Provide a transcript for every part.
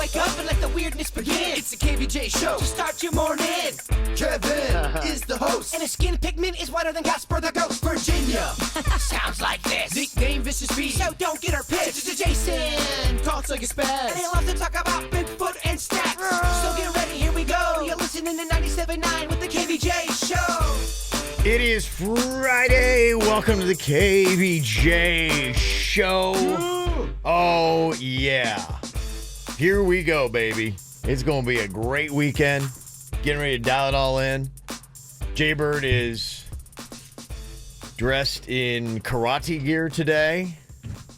wake up and let the weirdness begin. It's the KVJ show to start your morning. Kevin is the host, and his skin pigment is whiter than Casper the Ghost. Virginia sounds like this. Nickname Vicious Bee, so don't get her pissed. It's Jason, talks like a spaz, and he loves to talk about Bigfoot and stacks. So get ready, here we go. You're listening to 97.9 with the KVJ show. It is Friday. Welcome to the KVJ show. Oh, yeah. Here we go, baby. It's going to be a great weekend. Getting ready to dial it all in. Jbird is dressed in karate gear today.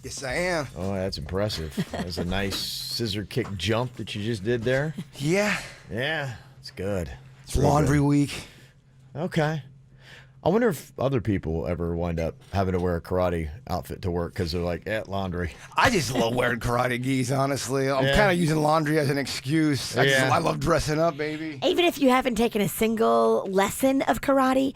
Yes, I am. Oh, that's impressive. That's a nice scissor kick jump that you just did there. Yeah. Yeah, it's good. It's laundry week. Okay. I wonder if other people ever wind up having to wear a karate outfit to work because they're like, laundry. I just love wearing karate gis, honestly. I'm kind of using laundry as an excuse. I love dressing up, baby. Even if you haven't taken a single lesson of karate,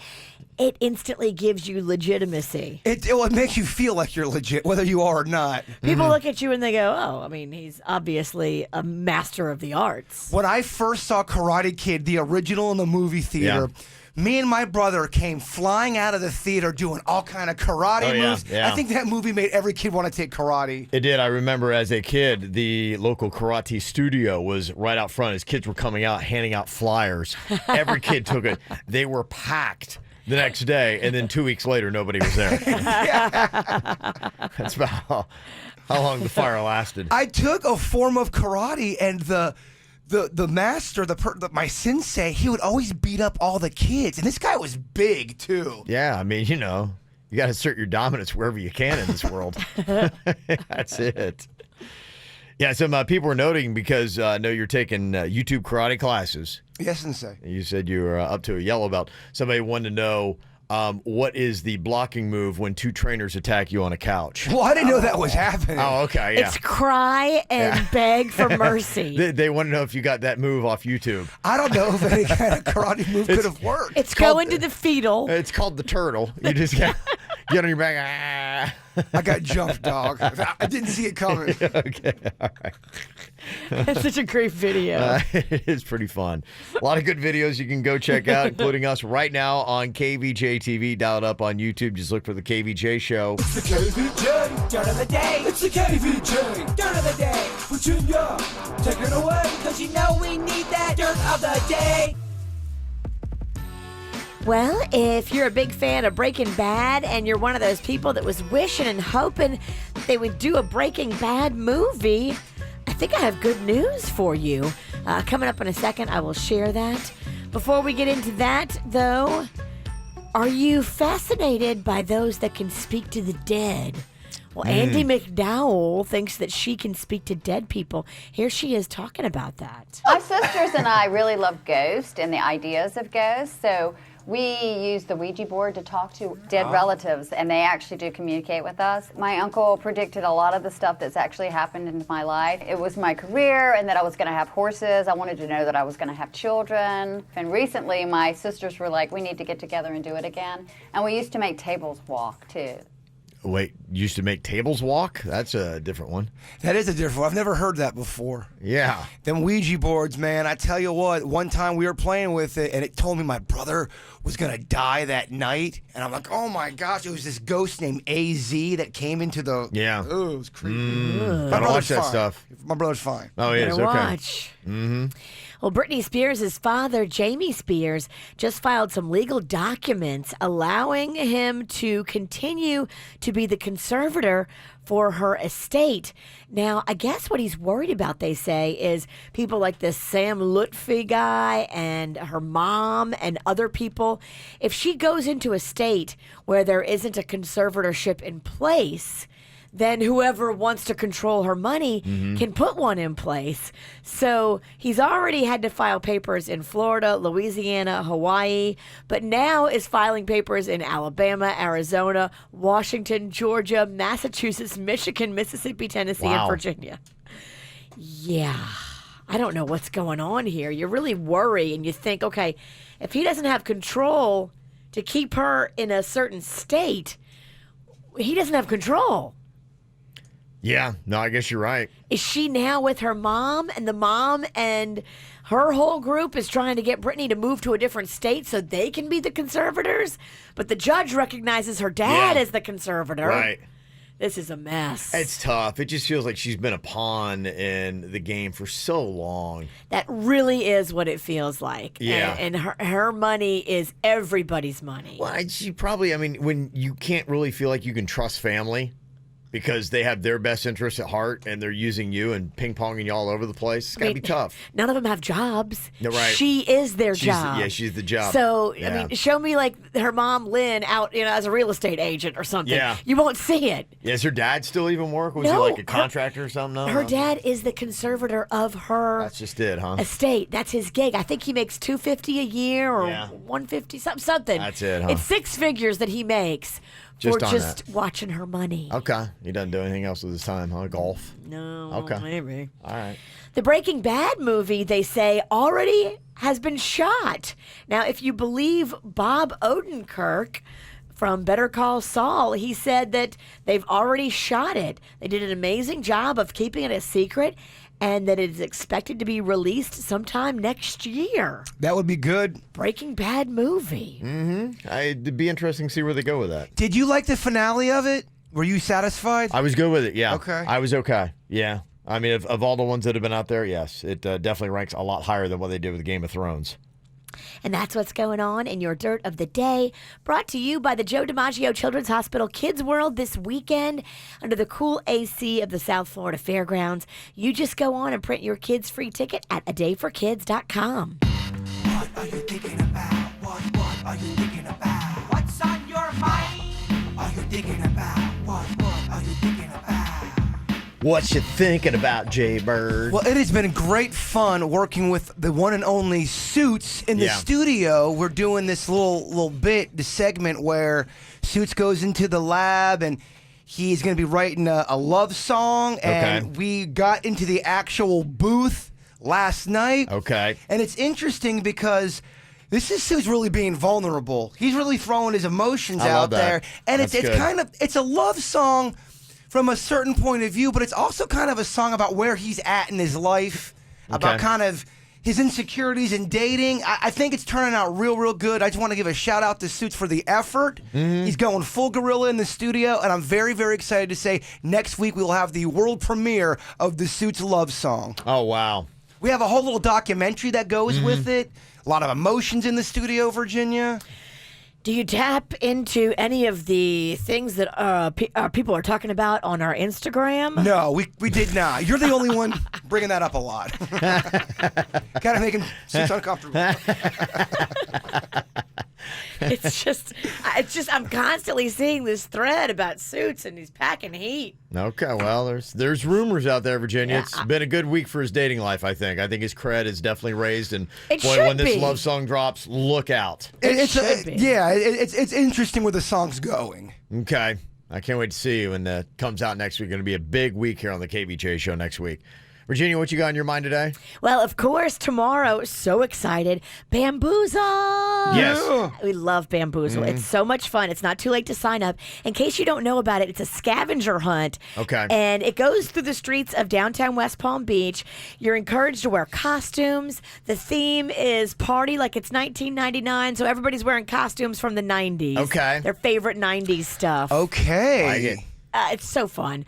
it instantly gives you legitimacy. It makes you feel like you're legit, whether you are or not. People look at you and they go, oh, I mean, he's obviously a master of the arts. When I first saw Karate Kid, the original in the movie theater, me and my brother came flying out of the theater doing all kind of karate moves. Yeah. I think that movie made every kid want to take karate. It did. I remember as a kid, the local karate studio was right out front as kids were coming out, handing out flyers. Every kid took it. They were packed the next day, and then 2 weeks later, nobody was there. That's about how long the fire lasted. I took a form of karate, and the master, my sensei, he would always beat up all the kids. And this guy was big, too. Yeah, I mean, you got to assert your dominance wherever you can in this world. That's it. Yeah, some people were noting because I know you're taking YouTube karate classes. Yes, sensei. You said you were up to a yellow belt. Somebody wanted to know what is the blocking move when two trainers attack you on a couch? Well, I didn't know that was happening. Oh, okay, yeah. It's cry and beg for mercy. They want to know if you got that move off YouTube. I don't know if any kind of karate move could have worked. It's going to the fetal. It's called the turtle. You just get on your back. I got jumped, dog. I didn't see it coming. Okay, all right. That's such a great video. It is pretty fun. A lot of good videos you can go check out, including us right now on KVJ TV. Dial it up on YouTube. Just look for the KVJ show. It's the KVJ dirt of the day. It's the KVJ dirt of the day. Virginia, take it away, because you know we need that dirt of the day. Well, if you're a big fan of Breaking Bad and you're one of those people that was wishing and hoping that they would do a Breaking Bad movie, I think I have good news for you. Coming up in a second, I will share that. Before we get into that, though, are you fascinated by those that can speak to the dead? Well, Andy McDowell thinks that she can speak to dead people. Here she is talking about that. My sisters and I really love ghosts and the ideas of ghosts, so we use the Ouija board to talk to dead relatives, and they actually do communicate with us. My uncle predicted a lot of the stuff that's actually happened in my life. It was my career, and that I was going to have horses. I wanted to know that I was going to have children. And recently, my sisters were like, we need to get together and do it again. And we used to make tables walk, too. Wait, you used to make tables walk? That's a different one. That is a different one. I've never heard that before. Yeah. Them Ouija boards, man, I tell you what, one time we were playing with it, and it told me my brother was going to die that night. And I'm like, oh, my gosh, it was this ghost named AZ that came into the... Yeah. Oh, it was creepy. Gotta watch that stuff. My brother's fine. Oh, yes, Better okay. watch. Well, Britney Spears' father, Jamie Spears, just filed some legal documents allowing him to continue to be the conservator for her estate. Now, I guess what he's worried about, they say, is people like this Sam Lutfi guy and her mom and other people. If she goes into a state where there isn't a conservatorship in place, then whoever wants to control her money can put one in place. So he's already had to file papers in Florida, Louisiana, Hawaii, but now is filing papers in Alabama, Arizona, Washington, Georgia, Massachusetts, Michigan, Mississippi, Tennessee, and Virginia. Yeah. I don't know what's going on here. You really worry and you think, okay, if he doesn't have control to keep her in a certain state, he doesn't have control. Yeah, no, I guess you're right. Is she now with her mom, and the mom and her whole group is trying to get Britney to move to a different state so they can be the conservators? But the judge recognizes her dad as the conservator. Right. This is a mess. It's tough. It just feels like she's been a pawn in the game for so long. That really is what it feels like. Yeah. And her money is everybody's money. Well, she probably, I mean, when you can't really feel like you can trust family because they have their best interests at heart and they're using you and ping-ponging you all over the place, it's got to be tough. None of them have jobs. No, right. She is their job. Yeah, she's the job. So, Yeah. I mean, show me like her mom, Lynn, out as a real estate agent or something. Yeah. You won't see it. Yeah, does her dad still even work? Was No, he like a contractor or something? No, Her no. dad is the conservator of her That's just it, huh? estate. That's his gig. I think he makes $250 a year or Yeah. $150 something. That's it, huh? It's six figures that he makes Just for on just watching her money. Okay. He doesn't do anything else with his time, huh? Golf? No, Okay. maybe. All right. The Breaking Bad movie, they say, already has been shot. Now, if you believe Bob Odenkirk from Better Call Saul, he said that they've already shot it. They did an amazing job of keeping it a secret and that it is expected to be released sometime next year. That would be good. Breaking Bad movie. It'd be interesting to see where they go with that. Did you like the finale of it? Were you satisfied? I was good with it, yeah. Okay. I was okay, yeah. I mean, of all the ones that have been out there, yes, it definitely ranks a lot higher than what they did with Game of Thrones. And that's what's going on in your Dirt of the Day, brought to you by the Joe DiMaggio Children's Hospital Kids World this weekend under the cool AC of the South Florida Fairgrounds. You just go on and print your kids' free ticket at adayforkids.com. What are you thinking about? What are you thinking about? What's on your mind? Are you thinking about? What are you thinking about? What you thinking about, Jbird? Well, it has been great fun working with the one and only Suits in the Yeah. studio. We're doing this little bit, the segment where Suits goes into the lab and he's going to be writing a love song. And Okay. we got into the actual booth last night. Okay. And it's interesting because this is Suits really being vulnerable. He's really throwing his emotions I out love that. there. And That's it's good. kind of, it's a love song from a certain point of view, but it's also kind of a song about where he's at in his life, about Okay. kind of his insecurities in dating. I think it's turning out real good. I just want to give a shout out to Suits for the effort. Mm-hmm. He's going full gorilla in the studio, and I'm very, very excited to say next week we will have the world premiere of the Suits love song. Oh, wow. We have a whole little documentary that goes Mm-hmm. with it. A lot of emotions in the studio, Virginia. Do you tap into any of the things that people are talking about on our Instagram? No, we did not. You're the only one bringing that up a lot. Kind of making Suits uncomfortable. It's just, I'm constantly seeing this thread about Suits and he's packing heat. Okay, well, there's rumors out there, Virginia. Yeah. It's been a good week for his dating life, I think. I think his cred is definitely raised, and It boy, should when this be. love song drops, look out. should be. It's interesting where the song's going. Okay. I can't wait to see you when that comes out next week. Going to be a big week here on the KVJ show next week. Virginia, what you got in your mind today? Well, of course, tomorrow, so excited, Bamboozled. Yes. We love Bamboozled. It's so much fun. It's not too late to sign up. In case you don't know about it, it's a scavenger hunt. Okay. And it goes through the streets of downtown West Palm Beach. You're encouraged to wear costumes. The theme is party like it's 1999, so everybody's wearing costumes from the 90s. Okay. Their favorite 90s stuff. Okay. Like it. It's so fun.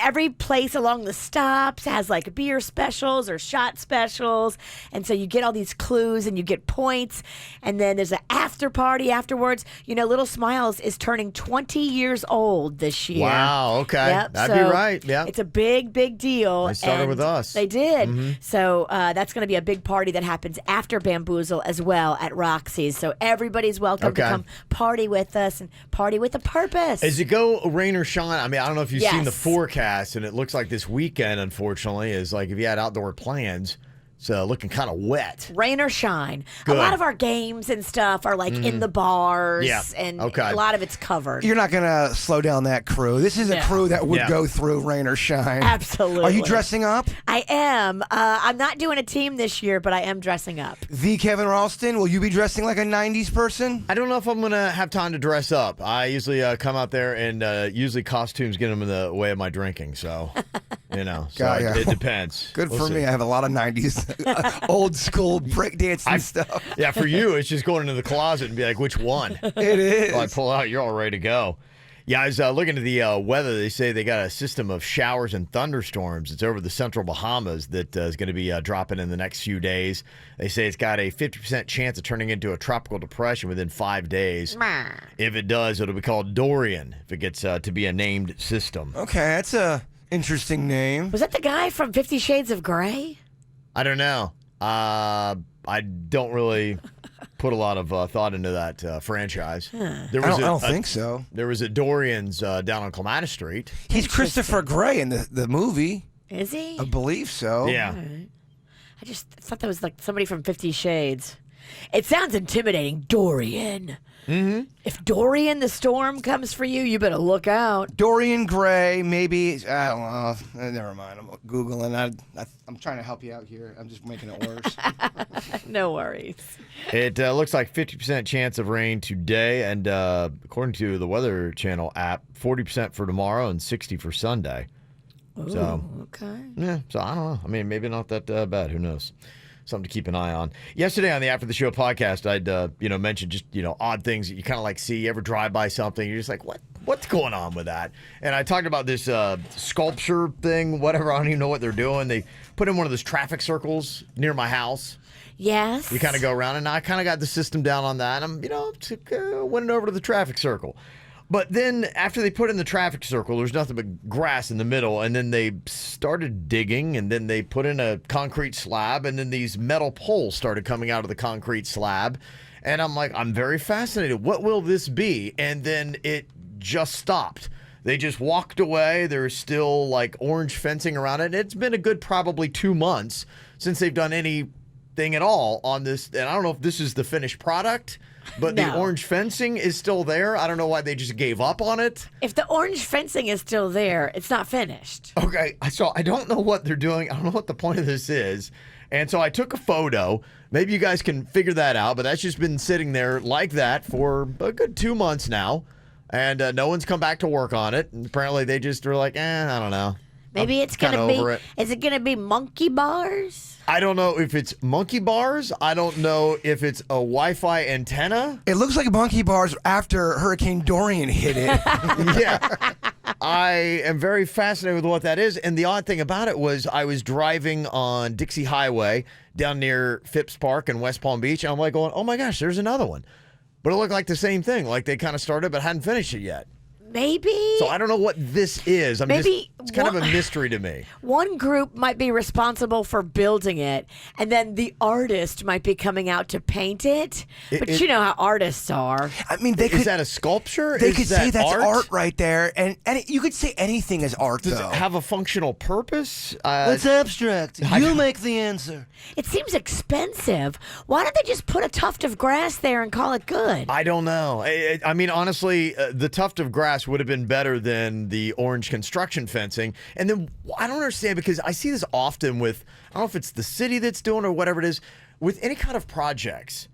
Every place along the stops has like beer specials or shot specials. And so you get all these clues and you get points. And then there's an after party afterwards. You know, Little Smiles is turning 20 years old this year. Wow, okay. Yep, That'd be so right, yeah. It's a big deal. They started and with us. They did. So that's going to be a big party that happens after Bamboozle as well at Roxy's. So everybody's welcome to Okay. come party with us and party with a purpose. As it go rain or shine, I mean, I don't know if you've seen the Yes. forecast, and it looks like this weekend, unfortunately, is like if you had outdoor plans, It's looking kind of wet. Rain or shine. Good. A lot of our games and stuff are like in the bars. Yeah. And Okay. a lot of it's covered. You're not going to slow down that crew. This is a No. crew that would Yeah. go through rain or shine. Absolutely. Are you dressing up? I am. I'm not doing a team this year, but I am dressing up. The Kevin Ralston, will you be dressing like a 90s person? I don't know if I'm going to have time to dress up. I usually come out there and usually costumes get them in the way of my drinking. So, so Got ya. it depends. Good We'll for see. me. I have a lot of 90s old school breakdancing stuff. Yeah, for you, it's just going into the closet and be like, which one? It is. I pull out, you're all ready to go. Yeah, I was looking at the weather. They say they got a system of showers and thunderstorms. It's over the central Bahamas that is going to be dropping in the next few days. They say it's got a 50% chance of turning into a tropical depression within 5 days. If it does, it'll be called Dorian, if it gets to be a named system. Okay, that's a interesting name. Was that the guy from 50 Shades of Grey? I don't know. I don't really put a lot of thought into that franchise. I don't think so. There was a Dorian's down on Clematis Street. He's Christopher Gray in the movie. Is he? I believe so. Yeah. I just thought that was like somebody from 50 Shades. It sounds intimidating. Dorian. Mm-hmm. If Dorian the storm comes for you, you better look out. Dorian Gray, maybe. I don't know. Never mind. I'm Googling. I'm trying to help you out here. I'm just making it worse. No worries. It looks like 50% chance of rain today, and according to the Weather Channel app, 40% for tomorrow and 60 for Sunday. Ooh, So, okay. yeah, so I don't know. I mean, maybe not that bad. Who knows? Something to keep an eye on. Yesterday on the After the Show podcast, I'd mentioned just odd things that you kind of like see. You ever drive by something, you're just like, what's going on with that? And I talked about this sculpture thing, whatever. I don't even know what they're doing. They put in one of those traffic circles near my house. Yes. You kind of go around, and I kind of got the system down on that. I'm, went over to the traffic circle. But then after they put in the traffic circle, there's nothing but grass in the middle, and then they started digging, and then they put in a concrete slab, and then these metal poles started coming out of the concrete slab. And I'm like, I'm very fascinated. What will this be? And then it just stopped. They just walked away. There's still like orange fencing around it. It's been a good probably 2 months since they've done anything at all on this. And I don't know if this is the finished product, but the No. orange fencing is still there. I don't know why they just gave up on it. If the orange fencing is still there, it's not finished. Okay, so I don't know what they're doing. I don't know what the point of this is. And so I took a photo. Maybe you guys can figure that out, but that's just been sitting there like that for a good 2 months now. And no one's come back to work on it. And apparently they just were like, I don't know. Maybe it's going to kinda be, over it. is it going to be monkey bars? I don't know if it's monkey bars. I don't know if it's a Wi-Fi antenna. It looks like monkey bars after Hurricane Dorian hit it. Yeah. I am very fascinated with what that is. And the odd thing about it was I was driving on Dixie Highway down near Phipps Park in West Palm Beach. And I'm like going, oh my gosh, there's another one. But it looked like the same thing. Like they kind of started but hadn't finished it yet. Maybe. So I don't know what this is. It's kind of a mystery to me. One group might be responsible for building it, and then the artist might be coming out to paint it. But you know how artists are. I mean, they Is could that a sculpture? they Is could that say that's art right there, and you could say anything is art Does though. it have a functional purpose? It's abstract. You make the answer. It seems expensive. Why don't they just put a tuft of grass there and call it good? I don't know. I mean, honestly, the tuft of grass would have been better than the orange construction fencing. And then I don't understand because I see this often with, I don't know if it's the city that's doing or whatever it is, with any kind of projects.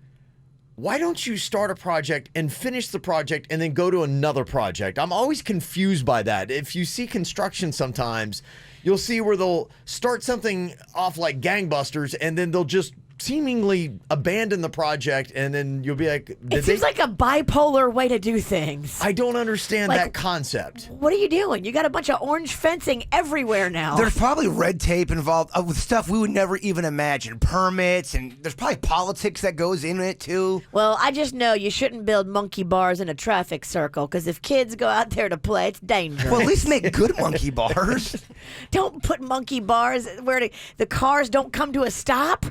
Why don't you start a project and finish the project and then go to another project? I'm always confused by that. If you see construction sometimes, you'll see where they'll start something off like gangbusters and then they'll just seemingly abandon the project and then you'll be like... It seems like a bipolar way to do things. I don't understand Like- that concept. What are you doing? You got a bunch of orange fencing everywhere now. There's probably red tape involved with stuff we would never even imagine, permits, and there's probably politics that goes in it too. Well, I just know you shouldn't build monkey bars in a traffic circle because if kids go out there to play, it's dangerous. Well, at least make good monkey bars. Don't put monkey bars where the cars don't come to a stop.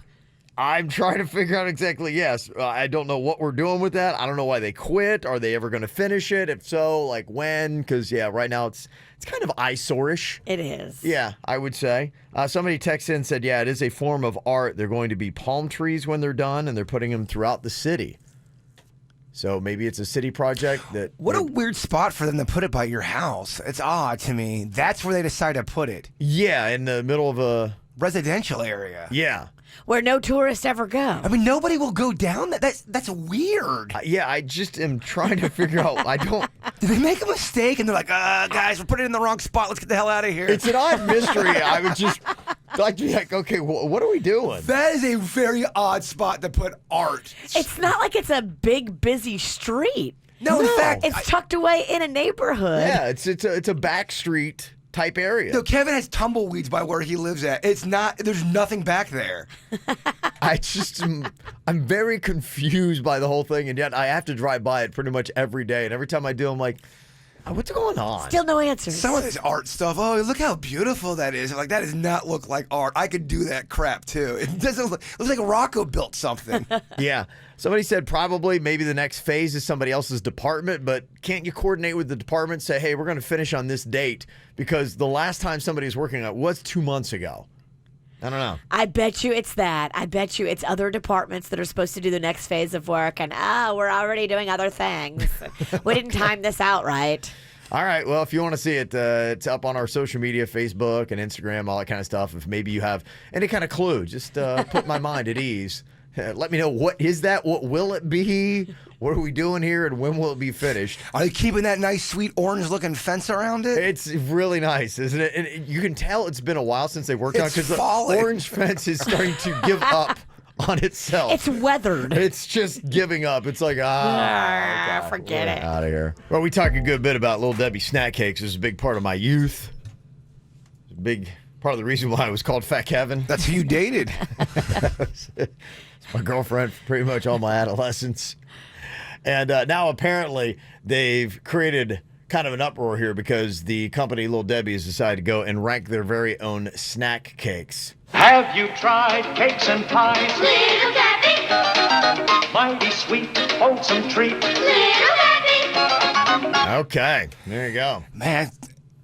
I'm trying to figure out exactly, yes. I don't know what we're doing with that. I don't know why they quit. Are they ever going to finish it? If so, like when? Because, yeah, right now it's kind of eyesore-ish. It is. Yeah, I would say. Somebody texted in and said, yeah, it is a form of art. They're going to be palm trees when they're done, and they're putting them throughout the city. So maybe it's a city project that... What a weird spot for them to put it by your house. It's odd to me. That's where they decide to put it. Yeah, in the middle of a... residential area. Yeah. Where no tourists ever go. I mean, nobody will go down that. That's weird. Yeah, I just am trying to figure out. I don't... Did they make a mistake and they're like, guys, we're putting it in the wrong spot. Let's get the hell out of here. It's an odd mystery. I would just like to be like, okay, what are we doing? That is a very odd spot to put art. It's not like it's a big, busy street. No, in fact, It's tucked away in a neighborhood. Yeah, it's a back street type area. no, Kevin has tumbleweeds by where he lives at. It's not. There's nothing back there. I'm very confused by the whole thing, and yet I have to drive by it pretty much every day. And every time I do, I'm like, what's going on? Still no answers. Some of this art stuff. Oh, look how beautiful that is. I'm like, that does not look like art. I could do that crap too. It doesn't look. It looks like Rocco built something. Yeah. Somebody said probably maybe the next phase is somebody else's department, but can't you coordinate with the department? Say, hey, we're going to finish on this date because the last time somebody was working on it was 2 months ago. I don't know. I bet you it's that. I bet you it's other departments that are supposed to do the next phase of work, and we're already doing other things. We didn't time this out right. All right. Well, if you want to see it, it's up on our social media, Facebook and Instagram, all that kind of stuff. If maybe you have any kind of clue, just put my mind at ease. Let me know, what is that? What will it be? What are we doing here? And when will it be finished? Are they keeping that nice, sweet, orange-looking fence around it? It's really nice, isn't it? And you can tell it's been a while since they worked on it because the falling. orange fence is starting to give up on itself. It's weathered. It's just giving up. It's like, God, forget it. Out of here. Well, we talk a good bit about Little Debbie snack cakes. It was a big part of my youth. It's a big part of the reason why I was called Fat Kevin. That's who you dated. It's my girlfriend for pretty much all my adolescence. And now apparently they've created kind of an uproar here because the company Little Debbie has decided to go and rank their very own snack cakes. Have you tried cakes and pies? Little Debbie, Mighty sweet, wholesome treat. Little Debbie. Okay, there you go. Man,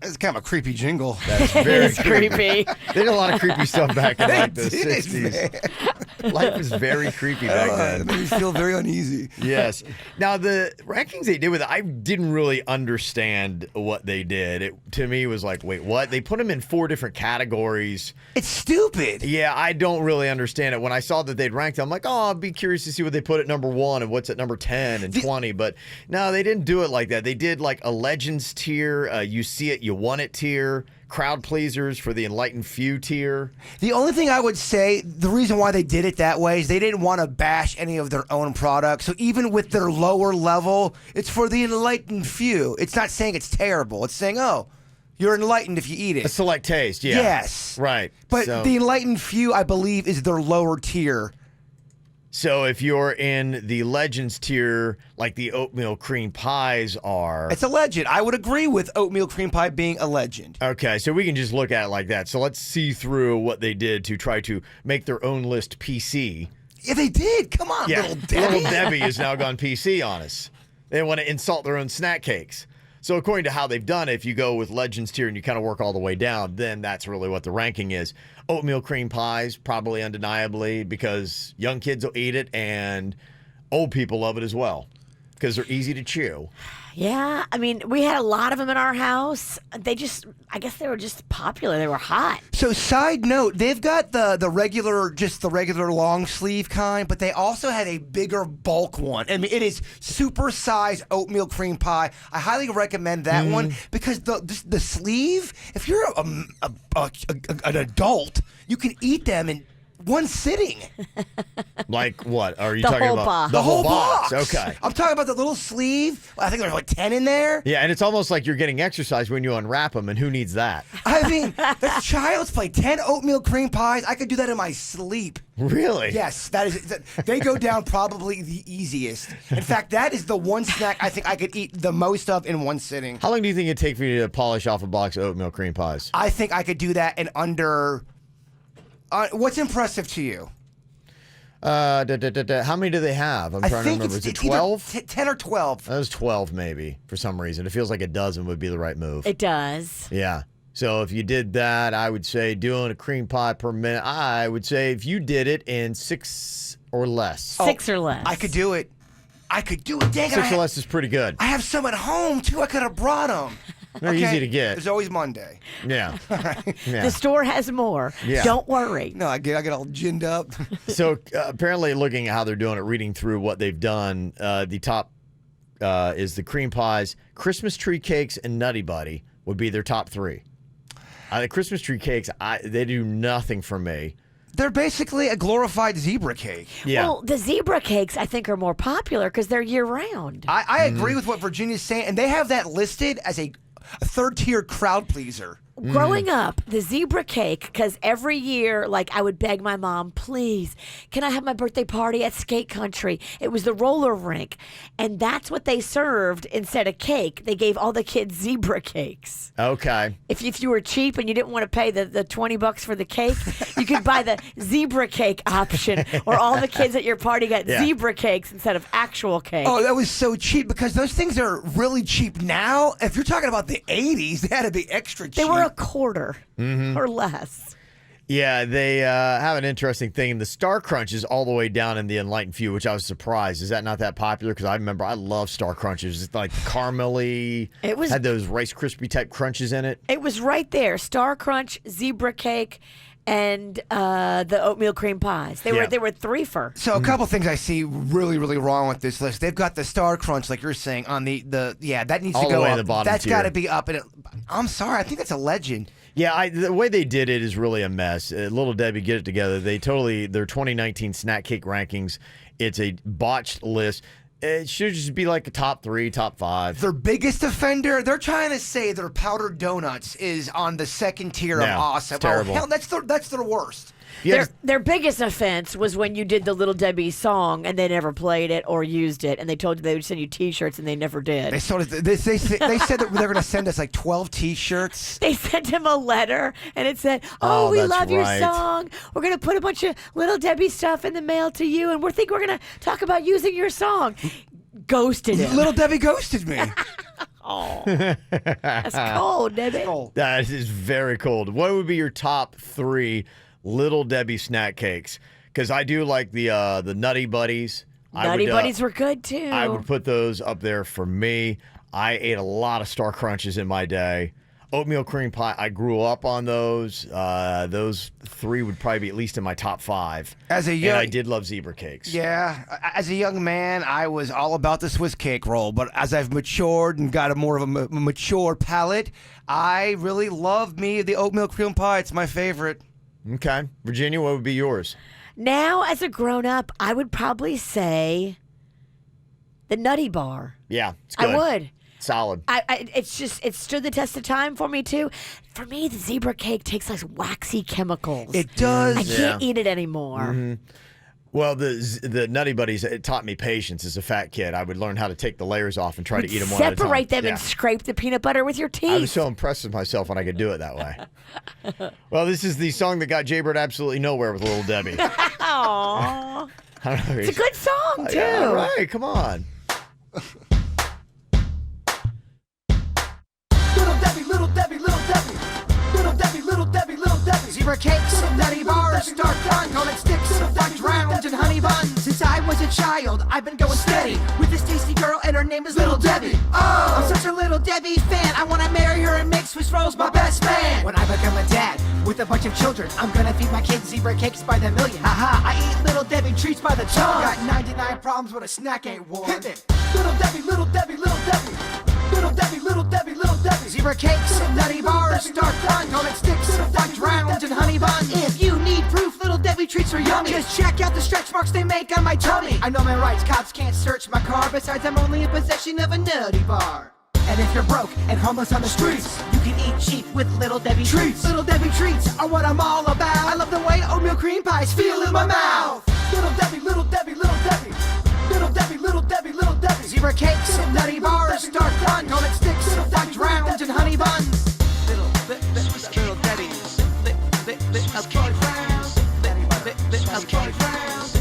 that's kind of a creepy jingle. That's very It's creepy. They did a lot of creepy stuff back in like the They did, 60s. Life was very creepy back It then. made me feel very uneasy. Yes. Now, the rankings they did with it, I didn't really understand what they did. It, to me, was like, wait, what? They put them in 4 different categories. It's stupid. Yeah, I don't really understand it. When I saw that they'd ranked them, I'm like, oh, I'd be curious to see what they put at number 1 and what's at number 10 and 20. But no, they didn't do it like that. They did like a Legends tier, you see it, you want it tier, crowd pleasers for the enlightened few tier. The only thing I would say, the reason why they did it that way is they didn't want to bash any of their own products. So even with their lower level, it's for the enlightened few. It's not saying it's terrible. It's saying, oh, you're enlightened if you eat it. A select taste, yeah. Yes. Right. But So- the enlightened few, I believe, is their lower tier. So if you're in the Legends tier, like the oatmeal cream pies are. It's a legend. I would agree with oatmeal cream pie being a legend. Okay, so we can just look at it like that. So let's see through what they did to try to make their own list PC. Yeah, they did. Come on, Yeah, little Debbie. Little Debbie has now gone PC on us. They want to insult their own snack cakes. So according to how they've done it, if you go with Legends tier and you kind of work all the way down, then that's really what the ranking is. Oatmeal cream pies, probably undeniably, because young kids will eat it and old people love it as well because they're easy to chew. Yeah, I mean, we had a lot of them in our house. I guess they were just popular. They were hot. So side note, they've got the regular long sleeve kind, but they also had a bigger bulk one. I mean, it is super size oatmeal cream pie. I highly recommend that one because the sleeve, if you're an adult, you can eat them in one sitting. Like what? Are you The talking whole about? box. The whole box. Okay. I'm talking about the little sleeve. I think there's like 10 in there. Yeah, and it's almost like you're getting exercise when you unwrap them, and who needs that? I mean, that's child's play. 10 oatmeal cream pies. I could do that in my sleep. Really? Yes, they go down probably the easiest. In fact, that is the one snack I think I could eat the most of in one sitting. How long do you think it'd take for you to polish off a box of oatmeal cream pies? I think I could do that in under. What's impressive to you? How many do they have? I'm trying to remember. Is it 12? 10 or 12. That was 12 maybe for some reason. It feels like a dozen would be the right move. It does. Yeah. So if you did that, I would say doing a cream pie per minute. I would say if you did it in 6 or less. 6 or less. I could do it. Dang, 6 or less is pretty good. I have some at home, too. I could have brought them. They're easy to get. There's always Monday. Yeah. Yeah. The store has more. Yeah. Don't worry. No, I get all ginned up. So apparently looking at how they're doing it, reading through what they've done, the top is the cream pies, Christmas tree cakes, and Nutty Buddy would be their top 3. The Christmas tree cakes, they do nothing for me. They're basically a glorified zebra cake. Yeah. Well, the zebra cakes, I think, are more popular because they're year-round. I agree with what Virginia's saying, and they have that listed as a third-tier crowd pleaser. Growing up, the zebra cake, because every year, like, I would beg my mom, please, can I have my birthday party at Skate Country? It was the roller rink. And that's what they served instead of cake. They gave all the kids zebra cakes. Okay. If you were cheap and you didn't want to pay the $20 for the cake, you could buy the zebra cake option, or all the kids at your party got zebra cakes instead of actual cake. Oh, that was so cheap because those things are really cheap now. If you're talking about the 80s, they had to be extra cheap. They were a quarter or less. Yeah, they have an interesting thing. The Star Crunch is all the way down in the Enlightened Few, which I was surprised. Is that not that popular? Because I remember I love Star Crunches. It's like caramely. It was, had those Rice Krispie type crunches in it. It was right there. Star Crunch, zebra cake, and the oatmeal cream pies. They were threefer. So a couple things I see really, really wrong with this list. They've got the Star Crunch, like you're saying, on that needs all to go the way up. to the bottom That's tier. got to be up. And I'm sorry, I think that's a legend. Yeah, the way they did it is really a mess. Little Debbie, get it together. Their 2019 snack cake rankings, it's a botched list. It should just be like a top 3, top 5. Their biggest offender, they're trying to say their powdered donuts is on the second tier of awesome. It's terrible. Oh, hell, that's their worst. Yeah, Their biggest offense was when you did the Little Debbie song and they never played it or used it, and they told you they would send you T-shirts and they never did. They said that they're going to send us like 12 T-shirts. They sent him a letter and it said, "Oh, we that's love your right. song. We're going to put a bunch of Little Debbie stuff in the mail to you, and we're going to talk about using your song." Ghosted him. Little Debbie ghosted me. Oh, that's cold, Debbie. that is very cold. What would be your top 3 Little Debbie snack cakes? Because I do like the Nutty Buddies. Nutty Buddies were good too. I would put those up there for me. I ate a lot of Star Crunches in my day. Oatmeal cream pie, I grew up on those. Those 3 would probably be at least in my top 5. And I did love zebra cakes. Yeah, as a young man, I was all about the Swiss cake roll. But as I've matured and got a more of a mature palate, I really love me the oatmeal cream pie. It's my favorite. Okay. Virginia, what would be yours? Now, as a grown-up, I would probably say the Nutty Bar. Yeah, it's good. I would. Solid. It stood the test of time for me too. For me, the zebra cake takes like waxy chemicals. It does. I can't eat it anymore. Mm-hmm. Well, the Nutty Buddies, it taught me patience as a fat kid. I would learn how to take the layers off and try to eat them one at a time. Separate them Yeah. and scrape the peanut butter with your teeth. I was so impressed with myself when I could do it that way. Well, this is the song that got Jbird absolutely nowhere with Little Debbie. Aww. I don't know. It's a good song too. Yeah, all right, come on. Little Debbie, little Debbie, little Debbie. Little Debbie, little Debbie, little Debbie. Zebra cakes and nutty bars, Star Crunch, call it sticks, fudge rounds and honey buns. Since I was a child, I've been going steady with this tasty girl, and her name is Little Debbie. Oh, I'm such a Little Debbie fan. I wanna marry her and make Swiss rolls my best man. When I become a dad with a bunch of children, I'm gonna feed my kids zebra cakes by the million. Haha, I eat Little Debbie treats by the ton. Got 99 problems, but a snack ain't one. Hit it. Little Debbie, little Debbie, little Debbie. Little Debbie, little Debbie, little Debbie. Zebra cakes and nutty bars, Star Crunch, call it sticks, fudge rounds and honey buns. If you need proof, Little Debbie treats are yummy. Just check out the stretch marks they make on my tummy. I know my rights, cops can't search my car. Besides, I'm only in possession of a nutty bar. And if you're broke and homeless on the streets, you can eat cheap with Little Debbie treats. Little Debbie treats are what I'm all about. I love the way oatmeal cream pies feel in my mouth. Little Debbie, little Debbie, little Debbie. Little Debbie, little Debbie, little Debbie. Zebra cakes and nutty bars, Star Crunch, call it sticks, fudge rounds and honey buns. Little Debbie, of fudge rounds, of fudge rounds,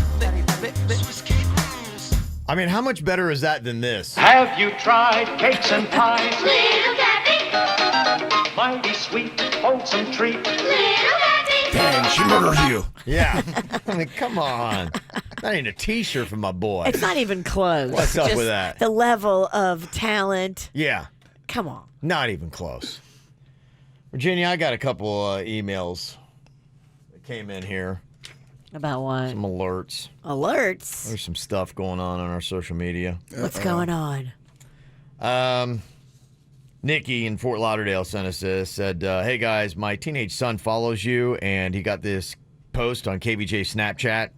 I mean, how much better is that than this? Have you tried cakes and pies? Little Debbie, Mighty sweet, wholesome treat. little Debbie. Dang, she murders you. Yeah. I mean, come on. That ain't a T-shirt for my boy. It's not even close. What's up Just with that? The level of talent. Yeah. Come on. Not even close. Virginia, I got a couple emails that came in here. About what? Some alerts. Alerts? There's some stuff going on our social media. What's going on? Nikki in Fort Lauderdale sent us this. Said, hey, guys, my teenage son follows you, and he got this post on KVJ Snapchat.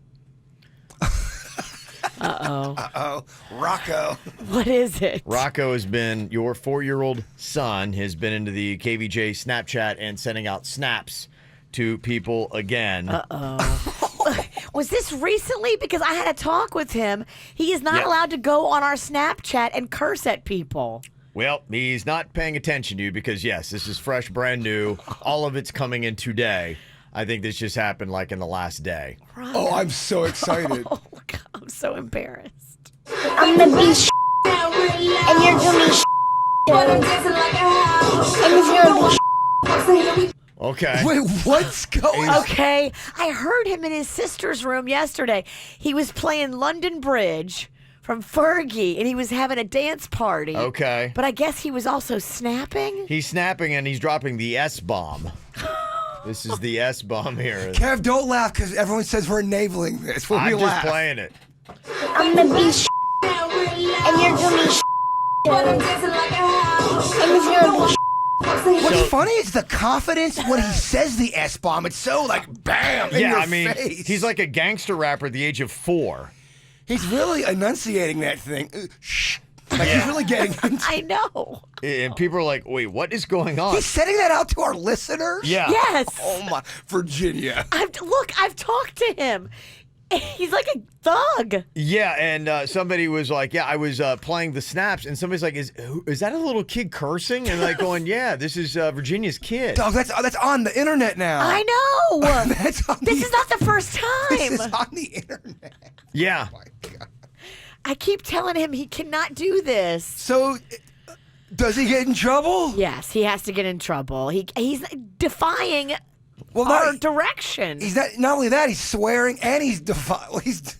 Uh-oh. Rocco. What is it? Rocco has been, your 4-year-old son has been into the KVJ Snapchat and sending out snaps to people again. Was this recently? Because I had a talk with him. He is not Yeah. allowed to go on our Snapchat and curse at people. Well, he's not paying attention to you because, yes, this is fresh, brand new. All of it's coming in today. I think this just happened like in the last day. Oh, I'm so excited. Oh, God, I'm so embarrassed. I'm the beast, and you're gonna be and if you're gonna be Okay. Wait, what's going on? Okay, I heard him in his sister's room yesterday. He was playing London Bridge from Fergie, and he was having a dance party. Okay. But I guess he was also snapping? He's snapping and he's dropping the S-bomb. This is the S-bomb here. Kev, don't laugh because everyone says we're enabling this when we I'm laugh. just playing it. I'm the beast, and you're gonna be and if you're gonna be What's funny is the confidence when he says the S-bomb. It's so like bam in Yeah, your I mean, face. he's like a gangster rapper at the age of 4. He's really enunciating that thing. Shh. Like he's really getting into I know. And people are like, wait, what is going on? He's sending that out to our listeners? Yeah. Yes. Oh my, Virginia. I've talked to him. He's like a thug. Yeah, and somebody was like, yeah, I was playing the snaps, and somebody's like, is that a little kid cursing? And like going, yeah, this is Virginia's kid. Dog, that's on the internet now. I know. That's on This the, is not the first This is time. on the internet. Yeah. Oh my God. I keep telling him he cannot do this. So, does he get in trouble? Yes, he has to get in trouble. He's defying Well, our not, direction. he's not only that, he's swearing and he's he's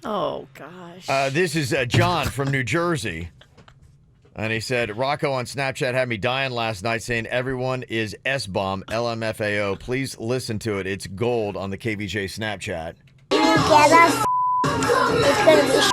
Oh, gosh. This is John from New Jersey. And he said, Rocco on Snapchat had me dying last night saying everyone is S-bomb, LMFAO. Please listen to it. It's gold on the KVJ Snapchat. Yeah, that's it's gonna be guys.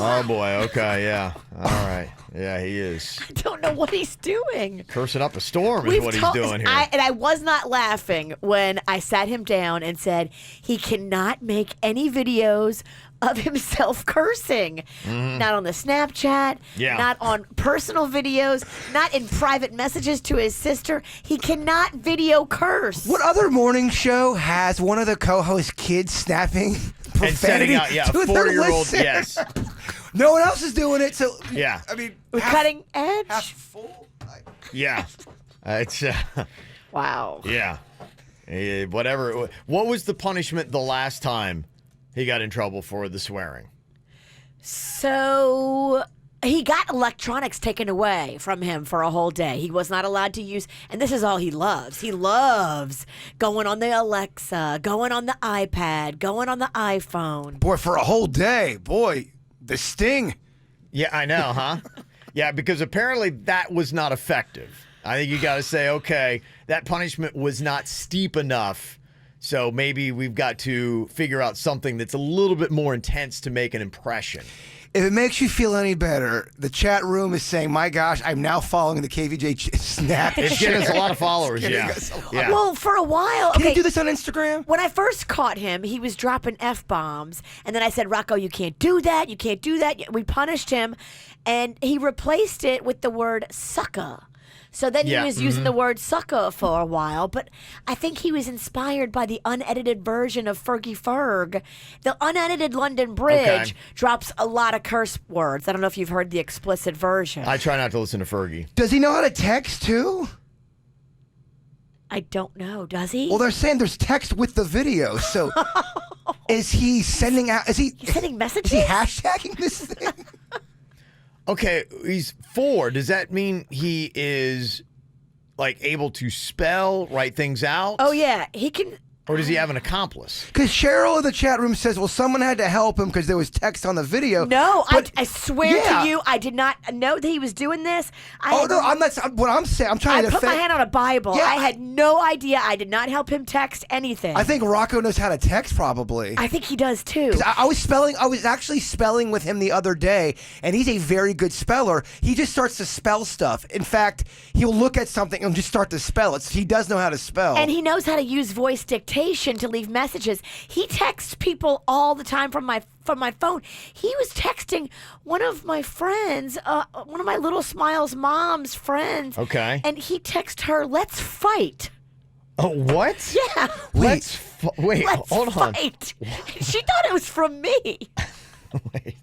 Oh, boy. Okay, yeah. All right. Yeah, he is. I don't know what he's doing. Cursing up a storm is what he's doing here. I was not laughing when I sat him down and said he cannot make any videos of himself cursing. Not on the Snapchat, Yeah. not on personal videos, not in private messages to his sister. He cannot video curse. What other morning show has one of the co-host kids snapping And sending profanity out, yeah, to a their 4-year-old, listener? yes. No one else is doing it, so Yeah. I mean, We're cutting edge. half full. Yeah. It's, Wow. yeah. Whatever. What was the punishment the last time he got in trouble for the swearing? So he got electronics taken away from him for a whole day. He was not allowed to use, and this is all he loves. He loves going on the Alexa, going on the iPad, going on the iPhone. Boy, for a whole day, boy, the sting. Yeah, I know, huh? Yeah, because apparently that was not effective. I think you got to say, okay, that punishment was not steep enough. So maybe we've got to figure out something that's a little bit more intense to make an impression. If it makes you feel any better, the chat room is saying, my gosh, I'm now following the KVJ Snap. It's getting us a lot of followers, Getting yeah. us a lot. Yeah. Well, for a while, Can okay. you do this on Instagram? When I first caught him, he was dropping F-bombs. And then I said, Rocco, you can't do that. You can't do that. We punished him. And he replaced it with the word sucker. So then Yeah, he was using the word sucker for a while. But I think he was inspired by the unedited version of Fergie Ferg. The unedited London Bridge Okay. drops a lot of curse words. I don't know if you've heard the explicit version. I try not to listen to Fergie. Does he know how to text too? I don't know. Does he? Well, they're saying there's text with the video, so Is he sending out? He's sending messages? Is he hashtagging this thing? Okay, he's 4. Does that mean he is like able to spell, write things out? Oh yeah, he can. Or does he have an accomplice? Because Cheryl in the chat room says, well, someone had to help him because there was text on the video. No, But- I swear to you, I did not know that he was doing this. Oh, no, I'm not. What I'm saying, I'm trying I to put my defend. hand on a Bible. Yeah. I had no idea. I did not help him text anything. I think Rocco knows how to text, probably. I think he does too. 'Cause I was actually spelling with him the other day, and he's a very good speller. He just starts to spell stuff. In fact, he'll look at something and just start to spell it. So he does know how to spell. And he knows how to use voice dictation to leave messages. He texts people all the time from my phone. He was texting one of my friends, one of my Little Smiles mom's friends. Okay. And he texted her, "Let's fight." Oh, what? Yeah. Wait, Let's hold on. fight. She thought it was from me. Wait.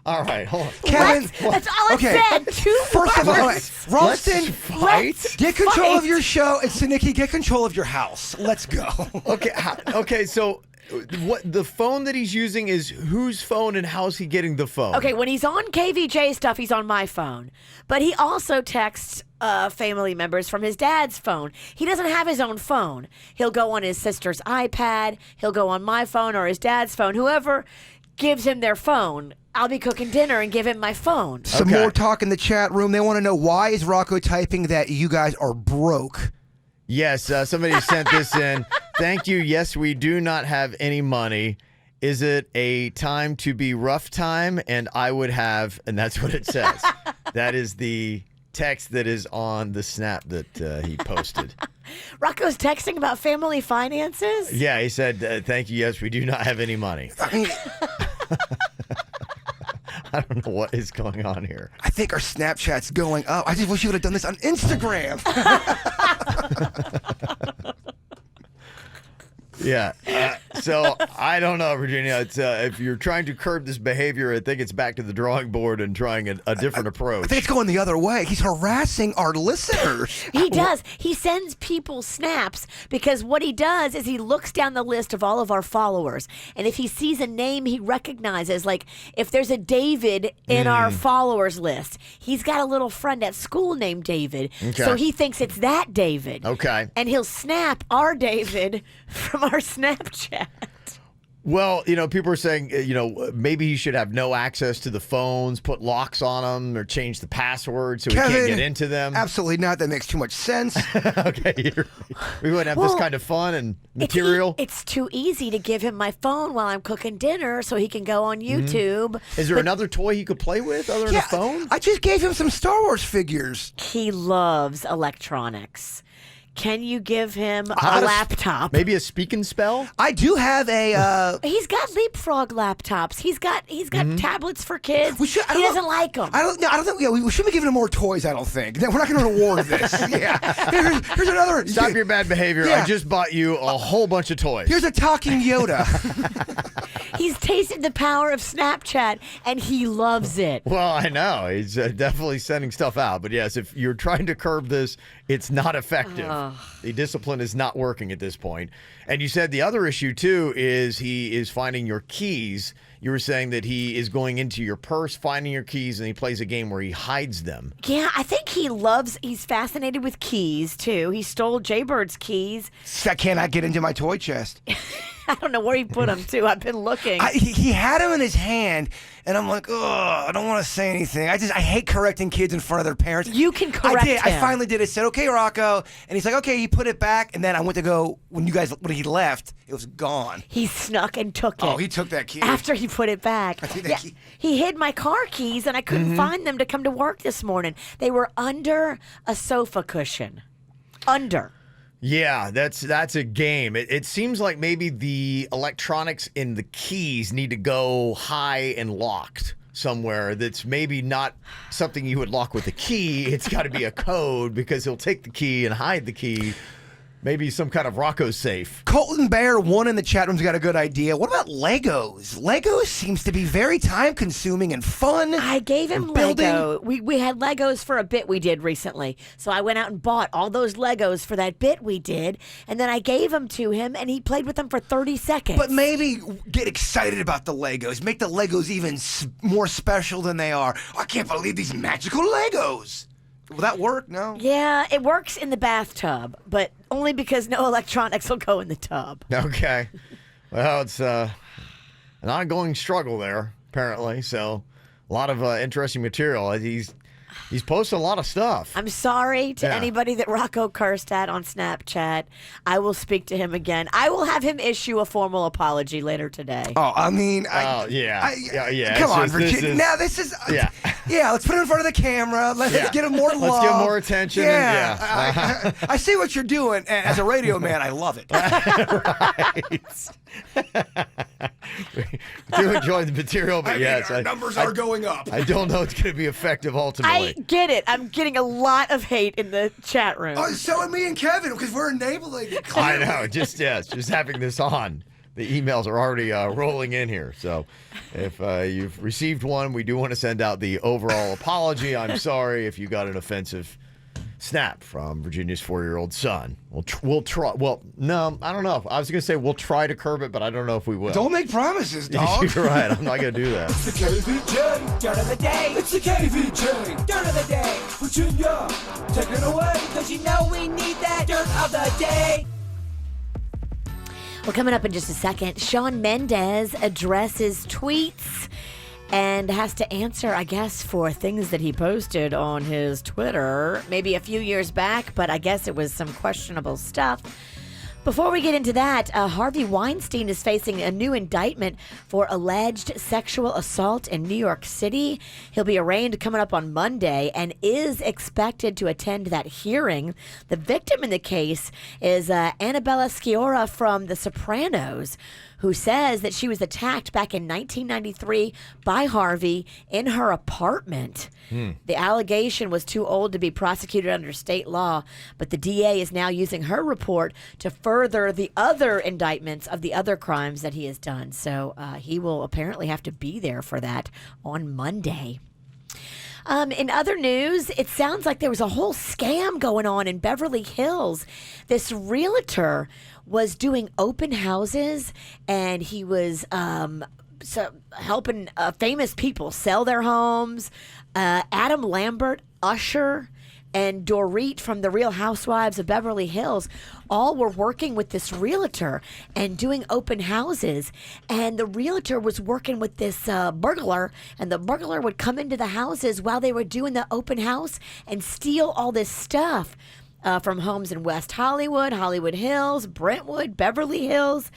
All right, hold on. Kevin, That's all it said. 2 First of all, words. Ralston, fight? get control of fight. your show, and Sinicki, get control of your house. Let's go. Okay, okay, so what the phone that he's using is whose phone and how's he getting the phone? Okay, when he's on KVJ stuff, he's on my phone. But he also texts family members from his dad's phone. He doesn't have his own phone. He'll go on his sister's iPad. He'll go on my phone or his dad's phone. Whoever gives him their phone, I'll be cooking dinner and give him my phone. Some more talk in the chat room. They want to know, why is Rocco typing that you guys are broke? Yes, somebody sent this in. Thank you. Yes, we do not have any money. Is it a time to be rough time? And I would have, and that's what it says. That is the text that is on the snap that he posted. Rocco's texting about family finances? Yeah, he said, thank you. Yes, we do not have any money. I don't know what is going on here. I think our Snapchat's going up. I just wish you would have done this on Instagram. Yeah. So I don't know, Virginia. It's if you're trying to curb this behavior, I think it's back to the drawing board and trying a different approach. I think it's going the other way. He's harassing our listeners. He does. He sends people snaps because what he does is he looks down the list of all of our followers. And if he sees a name he recognizes, like if there's a David in our followers list, he's got a little friend at school named David. Okay. So he thinks it's that David. Okay. And he'll snap our David from our Snapchat. Well, people are saying, maybe he should have no access to the phones, put locks on them, or change the password so Kevin, he can't get into them. Absolutely not. That makes too much sense. Okay, we wouldn't have this kind of fun and material. It's too easy to give him my phone while I'm cooking dinner so he can go on YouTube. Is there another toy he could play with other than a phone? I just gave him some Star Wars figures. He loves electronics. Can you give him How a about laptop? Maybe a speak and spell? I do have a. He's got leapfrog laptops. He's got tablets for kids. We should- I he don't- doesn't like them. I don't think. Yeah, we shouldn't be giving him more toys. I don't think. We're not going to reward this. Yeah. Here's another. Stop your bad behavior. Yeah. I just bought you a whole bunch of toys. Here's a talking Yoda. He's tasted the power of Snapchat, and he loves it. Well, I know. He's definitely sending stuff out. But yes, if you're trying to curb this, it's not effective. The discipline is not working at this point. And you said the other issue, too, is he is finding your keys. You were saying that he is going into your purse, finding your keys, and he plays a game where he hides them. Yeah, I think he's fascinated with keys, too. He stole Jbird's keys. I cannot get into my toy chest. I don't know where he put them, too. I've been looking. He had him in his hand, and I'm like, I don't want to say anything. I hate correcting kids in front of their parents. You can correct I did. I him. finally did it. Said, okay, Rocco. And he's like, okay, he put it back. And then I went to go, when he left, it was gone. He snuck and took it. Oh, he took that key. After he put it back. I think that key. He hid my car keys, and I couldn't find them to come to work this morning. They were under a sofa cushion. Under. Yeah, that's a game. It seems like maybe the electronics in the keys need to go high and locked somewhere. That's maybe not something you would lock with a key. It's got to be a code because he'll take the key and hide the key. maybe some kind of Rocco safe. Colton Bear, one in the chat room's got a good idea. What about Legos? Legos seems to be very time-consuming and fun. I gave him building. Lego. We had Legos for a bit we did recently. So I went out and bought all those Legos for that bit we did, and then I gave them to him, and he played with them for 30 seconds. But maybe get excited about the Legos. Make the Legos even more special than they are. I can't believe these magical Legos. Will that work? No? Yeah, it works in the bathtub, but only because no electronics will go in the tub. Okay. Well, it's an ongoing struggle there, apparently. So a lot of interesting material. He's posted a lot of stuff. I'm sorry to anybody that Rocco cursed at on Snapchat. I will speak to him again. I will have him issue a formal apology later today. Oh, I mean, yeah. Come on, Virginia. Now this is yeah. Let's put it in front of the camera. Let's get him more love. Let's give him more attention. Yeah, I see what you're doing. And as a radio man, I love it. We do enjoy the material, but our numbers are going up. I don't know it's going to be effective ultimately. I get it. I'm getting a lot of hate in the chat room. Oh, so am me and Kevin because we're enabling it. I know. Just having this on. The emails are already rolling in here. So if you've received one, we do want to send out the overall apology. I'm sorry if you got an offensive snap from Virginia's 4-year-old son. We'll try. Well, no, I don't know. I was going to say we'll try to curb it, but I don't know if we will. Don't make promises, dog. You're right. I'm not going to do that. It's the KVJ dirt of the day. It's the KVJ dirt of the day. Virginia, take it away, because you know we need that dirt of the day. Well, coming up in just a second, Shawn Mendes addresses tweets and has to answer, I guess, for things that he posted on his Twitter maybe a few years back, but I guess it was some questionable stuff. Before we get into that, Harvey Weinstein is facing a new indictment for alleged sexual assault in New York City. He'll be arraigned coming up on Monday and is expected to attend that hearing. The victim in the case is Annabella Sciorra from The Sopranos, who says that she was attacked back in 1993 by Harvey in her apartment. The allegation was too old to be prosecuted under state law, but the DA is now using her report to further the other indictments of the other crimes that he has done. So he will apparently have to be there for that on Monday. In other news, it sounds like there was a whole scam going on in Beverly Hills. This realtor was doing open houses, and he was helping famous people sell their homes. Adam Lambert, Usher, and Dorit from The Real Housewives of Beverly Hills all were working with this realtor and doing open houses. And the realtor was working with this burglar, and the burglar would come into the houses while they were doing the open house and steal all this stuff from homes in West Hollywood, Hollywood Hills, Brentwood, Beverly Hills.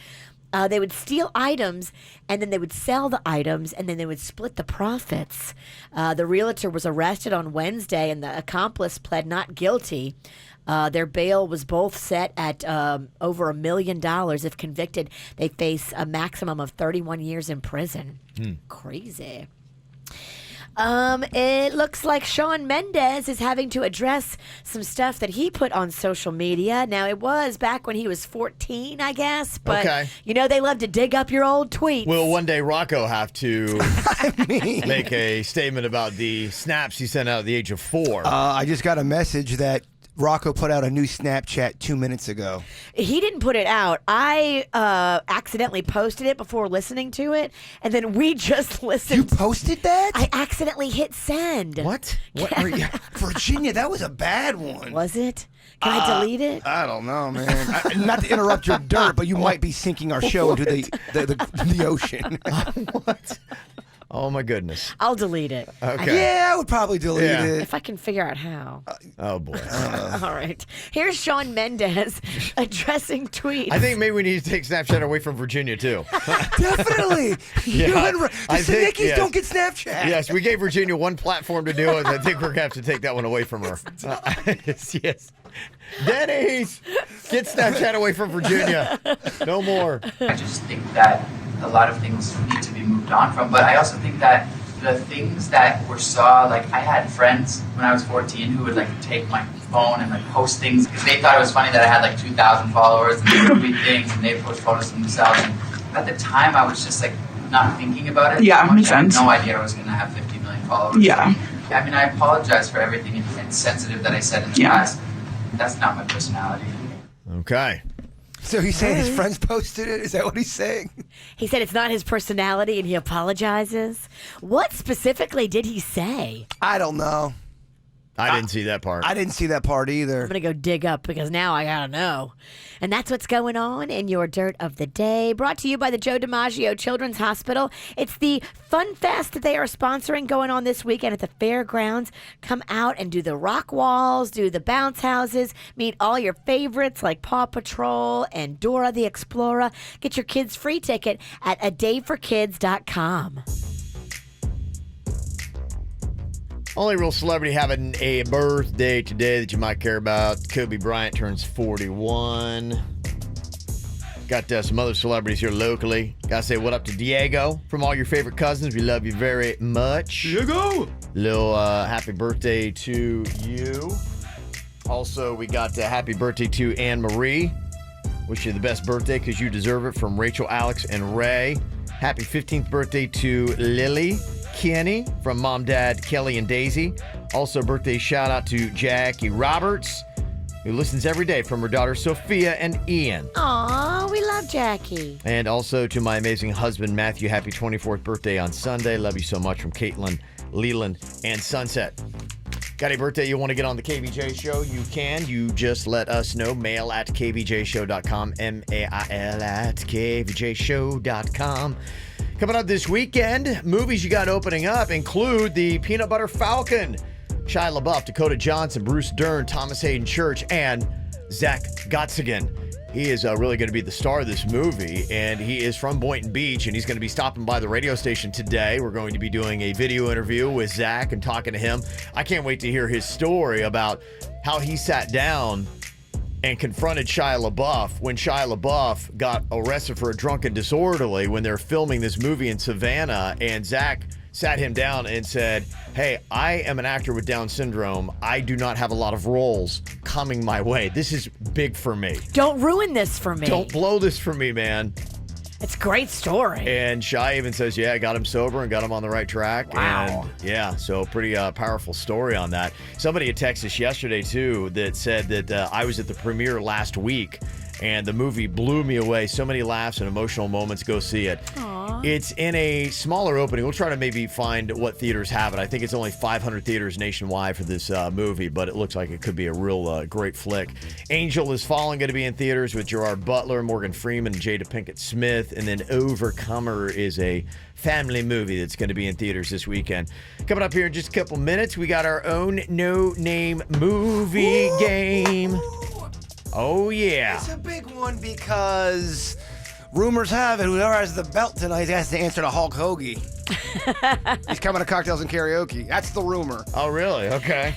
They would steal items, and then they would sell the items, and then they would split the profits. The realtor was arrested on Wednesday, and the accomplice pled not guilty. Their bail was both set at over $1 million. If convicted, they face a maximum of 31 years in prison. Crazy. It looks like Shawn Mendes is having to address some stuff that he put on social media. Now, it was back when he was 14, I guess, but you know they love to dig up your old tweets. Will one day Rocco have to make a statement about the snaps he sent out at the age of 4? I just got a message that Rocco put out a new Snapchat 2 minutes ago. He didn't put it out. I accidentally posted it before listening to it, and then we just listened. You posted that? I accidentally hit send. What? What? Virginia, that was a bad one. Was it? Can I delete it? I don't know, man. Not to interrupt your dirt, but you might be sinking our show into the ocean. What? Oh, my goodness. I'll delete it. Okay. Yeah, I would probably delete it. If I can figure out how. Oh, boy. All right. Here's Shawn Mendes addressing tweets. I think maybe we need to take Snapchat away from Virginia, too. Definitely. The Snickies don't get Snapchat. Yes, we gave Virginia one platform to do it. I think we're going to have to take that one away from her. Yes. Dennys, get Snapchat away from Virginia. No more. I just think that a lot of things need to be moved on from, but I also think that the things that were like I had friends when I was 14 who would like take my phone and like post things because they thought it was funny that I had like 2,000 followers and they would tweet things and they post photos of themselves. And at the time, I was just like not thinking about it. Yeah, makes sense. I had no idea I was going to have 50 million followers. Yeah. I mean, I apologize for everything insensitive that I said in the past. That's not my personality. Okay. So he's saying his friends posted it? Is that what he's saying? He said it's not his personality and he apologizes. What specifically did he say? I don't know. I didn't see that part. I didn't see that part either. I'm going to go dig up because now I got to know. And that's what's going on in your Dirt of the Day. Brought to you by the Joe DiMaggio Children's Hospital. It's the Fun Fest that they are sponsoring going on this weekend at the fairgrounds. Come out and do the rock walls, do the bounce houses, meet all your favorites like Paw Patrol and Dora the Explorer. Get your kids' free ticket at adayforkids.com. Only real celebrity having a birthday today that you might care about. Kobe Bryant turns 41. Got some other celebrities here locally. Gotta say what up to Diego from all your favorite cousins. We love you very much. Diego! Little happy birthday to you. Also, we got happy birthday to Anne Marie. Wish you the best birthday because you deserve it, from Rachel, Alex, and Ray. Happy 15th birthday to Lily Kenny from Mom, Dad, Kelly, and Daisy. Also, birthday shout out to Jackie Roberts, who listens every day, from her daughter Sophia and Ian. Aw, we love Jackie. And also to my amazing husband Matthew, happy 24th birthday on Sunday. Love you so much, from Caitlin, Leland, and Sunset. Got a birthday you want to get on the KVJ show? You can. You just let us know. Mail at kvjshow.com. mail at kvjshow.com. Coming up this weekend, movies you got opening up include The Peanut Butter Falcon, Shia LaBeouf, Dakota Johnson, Bruce Dern, Thomas Hayden Church, and Zach Gottsagen. He is really going to be the star of this movie, and he is from Boynton Beach, and he's going to be stopping by the radio station today. We're going to be doing a video interview with Zach and talking to him. I can't wait to hear his story about how he sat down and confronted Shia LaBeouf when Shia LaBeouf got arrested for a drunken disorderly when they're filming this movie in Savannah, and Zach sat him down and said, hey, I am an actor with Down syndrome. I do not have a lot of roles coming my way. This is big for me. Don't ruin this for me. Don't blow this for me, man. It's a great story. And Shia even says, yeah, I got him sober and got him on the right track. Wow. And yeah, so pretty powerful story on that. Somebody had texted us yesterday, too, that said that I was at the premiere last week, and the movie blew me away. So many laughs and emotional moments. Go see it. Aww. It's in a smaller opening. We'll try to maybe find what theaters have it. I think it's only 500 theaters nationwide for this movie, but it looks like it could be a real great flick. Angel Is Falling going to be in theaters with Gerard Butler, Morgan Freeman, and Jada Pinkett Smith. And then Overcomer is a family movie that's going to be in theaters this weekend. Coming up here in just a couple minutes, we got our own no-name movie game. Oh, yeah. It's a big one because rumors have it whoever has the belt tonight has to answer to Hulk Hogan. He's coming to Cocktails and Karaoke. That's the rumor. Oh, really? Okay.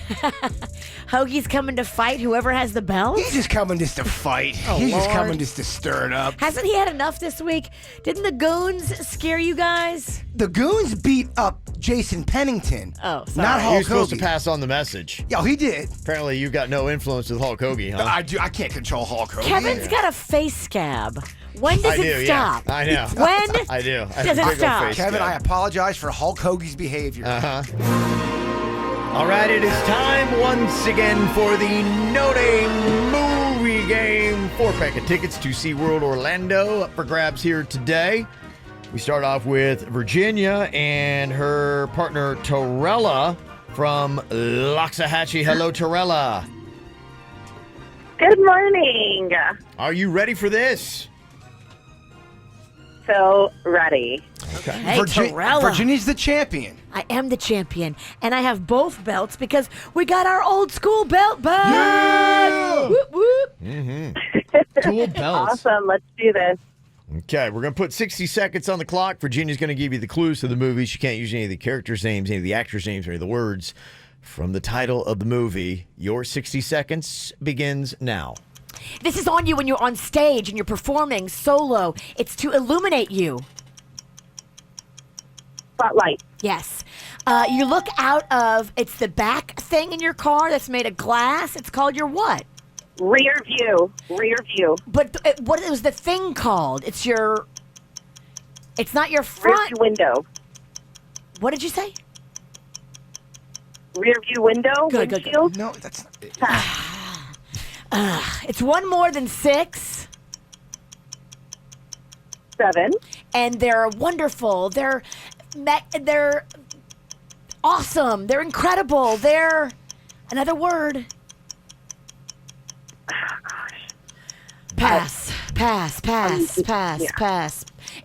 Hoagie's coming to fight whoever has the belt? He's just coming just to fight. Oh, He's just Lord. coming just to stir it up. Hasn't he had enough this week? Didn't the Goons scare you guys? The Goons beat up Jason Pennington. Oh, sorry. Not Hulk You're supposed to Hogan. pass on the message. Yeah, he did. Apparently, you got no influence with Hulk Hogan, huh? I do. I can't control Hulk Hogan. Kevin's got a face scab. When does I do, it stop? Yeah. I know. When I do. I does have a it big old stop? face Kevin, guy. I apologize for Hulk Hogan's behavior. All right, it is time once again for the No-Name Movie Game. 4-pack of tickets to SeaWorld Orlando up for grabs here today. We start off with Virginia and her partner Torella from Loxahatchee. Hello, Torella. Good morning. Are you ready for this? So ready. Okay. Hey, Torella. Virginia's the champion. I am the champion, and I have both belts because we got our old school belt back. Yeah! Whoop, whoop. Dual belts. Awesome. Let's do this. Okay, we're going to put 60 seconds on the clock. Virginia's going to give you the clues to the movie. She can't use any of the characters' names, any of the actors' names, or any of the words from the title of the movie. Your 60 seconds begins now. This is on you when you're on stage and you're performing solo. It's to illuminate you. Spotlight. Yes. You look out of, it's the back thing in your car that's made of glass. It's called your what? Rear view. But what was the thing called? It's not your Rear front. view window. What did you say? Rear view window. Good. windshield. No, that's not. It's one more than 6. 7. And they're wonderful. They're awesome. They're incredible. They're another word. Oh, gosh. Pass.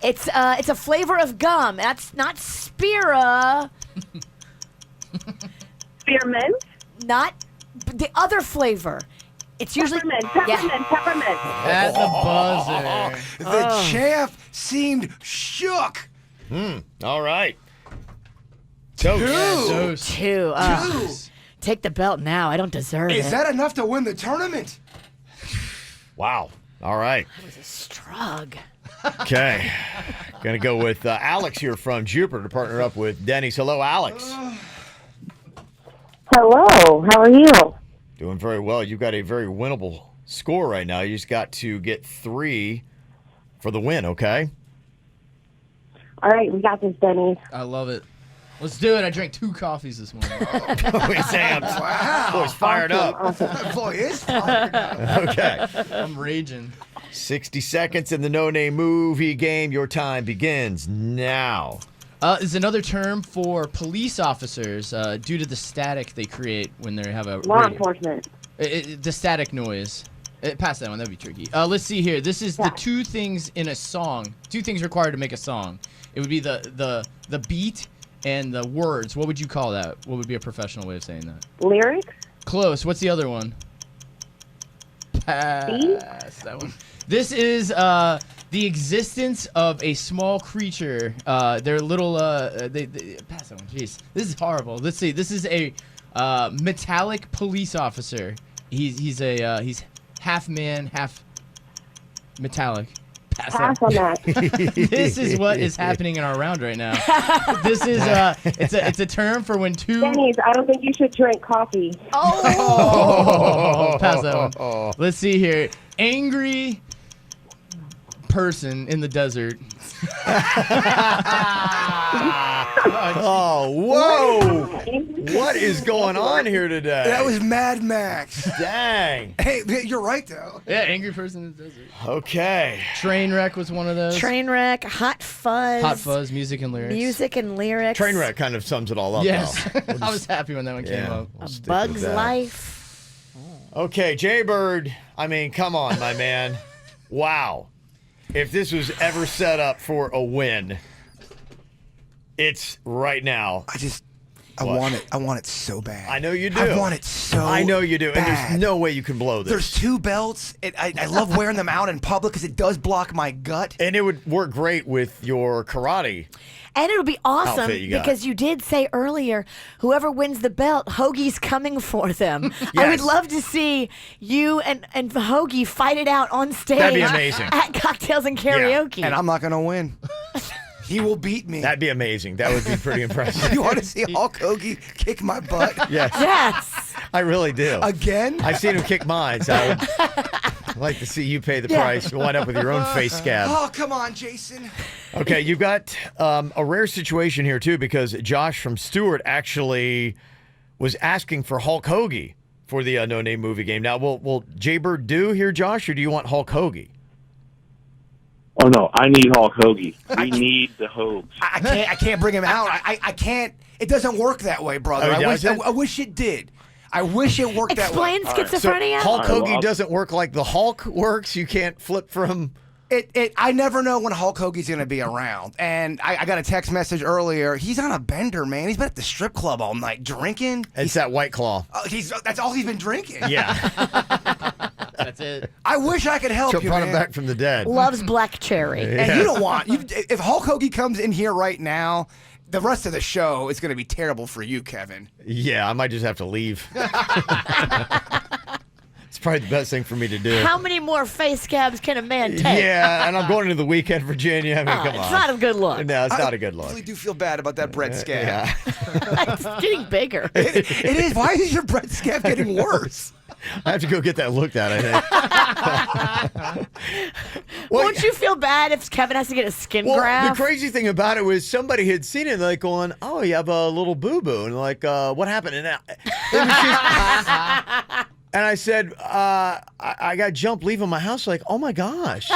It's a flavor of gum. That's not Spira. Spearmint. Not the other flavor. It's usually Peppermint. At the buzzer. The champ seemed shook. All right. Toast. 2. Take the belt now. I don't deserve it. Is that enough to win the tournament? Wow. All right. That was a strug. Okay. Gonna go with Alex here from Jbird to partner up with Dennys. Hello, Alex. Hello. How are you? Doing very well. You've got a very winnable score right now. You just got to get 3 for the win, okay? All right, we got this, Dennys. I love it. Let's do it. I drank 2 coffees this morning. Sam's. Wow. Boy's fired up. Boy, is fired up. Okay. I'm raging. 60 seconds in the no-name movie game. Your time begins now. Is another term for police officers due to the static they create when they have a Law enforcement. The static noise. Pass that one. That'd be tricky. Let's see here. This is the 2 things in a song. 2 things required to make a song. It would be the beat and the words. What would you call that? What would be a professional way of saying that? Lyrics. Close. What's the other one? Pass that one. This is the existence of a small creature. They're little. They pass that one. Jeez, this is horrible. Let's see. This is a metallic police officer. He's half man, half metallic. Pass on that. This is what is happening in our round right now. This is it's a term for when 2. Dennys, I don't think you should drink coffee. Oh, pass that one. Let's see here. Angry person in the desert. Oh, whoa. What is going on here today? That was Mad Max. Dang. Hey, you're right, though. Yeah, angry person in the desert. Okay. Trainwreck was one of those. Trainwreck, Hot Fuzz. Hot Fuzz, music and lyrics. Trainwreck kind of sums it all up, yes. though. I was happy when that one came up. We'll A Bug's Life. Okay, Jbird. I mean, come on, my man. Wow. If this was ever set up for a win, it's right now. I want it. I want it so bad. I know you do. I want it so I know you do. bad. And there's no way you can blow this. There's 2 belts. I love wearing them out in public because it does block my gut. And it would work great with your karate. And it would be awesome Outfit you got. because you did say earlier, whoever wins the belt, Hoagie's coming for them. Yes. I would love to see you and Hoagie fight it out on stage. That'd be amazing. At Cocktails and Karaoke. And I'm not going to win. He will beat me. That'd be amazing. That would be pretty impressive. You want to see Hulk Hogan kick my butt? Yes. Yes. I really do. Again? I've seen him kick mine, so I would like to see you pay the price. You wind up with your own face scab. Oh, come on, Jason. Okay, you've got a rare situation here, too, because Josh from Stewart actually was asking for Hulk Hogan for the No Name movie game. Now, will Jbird do here, Josh, or do you want Hulk Hogan? Oh, no, I need Hulk Hogan. We need the Hogs. I can't bring him out. I can't. It doesn't work that way, brother. Oh, I wish it did. I wish it worked that way. Explain schizophrenia. So Hulk Hogan doesn't work like the Hulk works? You can't flip from... I never know when Hulk Hogan's going to be around. And I got a text message earlier. He's on a bender, man. He's been at the strip club all night drinking. It's that White Claw. That's all he's been drinking. Yeah. That's it. I wish I could help She'll you, brought man. him back from the dead. Loves black cherry. And you don't want... if Hulk Hogan comes in here right now... The rest of the show is going to be terrible for you, Kevin. Yeah, I might just have to leave. It's probably the best thing for me to do. How many more face scabs can a man take? Yeah, and I'm going into the weekend, Virginia. I mean, come on. It's not a good look. No, it's not a good I look. really do feel bad about that bread scab. Yeah. It's getting bigger. It is. Why is your bread scab getting worse? I have to go get that looked at, I think. Won't you feel bad if Kevin has to get a skin graft? The crazy thing about it was somebody had seen it, like going, "Oh, you have a little boo-boo," and like, "What happened?" And it was just, and I said, "I got jumped leaving my house." Like, "Oh my gosh!"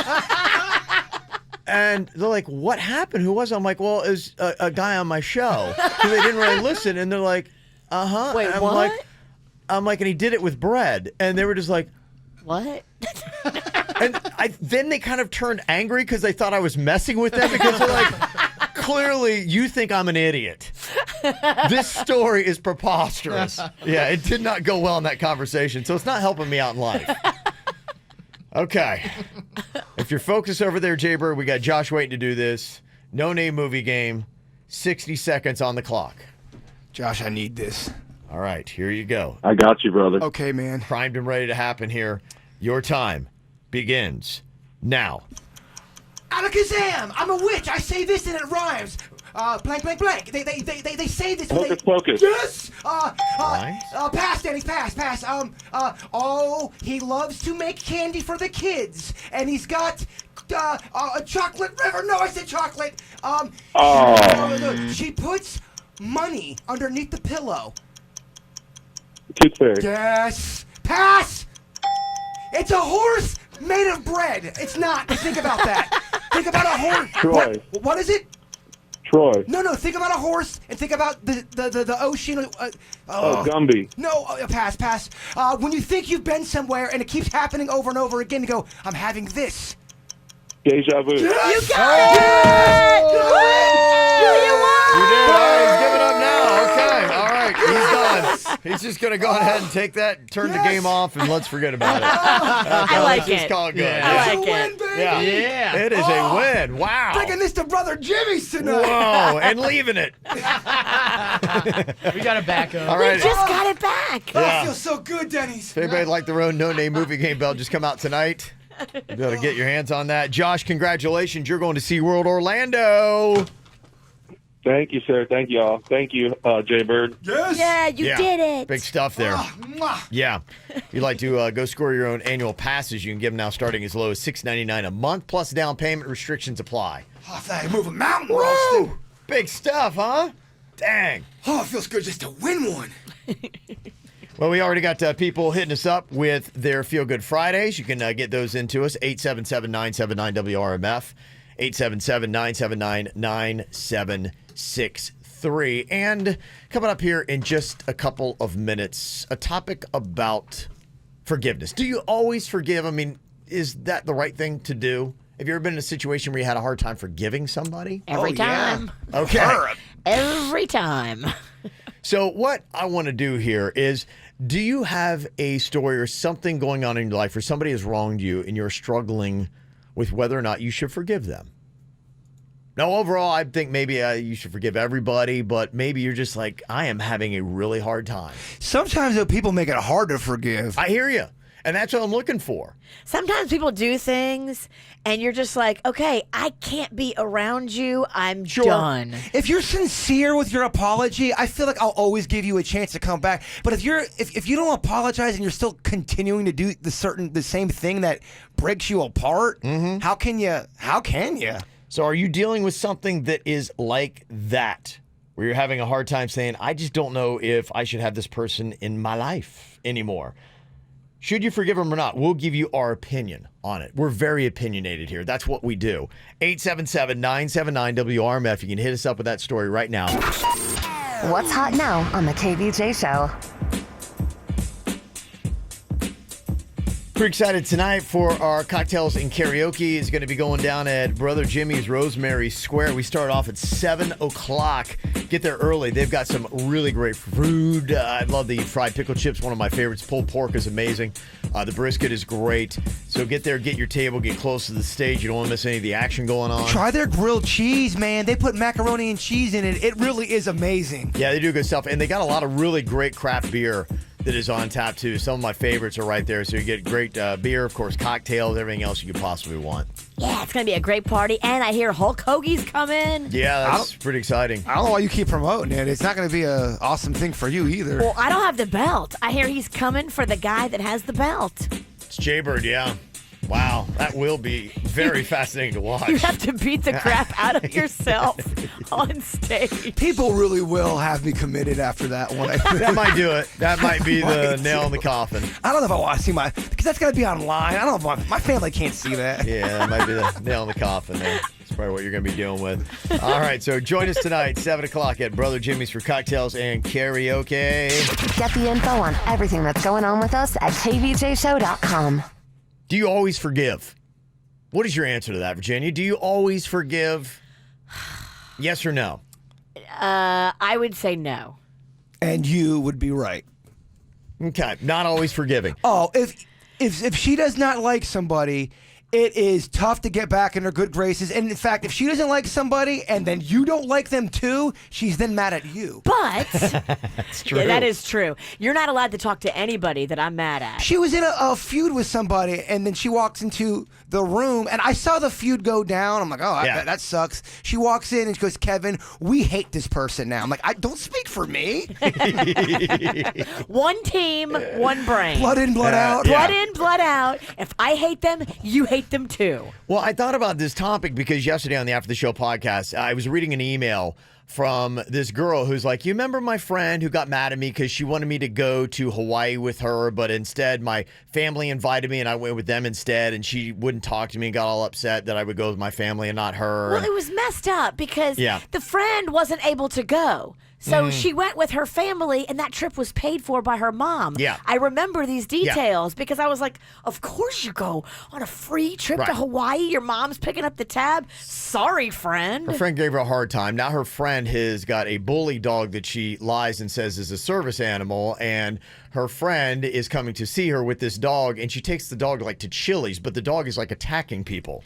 And they're like, "What happened? Who was it?" I'm like, "Well, it was a guy on my show." Because they didn't really listen, and they're like, "Uh-huh." Wait, and what? I'm like, and he did it with bread, and they were just like, What? and then they kind of turned angry because they thought I was messing with them because they're like, clearly you think I'm an idiot. This story is preposterous. Yeah, it did not go well in that conversation, so it's not helping me out in life. Okay. If you're focused over there, Jbird, we got Josh waiting to do this. No name movie game. 60 seconds on the clock. Josh, I need this. All right, here you go. I got you, brother. Okay, man. Primed and ready to happen here. Your time begins now. Alakazam! I'm a witch. I say this and it rhymes. Blank, blank, blank. They say this. Hocus pocus. Yes. Nice. Pass, Denny's. Pass. Oh, he loves to make candy for the kids, and he's got a chocolate river. No, I said chocolate. She puts money underneath the pillow. Tooth fairy. Yes. Pass. It's a horse made of bread. It's not. Think about that. Think about a horse. Troy. What is it? Troy. No. Think about a horse and think about the ocean. Gumby. No. Pass. When you think you've been somewhere and it keeps happening over and over again, you go, "I'm having this." Deja vu. Yes! You got it! You did. Oh, he's giving up now. Okay. All right. He's done. He's just going to go ahead and take that, turn the game off, and let's forget about it. I like let's just it. call it good. I like Win, it. baby. Yeah. It is a win. Wow. Taking this to Brother Jimmy's tonight. Whoa. And leaving it. We got it back up. All We right. just got it back. Oh, Yeah. it feels so good, Denny's. If anybody'd like their own no-name movie game, bell, just come out tonight. You'll be able to get your hands on that. Josh, congratulations. You're going to SeaWorld Orlando. Thank you, sir. Thank you all. Thank you, Jbird. Yes. Yeah, you did it. Big stuff there. Mwah. Yeah. If you'd like to go score your own annual passes, you can get them now starting as low as $6.99 a month, plus down payment restrictions apply. Oh, I thought I could move a mountain, Ralston. Woo! Big stuff, huh? Dang. Oh, it feels good just to win one. Well, we already got people hitting us up with their Feel Good Fridays. You can get those into us, 877-979-WRMF, 877-979-9763. And coming up here in just a couple of minutes, a topic about forgiveness. Do you always forgive? I mean, is that the right thing to do? Have you ever been in a situation where you had a hard time forgiving somebody? Every time. Okay. Every time. So what I want to do here is, do you have a story or something going on in your life where somebody has wronged you and you're struggling with whether or not you should forgive them? Now, overall, I think maybe you should forgive everybody, but maybe you're just like, I am having a really hard time. Sometimes though, people make it hard to forgive. I hear you. And that's what I'm looking for. Sometimes people do things and you're just like, okay, I can't be around you. I'm done. If you're sincere with your apology, I feel like I'll always give you a chance to come back. But if you don't apologize and you're still continuing to do the same thing that breaks you apart, how can you? So are you dealing with something that is like that, where you're having a hard time saying, I just don't know if I should have this person in my life anymore? Should you forgive them or not? We'll give you our opinion on it. We're very opinionated here. That's what we do. 877-979-WRMF. You can hit us up with that story right now. What's hot now on the KVJ show? Pretty excited tonight for our cocktails and karaoke. Is going to be going down at Brother Jimmy's Rosemary Square. We start off at 7 o'clock. Get there early. They've got some really great food. I love the fried pickle chips, one of my favorites. Pulled pork is amazing. The brisket is great. So get there, get your table, get close to the stage. You don't want to miss any of the action going on. Try their grilled cheese, man. They put macaroni and cheese in it. It really is amazing. Yeah, they do good stuff. And they got a lot of really great craft beer that is on tap, too. Some of my favorites are right there. So you get great beer, of course, cocktails, everything else you could possibly want. Yeah, it's going to be a great party. And I hear Hulk Hoagie's coming. Yeah, that's pretty exciting. I don't know why you keep promoting it. It's not going to be an awesome thing for you either. Well, I don't have the belt. I hear he's coming for the guy that has the belt. It's Jbird, yeah. Wow, that will be very fascinating to watch. You have to beat the crap out of yourself on stage. People really will have me committed after that one. That might do it. That might be the nail in the coffin. I don't know if I want to see because that's going to be online. I don't know if my family can't see that. Yeah, that might be the nail in the coffin there. That's probably what you're going to be dealing with. All right, so join us tonight, 7 o'clock at Brother Jimmy's for cocktails and karaoke. Get the info on everything that's going on with us at kvjshow.com. Do you always forgive? What is your answer to that, Virginia? Do you always forgive? Yes or no? I would say no. And you would be right. Okay, not always forgiving. Oh, if she does not like somebody, it is tough to get back in her good graces. And in fact, if she doesn't like somebody and then you don't like them too, she's then mad at you. But that's true. Yeah, that is true. You're not allowed to talk to anybody that I'm mad at. She was in a feud with somebody, and then she walks into the room, and I saw the feud go down. I'm like, oh, that sucks. She walks in and she goes, Kevin, we hate this person now. I'm like, I don't speak for me. One team, one brain. Blood in, blood out. Blood in, blood out. If I hate them, you hate them too. Well, I thought about this topic because yesterday on the After the Show podcast, I was reading an email from this girl who's like, you remember my friend who got mad at me because she wanted me to go to Hawaii with her, but instead my family invited me and I went with them instead, and she wouldn't talk to me and got all upset that I would go with my family and not her. Well, it was messed up because the friend wasn't able to go. So she went with her family, and that trip was paid for by her mom. Yeah. I remember these details because I was like, of course you go on a free trip to Hawaii. Your mom's picking up the tab. Sorry, friend. Her friend gave her a hard time. Now her friend has got a bully dog that she lies and says is a service animal, and her friend is coming to see her with this dog, and she takes the dog like to Chili's, but the dog is like attacking people.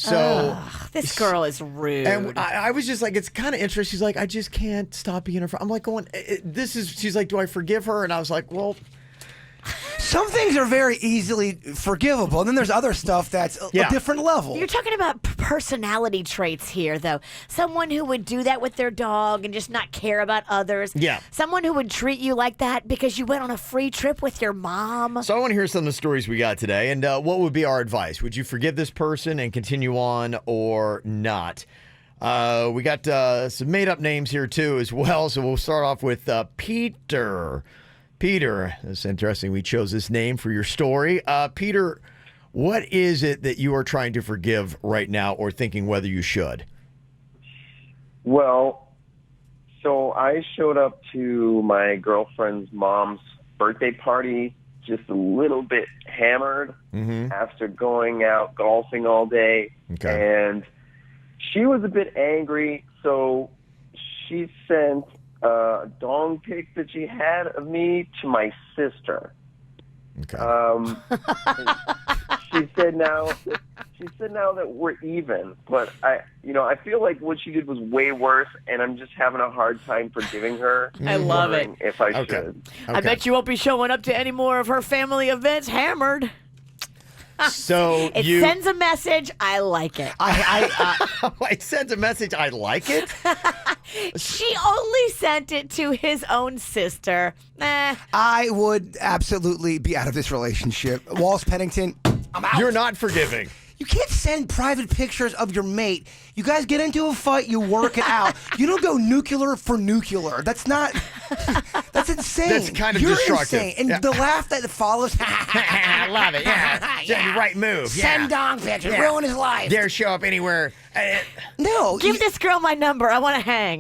So this girl is rude. And I was just like, it's kind of interesting. She's like, I just can't stop being her friend. I'm like going, she's like, do I forgive her? And I was like, well, some things are very easily forgivable, and then there's other stuff that's a different level. You're talking about personality traits here, though. Someone who would do that with their dog and just not care about others. Yeah. Someone who would treat you like that because you went on a free trip with your mom. So I want to hear some of the stories we got today, and what would be our advice? Would you forgive this person and continue on or not? We got some made-up names here, too, as well, so we'll start off with Peter. Peter, it's interesting we chose this name for your story. Peter, what is it that you are trying to forgive right now or thinking whether you should? Well, so I showed up to my girlfriend's mom's birthday party just a little bit hammered after going out golfing all day. Okay. And she was a bit angry, so she sent a dong pic that she had of me to my sister. Okay. She said now that we're even, but I feel like what she did was way worse, and I'm just having a hard time forgiving her. I love it. If I should. I bet you won't be showing up to any more of her family events hammered. So it sends a message. I like it. It sends a message. I like it. She only sent it to his own sister. I would absolutely be out of this relationship. Walls Pennington, I'm out. You're not forgiving. You can't send private pictures of your mate. You guys get into a fight, you work it out. You don't go nuclear for nuclear. That's insane. That's kind of You're destructive. Insane. And the laugh that follows. I love it. Yeah. Right move. Send dong pictures. Ruin his life. Dare show up anywhere. No. Give this girl my number. I want to hang.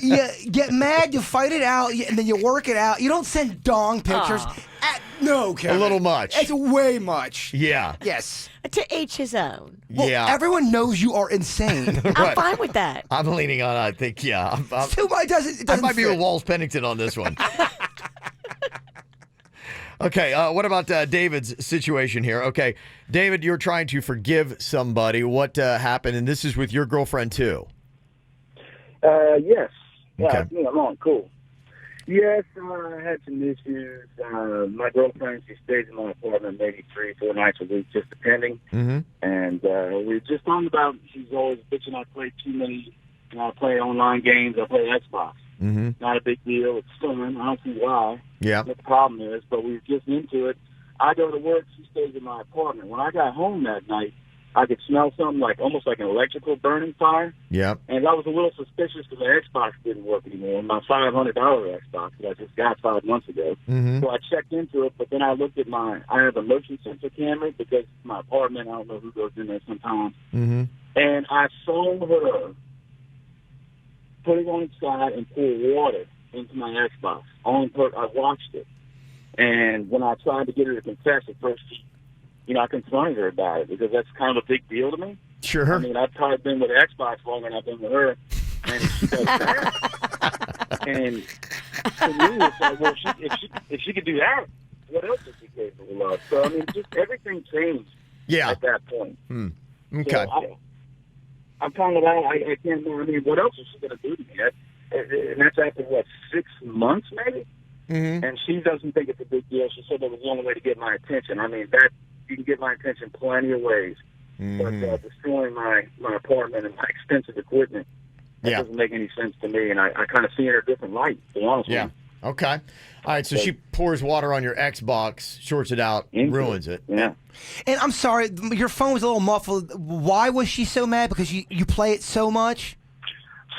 You get mad, you fight it out, and then you work it out. You don't send dong pictures. No, Kevin. A little much. It's way much. Yeah. Yes. To each his own. Well, everyone knows you are insane. I'm fine with that. I'm leaning on, I think, yeah. It doesn't I might be fit. with Walls Pennington on this one. Okay, what about David's situation here? Okay, David, you're trying to forgive somebody. What happened? And this is with your girlfriend, too. Yes. Yeah, Okay. you know, cool. Yes, I had some issues. My girlfriend, she stays in my apartment maybe 3-4 nights a week, just depending. Mm-hmm. And we were just talking about she's always bitching I play too many. I play online games. I play Xbox. Mm-hmm. Not a big deal. It's fun. I don't see why. Yeah. What the problem is, but we were just into it. I go to work. She stays in my apartment. When I got home that night, I could smell something like almost like an electrical burning fire. Yep. And I was a little suspicious because the Xbox didn't work anymore. My $500 Xbox that I just got 5 months ago. Mm-hmm. So I checked into it, but then I looked at I have a motion sensor camera because my apartment, I don't know who goes in there sometimes. Mm-hmm. And I saw her put it on its side and pour water into my Xbox. I watched it. And when I tried to get her to confess at first, I confronted her about it because that's kind of a big deal to me. Sure. I mean, I've probably been with Xbox longer than I've been with her. And she does that. And to me, it's like, well, if she could do that, what else is she capable of? So, I mean, just everything changed at that point. Okay. So I'm kind of out. I can't know. I mean, what else is she going to do to me? And that's after, 6 months maybe? Mm-hmm. And she doesn't think it's a big deal. She said that was the only way to get my attention. I mean, that you can get my attention plenty of ways. Mm-hmm. But destroying my apartment and my expensive equipment, that doesn't make any sense to me. And I kind of see it in a different light, to be honest with you. Okay. All right, so she pours water on your Xbox, shorts it out, ruins it. Yeah. And I'm sorry, your phone was a little muffled. Why was she so mad? Because you play it so much?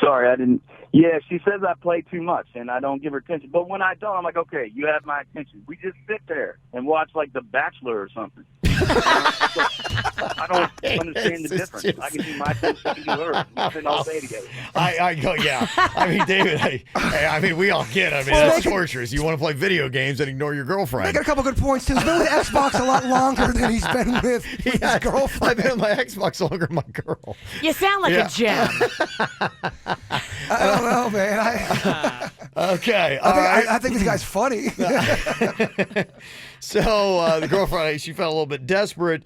Sorry, I didn't. Yeah, she says I play too much and I don't give her attention. But when I don't, I'm like, okay, you have my attention. We just sit there and watch like The Bachelor or something. I don't understand the difference. I can do my thing, she can do hers. We sit all day together. I go, yeah. I mean, David, I mean, we all get it. I mean, that's torturous. You want to play video games and ignore your girlfriend. I got a couple good points, too. He's been with Xbox a lot longer than he's been with his girlfriend. I've been with my Xbox longer than my girl. You sound like a gem. I don't know, man. Okay. I think this guy's funny. So the girlfriend, she felt a little bit desperate.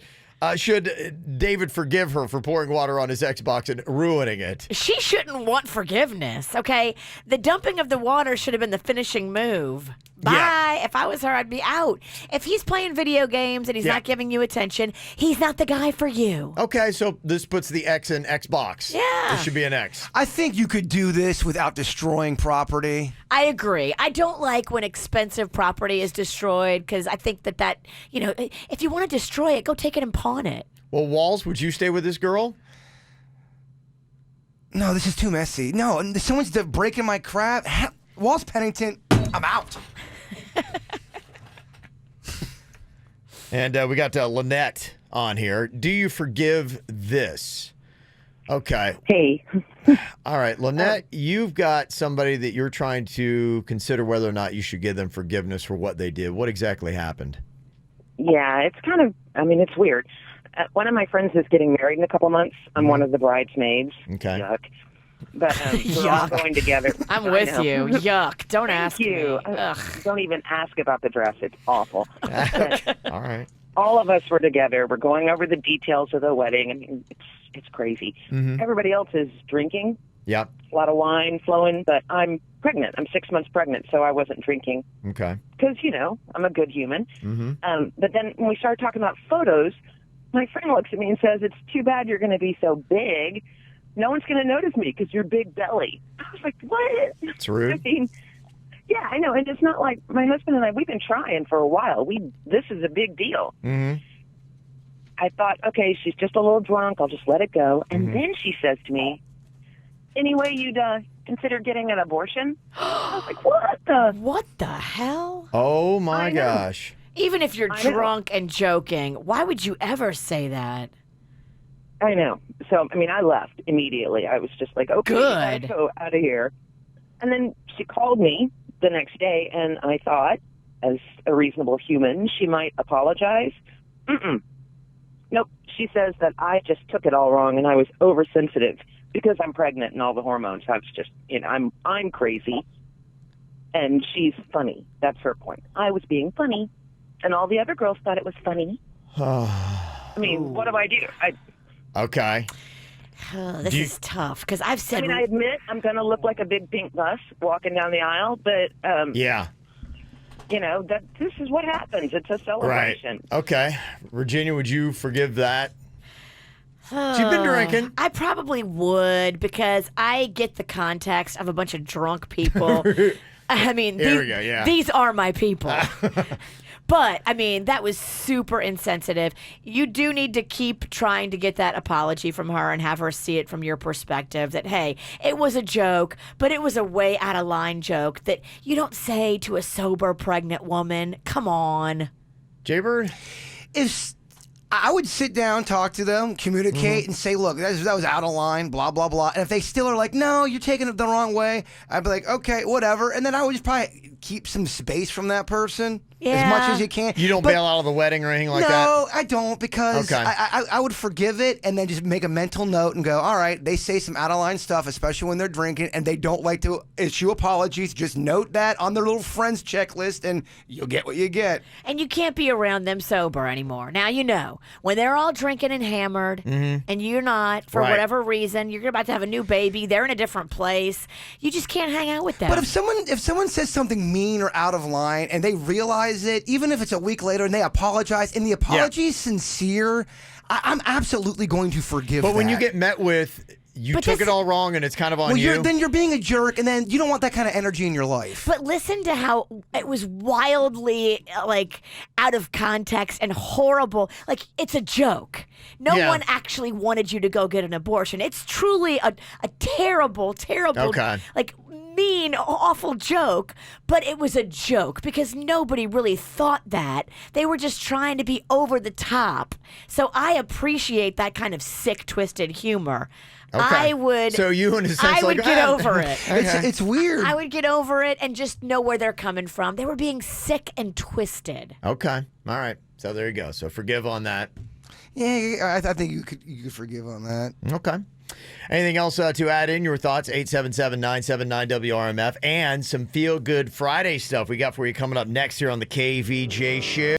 Should David forgive her for pouring water on his Xbox and ruining it? She shouldn't want forgiveness, okay? The dumping of the water should have been the finishing move. Bye. Yeah. If I was her, I'd be out. If he's playing video games and he's not giving you attention, he's not the guy for you. Okay, so this puts the X in Xbox. Yeah. This should be an X. I think you could do this without destroying property. I agree. I don't like when expensive property is destroyed because I think that, if you want to destroy it, go take it and pawn it. Well, Walls, would you stay with this girl? No, this is too messy. No, someone's breaking my crap. Walls Pennington, I'm out. And we got Lynette on here. Do you forgive this? Okay. Hey. All right, Lynette, you've got somebody that you're trying to consider whether or not you should give them forgiveness for what they did. What exactly happened? Yeah, it's kind of, it's weird. One of my friends is getting married in a couple months. I'm one of the bridesmaids. Okay. Yuck. But we're all going together. I'm with you. Yuck. Don't ask you. me. Don't even ask about the dress. It's awful. All right. All of us were together. We're going over the details of the wedding. I mean, it's crazy. Mm-hmm. Everybody else is drinking. Yep. A lot of wine flowing, but I'm pregnant. I'm 6 months pregnant, so I wasn't drinking. Okay. Because, I'm a good human. Mm-hmm. But then when we started talking about photos, my friend looks at me and says, it's too bad you're going to be so big. No one's going to notice me because you're big belly. I was like, what? It's rude. I mean, yeah, I know. And it's not like my husband and I, we've been trying for a while. This is a big deal. Mm-hmm. I thought, okay, she's just a little drunk. I'll just let it go. And then she says to me, anyway, you'd consider getting an abortion? I was like, What the hell? Oh, my gosh. Even if you're drunk and joking, why would you ever say that? I know. So, I left immediately. I was just like, okay, Good. go out of here. And then she called me the next day, and I thought, as a reasonable human, she might apologize. Nope. She says that I just took it all wrong, and I was oversensitive because I'm pregnant and all the hormones. I was just, I'm crazy, and she's funny. That's her point. I was being funny, and all the other girls thought it was funny. What do I do? Okay. This is tough because I've said. I mean, I admit I'm going to look like a big pink bus walking down the aisle, but Yeah. you know that this is what happens. It's a Right. celebration. Okay. Virginia, would you forgive that? You've been drinking. I probably would because I get the context of a bunch of drunk people. I mean, There we go, yeah. these are my people. But, I mean, that was super insensitive. You do need to keep trying to get that apology from her and have her see it from your perspective that, hey, it was a joke, but it was a way out of line joke that you don't say to a sober, pregnant woman. Come on. Jbird? If I would sit down, talk to them, communicate, and say, look, that was out of line, blah, blah, blah. And if they still are like, no, you're taking it the wrong way, I'd be like, okay, whatever. And then I would just probably keep some space from that person as much as you can. You don't bail out of the wedding or anything like that? No, I don't because Okay. I would forgive it and then just make a mental note and go, all right, they say some out-of-line stuff, especially when they're drinking, and they don't like to issue apologies. Just note that on their little friends checklist, and you'll get what you get. And you can't be around them sober anymore. Now, you know, when they're all drinking and hammered and you're not, for Right. whatever reason, you're about to have a new baby, they're in a different place, you just can't hang out with them. But if someone says something mean or out of line and they realize it, even if it's a week later and they apologize and the apology is sincere, I'm absolutely going to forgive But when that. you get met with, you But took this- it all wrong and it's kind of on well, you. then you're being a jerk, and then you don't want that kind of energy in your life. But listen to how it was wildly, like, out of context and horrible. Like, it's a joke. No Yeah. one actually wanted you to go get an abortion. It's truly a terrible, terrible, Okay. like, mean, awful joke. But it was a joke because nobody really thought that. They were just trying to be over the top. So I appreciate that kind of sick, twisted humor. Okay. I would. So you, in a sense, I would like, get ah. over it. It's weird. I would get over it and just know where they're coming from. They were being sick and twisted. Okay. All right. So there you go. So forgive on that. Yeah, I think you could forgive on that. Okay. Anything else to add in? Your thoughts? 877-979-WRMF. And some feel-good Friday stuff we got for you coming up next here on the KVJ Show.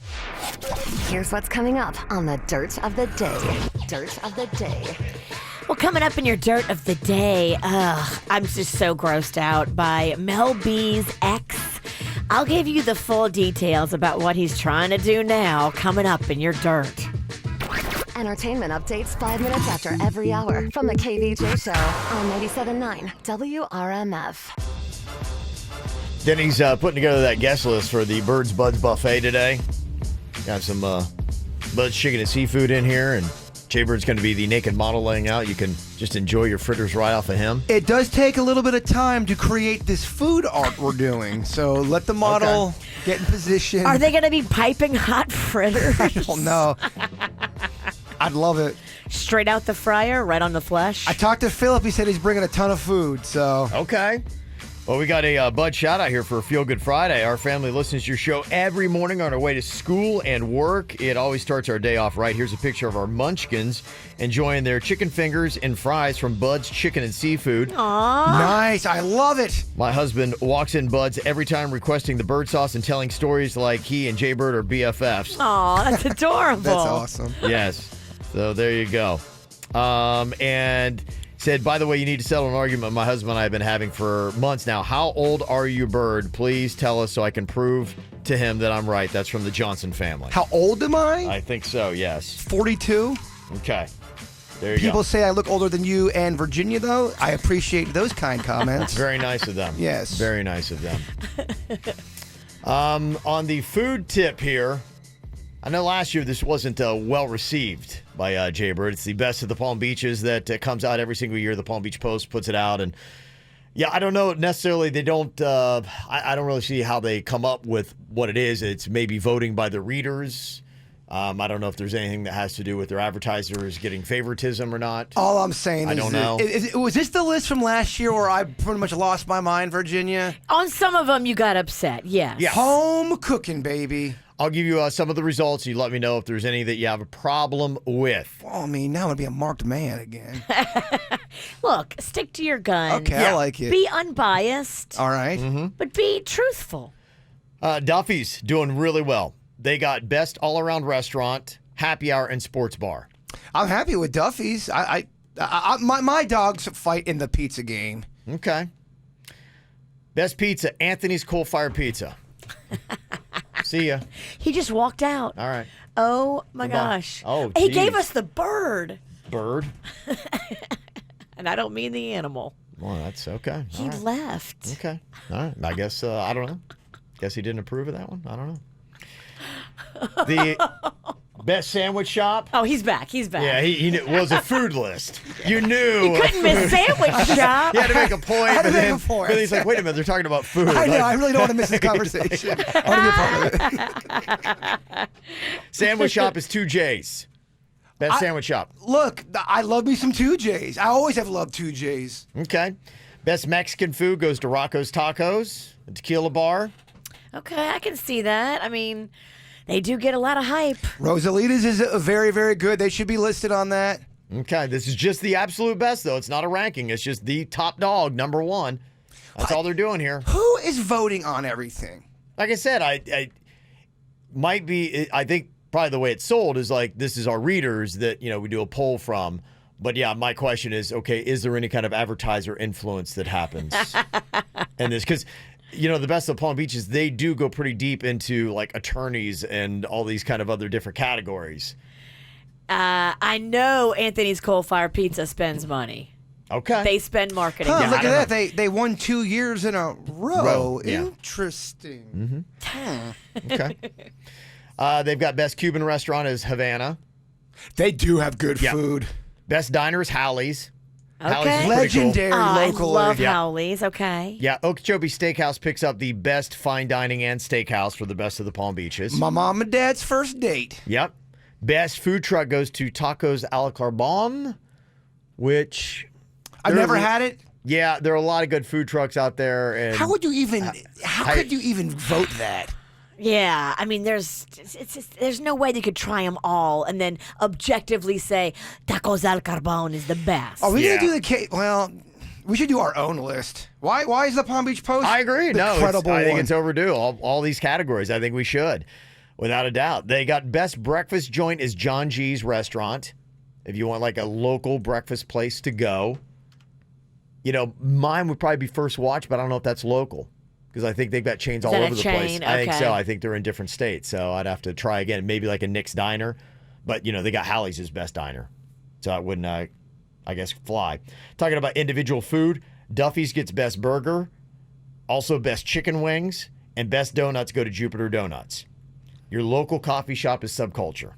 Here's what's coming up on the Dirt of the Day. Dirt of the Day. Well, coming up in your dirt of the day, I'm just so grossed out by Mel B's ex. I'll give you the full details about what he's trying to do now coming up in your dirt. Entertainment updates 5 minutes after every hour from the KVJ Show on 97.9 WRMF. Denny's putting together that guest list for the Birds Buds Buffet today. Got some Bud's Chicken and Seafood in here, and Jbird's going to be the naked model laying out. You can just enjoy your fritters right off of him. It does take a little bit of time to create this food art we're doing, so let the model get in position. Are they going to be piping hot fritters? I don't know. I'd love it. Straight out the fryer, right on the flesh? I talked to Philip. He said he's bringing a ton of food, so. Okay. Well, we got a Bud shout out here for Feel Good Friday. Our family listens to your show every morning on our way to school and work. It always starts our day off right. Here's a picture of our munchkins enjoying their chicken fingers and fries from Bud's Chicken and Seafood. Aww. Nice. I love it. My husband walks in Bud's every time requesting the bird sauce and telling stories like he and Jbird are BFFs. Aw, that's adorable. That's awesome. Yes. So there you go. And said, by the way, you need to settle an argument my husband and I have been having for months now. How old are you, Bird? Please tell us so I can prove to him that I'm right. That's from the Johnson family. How old am I? I think so, yes. 42. Okay. There you People go. say I look older than you and Virginia, though. I appreciate those kind comments. Very nice of them. Yes. Very nice of them. On the food tip here, I know last year this wasn't well received by Jbird. It's the best of the Palm Beaches that comes out every single year. The Palm Beach Post puts it out, and yeah, I don't know necessarily. They don't. I don't really see how they come up with what it is. It's maybe voting by the readers. I don't know if there's anything that has to do with their advertisers getting favoritism or not. All I'm saying I is, don't know. Was this the list from last year where I pretty much lost my mind, Virginia? On some of them, you got upset, yes. Yeah. Home cooking, baby. I'll give you some of the results. You let me know if there's any that you have a problem with. Well, I mean, now I'm going to be a marked man again. Look, stick to your guns. Okay, I like it. Be unbiased, All right. but be truthful. Duffy's doing really well. They got best all-around restaurant, happy hour, and sports bar. I'm happy with Duffy's. My dogs fight in the pizza game. Okay. Best pizza, Anthony's Coal Fire Pizza. See ya. He just walked out. All right. Oh my Goodbye. gosh. Oh, he geez. gave us the bird. Bird? And I don't mean the animal. Well, that's okay. He All right. left. Okay. All right. I guess, I don't know. Guess he didn't approve of that one. I don't know. The best sandwich shop. Oh, he's back. He's back. Yeah, he knew, was a food list. You knew. You couldn't miss sandwich shop. He had to make a point. I had to but make then, a point. But he's like, wait a minute, they're talking about food. I know. Like- I really don't want to miss this conversation. I want to be a part of it. Sandwich shop is 2J's. Best sandwich shop. Look, I love me some 2J's. I always have loved 2J's. Okay. Best Mexican food goes to Rocco's Tacos, a tequila bar. Okay, I can see that. I mean, they do get a lot of hype. Rosalita's is very, very good. They should be listed on that. Okay, this is just the absolute best, though. It's not a ranking. It's just the top dog, number one. That's all they're doing here. Who is voting on everything? Like I said, I might be, I think probably the way it's sold is like, this is our readers that, we do a poll from. But yeah, my question is, okay, is there any kind of advertiser influence that happens? And this, because, the best of Palm Beach is they do go pretty deep into like attorneys and all these kind of other different categories. I know Anthony's Coal Fire Pizza spends money. Okay. They spend marketing. Huh, look at that. They won 2 years in a row. Yeah. Interesting. Okay. They've got best Cuban restaurant is Havana. They do have good food. Best diner is Howley's. Okay. Howley's is pretty Legendary cool. locally. I love Yeah. Howley's. Okay. Yeah, Okeechobee Steakhouse picks up the best fine dining and steakhouse for the best of the Palm Beaches. My mom and dad's first date. Yep. Best food truck goes to Tacos a la Carbon, which I've never had it. Yeah, there are a lot of good food trucks out there. And How would you even? How could you even vote that? Yeah, I mean, there's no way they could try them all and then objectively say Tacos al Carbon is the best. Are we gonna do the case? Well, we should do our own list. Why is the Palm Beach Post? I agree. the No, credible I think one? it's overdue. All these categories, I think we should, without a doubt. They got best breakfast joint is John G's Restaurant. If you want like a local breakfast place to go, mine would probably be First Watch, but I don't know if that's local because I think they've got chains all that a over the place. chain? I think Okay. so. I think they're in different states, so I'd have to try again. Maybe like a Nick's Diner, but they got Howley's as best diner, so I wouldn't, I guess, fly. Talking about individual food, Duffy's gets best burger, also best chicken wings, and best donuts go to Jupiter Donuts. Your local coffee shop is Subculture,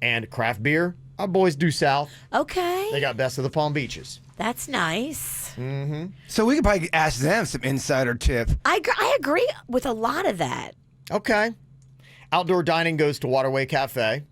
and craft beer, our boys due south. Okay. They got best of the Palm Beaches. That's nice. Mm-hmm. So we could probably ask them some insider tip. I agree with a lot of that. Okay. Outdoor dining goes to Waterway Cafe.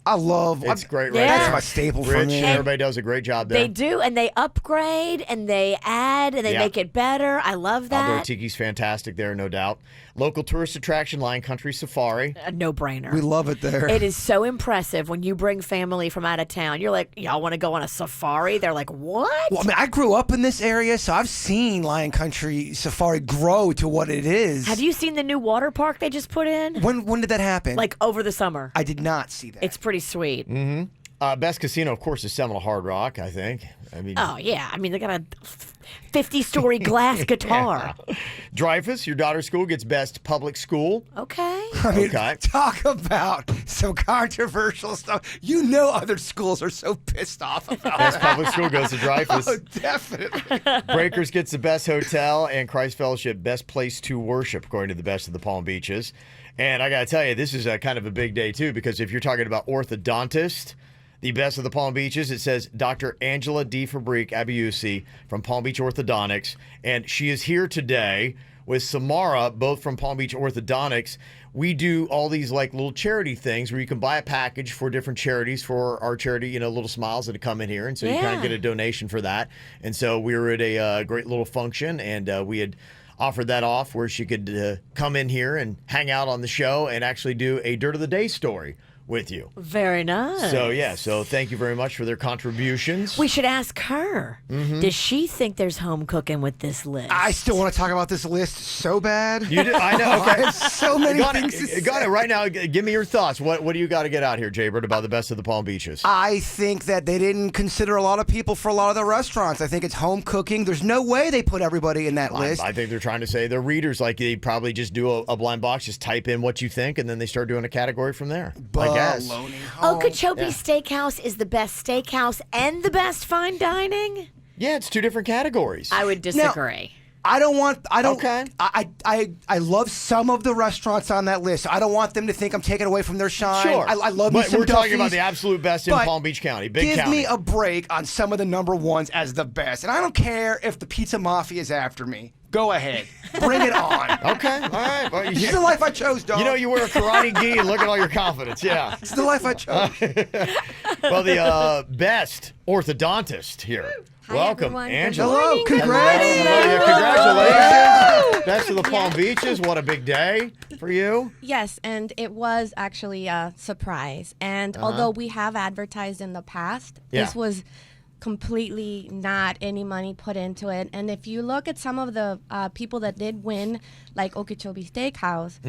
I love. It's great, Yeah. right? That's there. my staple for Rich, me. everybody does a great job there. They do, and they upgrade, and they add, and they Yeah. make it better. I love Outdoor that. Tiki's fantastic there, no doubt. Local tourist attraction, Lion Country Safari. A no-brainer. We love it there. It is so impressive when you bring family from out of town. You're like, y'all want to go on a safari? They're like, what? Well, I mean, I grew up in this area, so I've seen Lion Country Safari grow to what it is. Have you seen the new water park they just put in? When did that happen? Like over the summer. I did not see that. It's pretty sweet. Mm-hmm. Best casino, of course, is Seminole Hard Rock, I think. I mean, Oh, yeah. I mean, they got a 50-story glass guitar. Dreyfus, your daughter's school, gets best public school. Okay. I mean, Okay. talk about some controversial stuff. Other schools are so pissed off about Best that. public school goes to Dreyfus. Oh, definitely. Breakers gets the best hotel, and Christ Fellowship, best place to worship, according to the best of the Palm Beaches. And I got to tell you, this is a kind of a big day, too, because if you're talking about orthodontist, the best of the Palm Beaches, it says Dr. Angela D. Fabrique Abiusi from Palm Beach Orthodontics. And she is here today with Samara, both from Palm Beach Orthodontics. We do all these like little charity things where you can buy a package for different charities for our charity, Little Smiles that come in here. And so you kind Yeah. of get a donation for that. And so we were at a great little function, and we had offered that off where she could come in here and hang out on the show and actually do a Dirt of the Day story with you. Very nice. So, yeah. So, thank you very much for their contributions. We should ask her. Mhm. Does she think there's home cooking with this list? I still want to talk about this list so bad. You do? I know. Okay. I have so many got things it. to Got say. it right now. Give me your thoughts. What do you got to get out here, Jbird, about the best of the Palm Beaches? I think that they didn't consider a lot of people for a lot of the restaurants. I think it's home cooking. There's no way they put everybody in that list. I think they're trying to say their readers, like they probably just do a blind box, just type in what you think, and then they start doing a category from there. I guess. Okeechobee Steakhouse is the best steakhouse and the best fine dining? Yeah, it's two different categories. I would disagree. I don't. I love some of the restaurants on that list. I don't want them to think I'm taking away from their shine. Sure. I love me But some we're talking about Duffy's, the absolute best in but Palm Beach County. Big give county. me a break on some of the number ones as the best. And I don't care if the Pizza Mafia is after me. Go ahead. Bring it on. Okay. All right. Well, This is the life I chose, dog. You know, you wear a karate gi and look at all your confidence. Yeah. This is the life I chose. Well, the best orthodontist here. Welcome, everyone. Angela. Hello, morning. congratulations. Congratulations. Best of the Palm Beaches. What a big day for you. Yes, and it was actually a surprise. And although we have advertised in the past, this was completely not any money put into it. And if you look at some of the people that did win, like Okeechobee Steakhouse,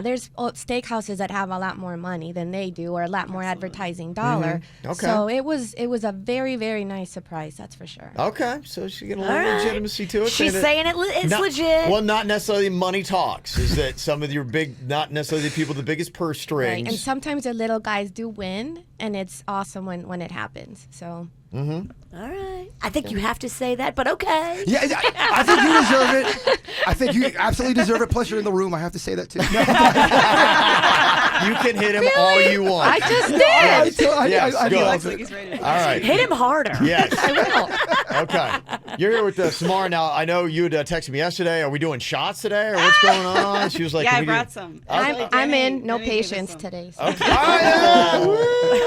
there's steakhouses that have a lot more money than they do, or a lot more advertising dollar. Okay. So it was a very, very nice surprise, that's for sure. Okay, so she get a little right. legitimacy to it. She's saying it's not, legit. Well, not necessarily money talks. Is that some of your not necessarily the people with the biggest purse strings. Right. And sometimes the little guys do win, and it's awesome when it happens. So. All right. I think you have to say that, but okay. Yeah, I think you deserve it. I think you absolutely deserve it. Plus, you're in the room. I have to say that too. You can hit him all you want. I just did. Yes, I good. love it. All right. Hit him harder. Yes. I will. Okay. You're here with Samara now. I know you had texted me yesterday. Are we doing shots today, or what's going on? She was like, Yeah, "Can I we do-" brought some. I'm in. No patience today. So. Okay.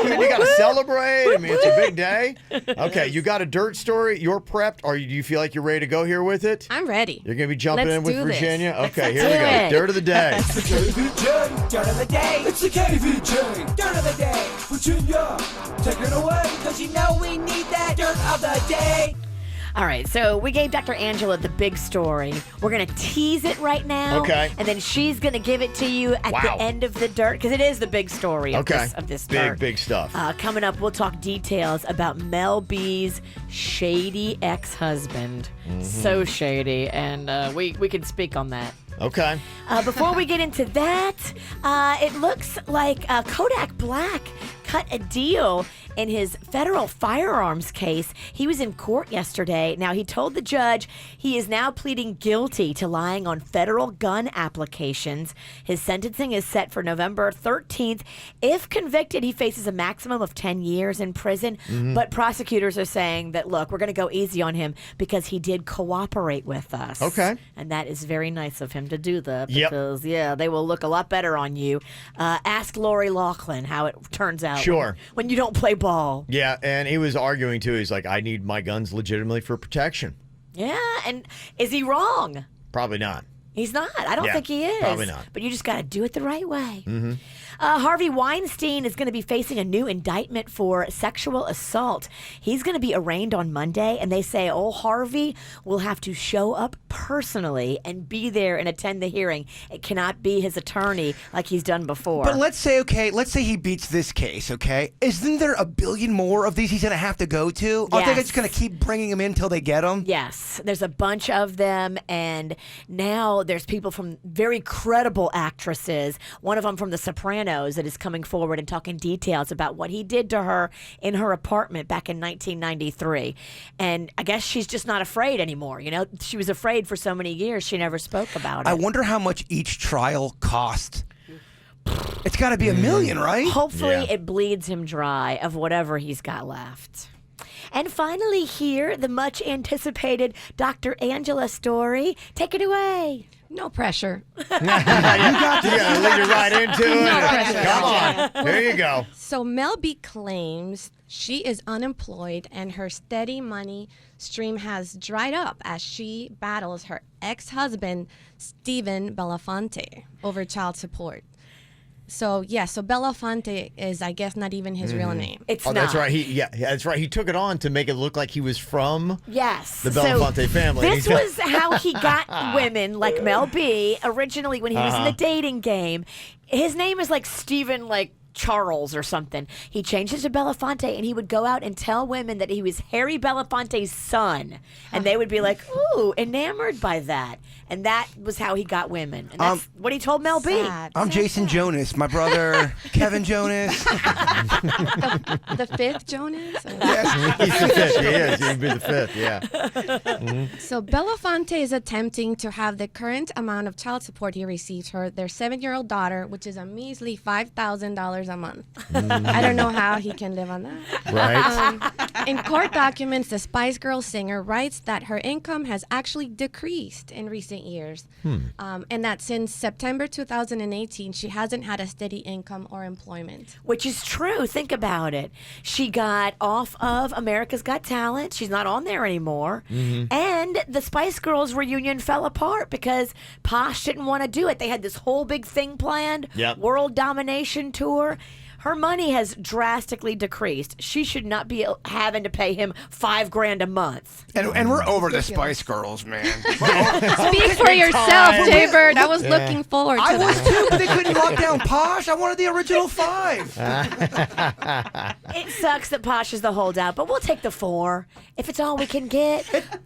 You got to celebrate. I mean, it's a big day. Okay, you got a dirt story. You're prepped. Do you feel like you're ready to go here with it? I'm ready. You're going to be jumping Let's in with do this. Virginia? Okay, Let's here we do go. it. Dirt of the day. It's the KVJ, dirt of the day. It's the KVJ, dirt of the day. Virginia, take it away, because you know we need that dirt of the day. All right, so we gave Dr. Angela the big story. We're going to tease it right now. Okay. And then she's going to give it to you at the end of the dirt, because it is the big story of this dirt. Big stuff. Coming up, we'll talk details about Mel B's shady ex-husband. So shady, and we can speak on that. Okay. Before we get into that, it looks like Kodak Black cut a deal in his federal firearms case. He was in court yesterday. Now, he told the judge he is now pleading guilty to lying on federal gun applications. His sentencing is set for November 13th. If convicted, he faces a maximum of 10 years in prison. But prosecutors are saying that, look, we're going to go easy on him because he did cooperate with us. Okay. And that is very nice of him to do that Yep. because, they will look a lot better on you. Ask Lori Loughlin how it turns out Sure. when you don't play ball. Yeah, and he was arguing too. He's like, I need my guns legitimately for protection. Yeah, and is he wrong? Probably not. He's not. I don't Yeah, think he is. probably not. But you just got to do it the right way. Harvey Weinstein is going to be facing a new indictment for sexual assault. He's going to be arraigned on Monday, and they say, Harvey will have to show up personally and be there and attend the hearing. It cannot be his attorney like he's done before. But let's say he beats this case, okay? Isn't there a billion more of these he's going to have to go to? Are they Yes. just going to keep bringing him in until they get him? Yes, there's a bunch of them, and now there's people from very credible actresses. One of them from The Sopranos that is coming forward and talking details about what he did to her in her apartment back in 1993. And I guess she's just not afraid anymore. You know, she was afraid for so many years she never spoke about it. I wonder how much each trial cost. It's got to be $1 million, right? Hopefully it bleeds him dry of whatever he's got left. And finally here, the much anticipated Dr. Angela story. Take it away. No pressure. You got to lead it right into it. No pressure. Come on. There you go. So Mel B claims she is unemployed and her steady money stream has dried up as she battles her ex-husband, Steven Belafonte, over child support. So Belafonte is, I guess, not even his real name. It's Oh, not. that's right. That's right. He took it on to make it look like he was from the Belafonte family. This was how he got women like Mel B originally when he was in the dating game. His name is like Stephen, like Charles or something. He changed it to Belafonte, and he would go out and tell women that he was Harry Belafonte's son, and they would be like, "Ooh, enamored by that." And that was how he got women, and that's what he told Mel B. I'm Jason Jonas. My brother Kevin Jonas. The fifth Jonas? Yes, he's the fifth. He is. He'd be the fifth. Yeah. So Belafonte is attempting to have the current amount of child support he receives for their 7-year-old daughter, which is a measly $5,000 a month. I don't know how he can live on that. Right. In court documents, the Spice Girls singer writes that her income has actually decreased in recent years, and that since September 2018, she hasn't had a steady income or employment. Which is true. Think about it. She got off of America's Got Talent. She's not on there anymore. And the Spice Girls reunion fell apart because Posh didn't want to do it. They had this whole big thing planned, world domination tour. Her money has drastically decreased. She should not be having to pay him $5,000 a month. And we're over the Spice Girls, man. Speak for yourself, Jbird. I was looking forward to I that. was too, but they couldn't lock down Posh. I wanted the original 5. It sucks that Posh is the holdout, but we'll take the 4 if it's all we can get.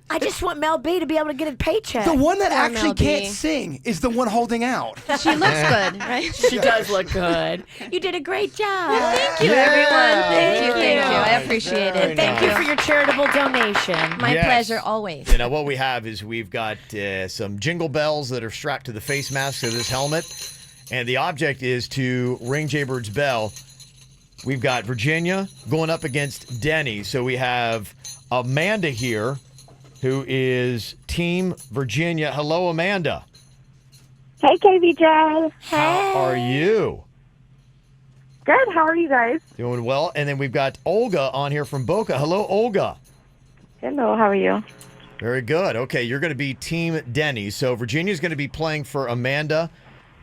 I just want Mel B to be able to get a paycheck. The one that Poor actually Mel B. can't sing is the one holding out. She looks good, right? She does look good. You did a great job. Thank you, everyone. Thank you. I appreciate it. And thank you for your charitable donation. My pleasure, always. You know, what we have is we've got some jingle bells that are strapped to the face mask of this helmet. And the object is to ring Jbird's bell. We've got Virginia going up against Dennys. So we have Amanda here, who is Team Virginia. Hello, Amanda. Hey, KVJ. How are you? Good. How are you guys? Doing well. And then we've got Olga on here from Boca. Hello, Olga. Hello. How are you? Very good. Okay, you're going to be Team Dennys. So Virginia's going to be playing for Amanda.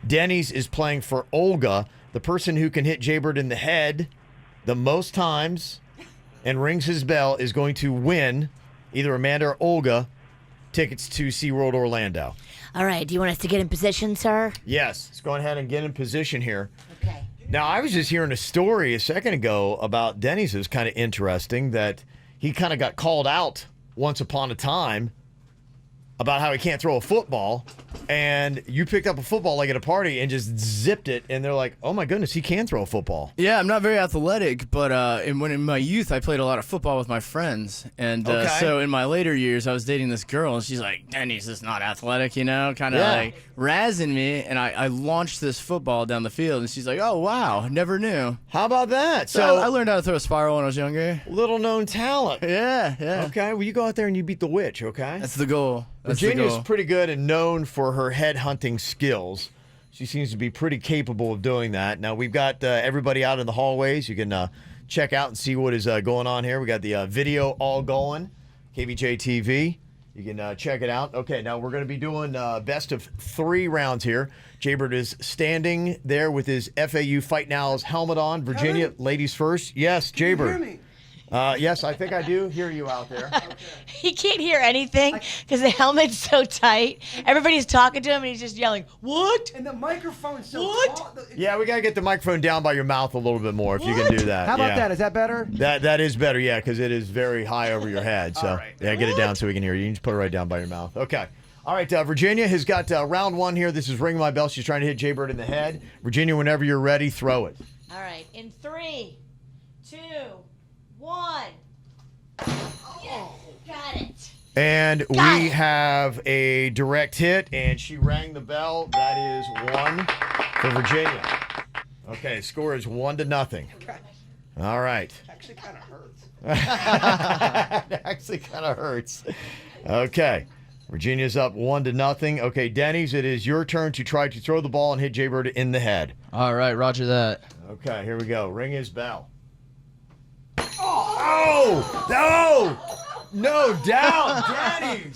Dennys is playing for Olga. The person who can hit Jbird in the head the most times and rings his bell is going to win, either Amanda or Olga, tickets to SeaWorld Orlando. All right. Do you want us to get in position, sir? Yes. Let's go ahead and get in position here. Okay. Now, I was just hearing a story a second ago about Dennys. It was kind of interesting that he kind of got called out once upon a time about how he can't throw a football, and you picked up a football like at a party and just zipped it, and they're like, oh my goodness, he can throw a football. Yeah, I'm not very athletic, but in my youth, I played a lot of football with my friends, and so in my later years, I was dating this girl, and she's like, Dennys is not athletic, you know, kind of like razzing me, and I launched this football down the field, and she's like, oh wow, never knew. How about that? So I learned how to throw a spiral when I was younger. Little known talent. Yeah. Okay, well, you go out there and you beat the witch, okay? That's the goal. Virginia's pretty good and known for her head hunting skills. She seems to be pretty capable of doing that. Now, we've got everybody out in the hallways. You can check out and see what is going on here. We got the video all going, Kvj TV. You can check it out. Okay, now we're going to be doing best of 3 rounds here. Jbird is standing there with his FAU Fight Now's helmet on. Virginia, ladies first. Yes, Jbird. Can you hear me? Yes, I think I do hear you out there. He can't hear anything because the helmet's so tight. Everybody's talking to him, and he's just yelling, what? And the microphone's so tall. Yeah, we got to get the microphone down by your mouth a little bit more if you can do that. How about that? Is that better? That is better, yeah, because it is very high over your head. So, yeah, get it down so we can hear you. You can just put it right down by your mouth. Okay. All right, Virginia has got round 1 here. This is Ring My Bell. She's trying to hit Jbird in the head. Virginia, whenever you're ready, throw it. All right. In 3, 2, 1. Oh, got it. And we have a direct hit, and she rang the bell. That is 1 for Virginia. Okay, score is 1-0. All right. Actually kind of hurts. It actually kind of hurts. Okay. Virginia's up 1-0. Okay, Dennys, it is your turn to try to throw the ball and hit Jbird in the head. All right, roger that. Okay, here we go. Ring his bell. Oh! No! No, down, Dennys!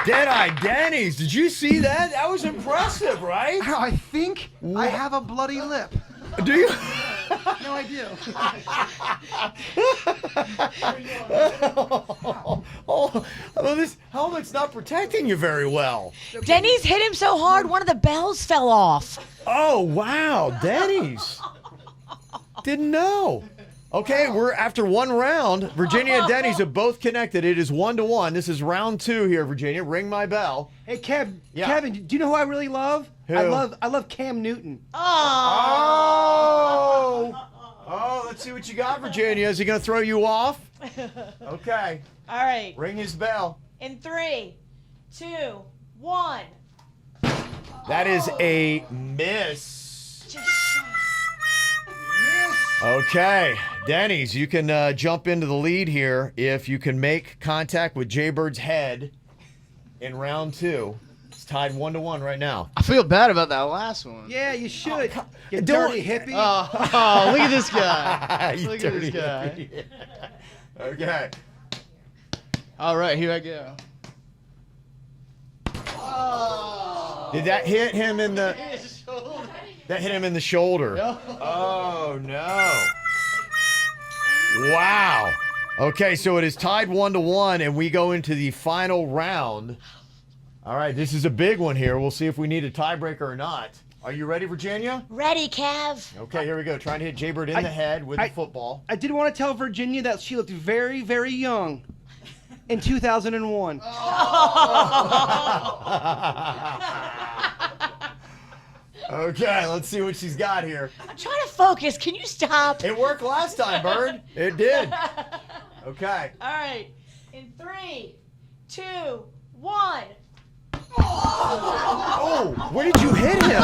Dead-Eye Dennys. Did you see that? That was impressive, right? I think I have a bloody lip. Do you? No, I do. Well, this helmet's not protecting you very well. Dennys hit him so hard, one of the bells fell off. Oh, wow. Dennys. Didn't know. Okay, we're after one round. Virginia and Dennys have both connected. It is 1-1. This is round 2 here, Virginia. Ring my bell. Hey, Kevin, Yeah. do you know who I really love? Who? I love Cam Newton. Oh, let's see what you got, Virginia. Is he going to throw you off? Okay. All right. Ring his bell. In 3, 2, 1. That is a miss. Okay. Dennys, you can jump into the lead here if you can make contact with Jbird's head in round 2. It's tied 1-1 right now. I feel bad about that last one. Yeah, you should. You Don't- dirty hippie. Oh, look at this guy. You Look at this dirty guy. hippie. Okay. All right, here I go. Did that hit him in the... That hit him in the shoulder. Oh, no. Wow. Okay, so it is tied 1-1, and we go into the final round. All right, this is a big one here. We'll see if we need a tiebreaker or not. Are you ready, Virginia? Ready, Kev. Okay, here we go. Trying to hit Jbird in the head with the football. I did want to tell Virginia that she looked very, very young in 2001. Okay, let's see what she's got here. I'm trying to focus. Can you stop? It worked last time, Bird. It did. Okay. All right. In 3, 2, 1. Oh, where did you hit him?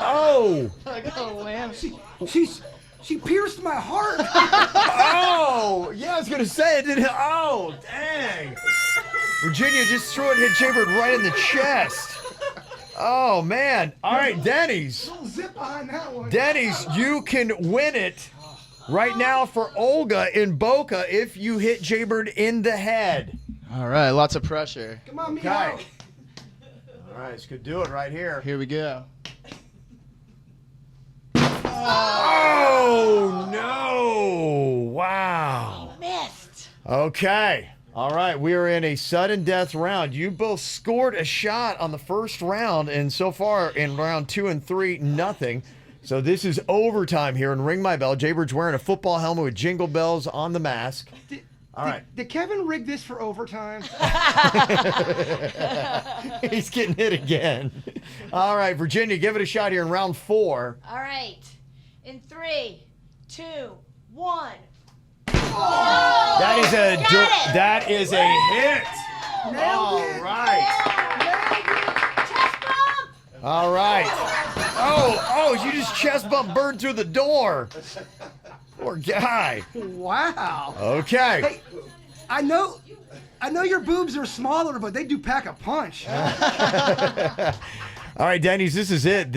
Oh. I got a lamb. She pierced my heart. Oh, yeah, I was going to say it didn't. Oh, dang. Virginia just threw it and hit Jbird right in the chest. Oh, man. All right, Dennys. Little zip behind that one. Dennys, you can win it right now for Olga in Boca if you hit Jbird in the head. All right, lots of pressure. Come on, Okay. meow. All right, this could do it right here. Here we go. Oh, no. Wow. Missed. Okay. All right, we are in a sudden death round. You both scored a shot on the first round, and so far in round 2 and 3, nothing. So this is overtime here in Ring My Bell. Jbird's wearing a football helmet with jingle bells on the mask. All right. Did Kevin rig this for overtime? He's getting hit again. All right, Virginia, give it a shot here in round 4. All right. In 3, 2, 1. That is a hit. All right. All right. Oh, you just chest bumped Bird through the door. Poor guy. Wow. Okay. Hey, I know your boobs are smaller, but they do pack a punch. All right, Dennys, this is it.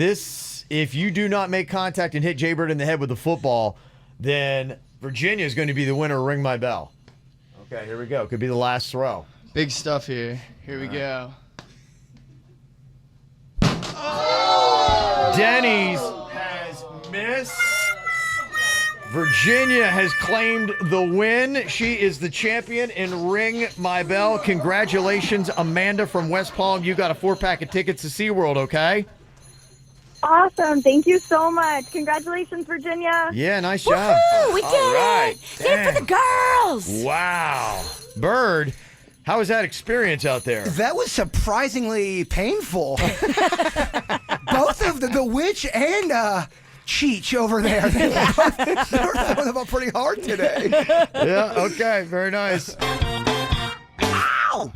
If you do not make contact and hit Jbird in the head with the football, then Virginia is going to be the winner of Ring My Bell. Okay, here we go. Could be the last throw. Big stuff here. Here we go. Dennys has missed. Virginia has claimed the win. She is the champion in Ring My Bell. Congratulations, Amanda from West Palm. You got a 4-pack of tickets to SeaWorld, okay? Awesome. Thank you so much. Congratulations, Virginia. Yeah, nice job. Woohoo! We did it! Did it for the girls! Wow. Bird, how was that experience out there? That was surprisingly painful. Both of the witch and Cheech over there. They were throwing them up pretty hard today. Yeah, okay, very nice. Ow!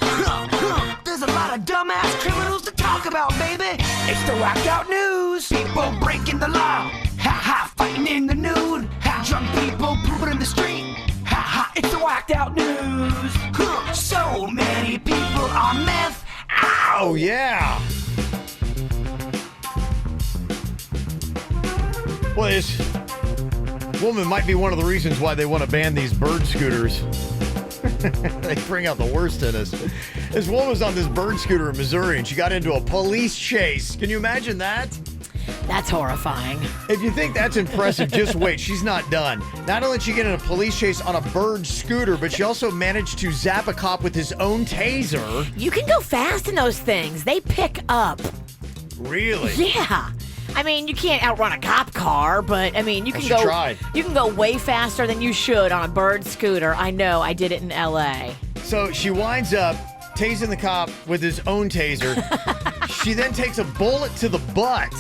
There's a lot of dumbass criminals to talk about, baby. It's the whacked out news. People breaking the law. Ha ha, fighting in the nude. Ha, drunk people pooping in the street. Ha ha, it's the whacked out news. So many people on meth. Ow! Oh, yeah. Well, this woman might be one of the reasons why they want to ban these bird scooters. They bring out the worst in us. This woman was on this bird scooter in Missouri, and she got into a police chase. Can you imagine that? That's horrifying. If you think that's impressive, just wait. She's not done. Not only did she get in a police chase on a bird scooter, but she also managed to zap a cop with his own taser. You can go fast in those things. They pick up. Really? Yeah. I mean, you can't outrun a cop car, but I mean, you can go. Tried. You can go way faster than you should on a bird scooter. I know. I did it in L.A. So she winds up tasing the cop with his own taser. She then takes a bullet to the butt.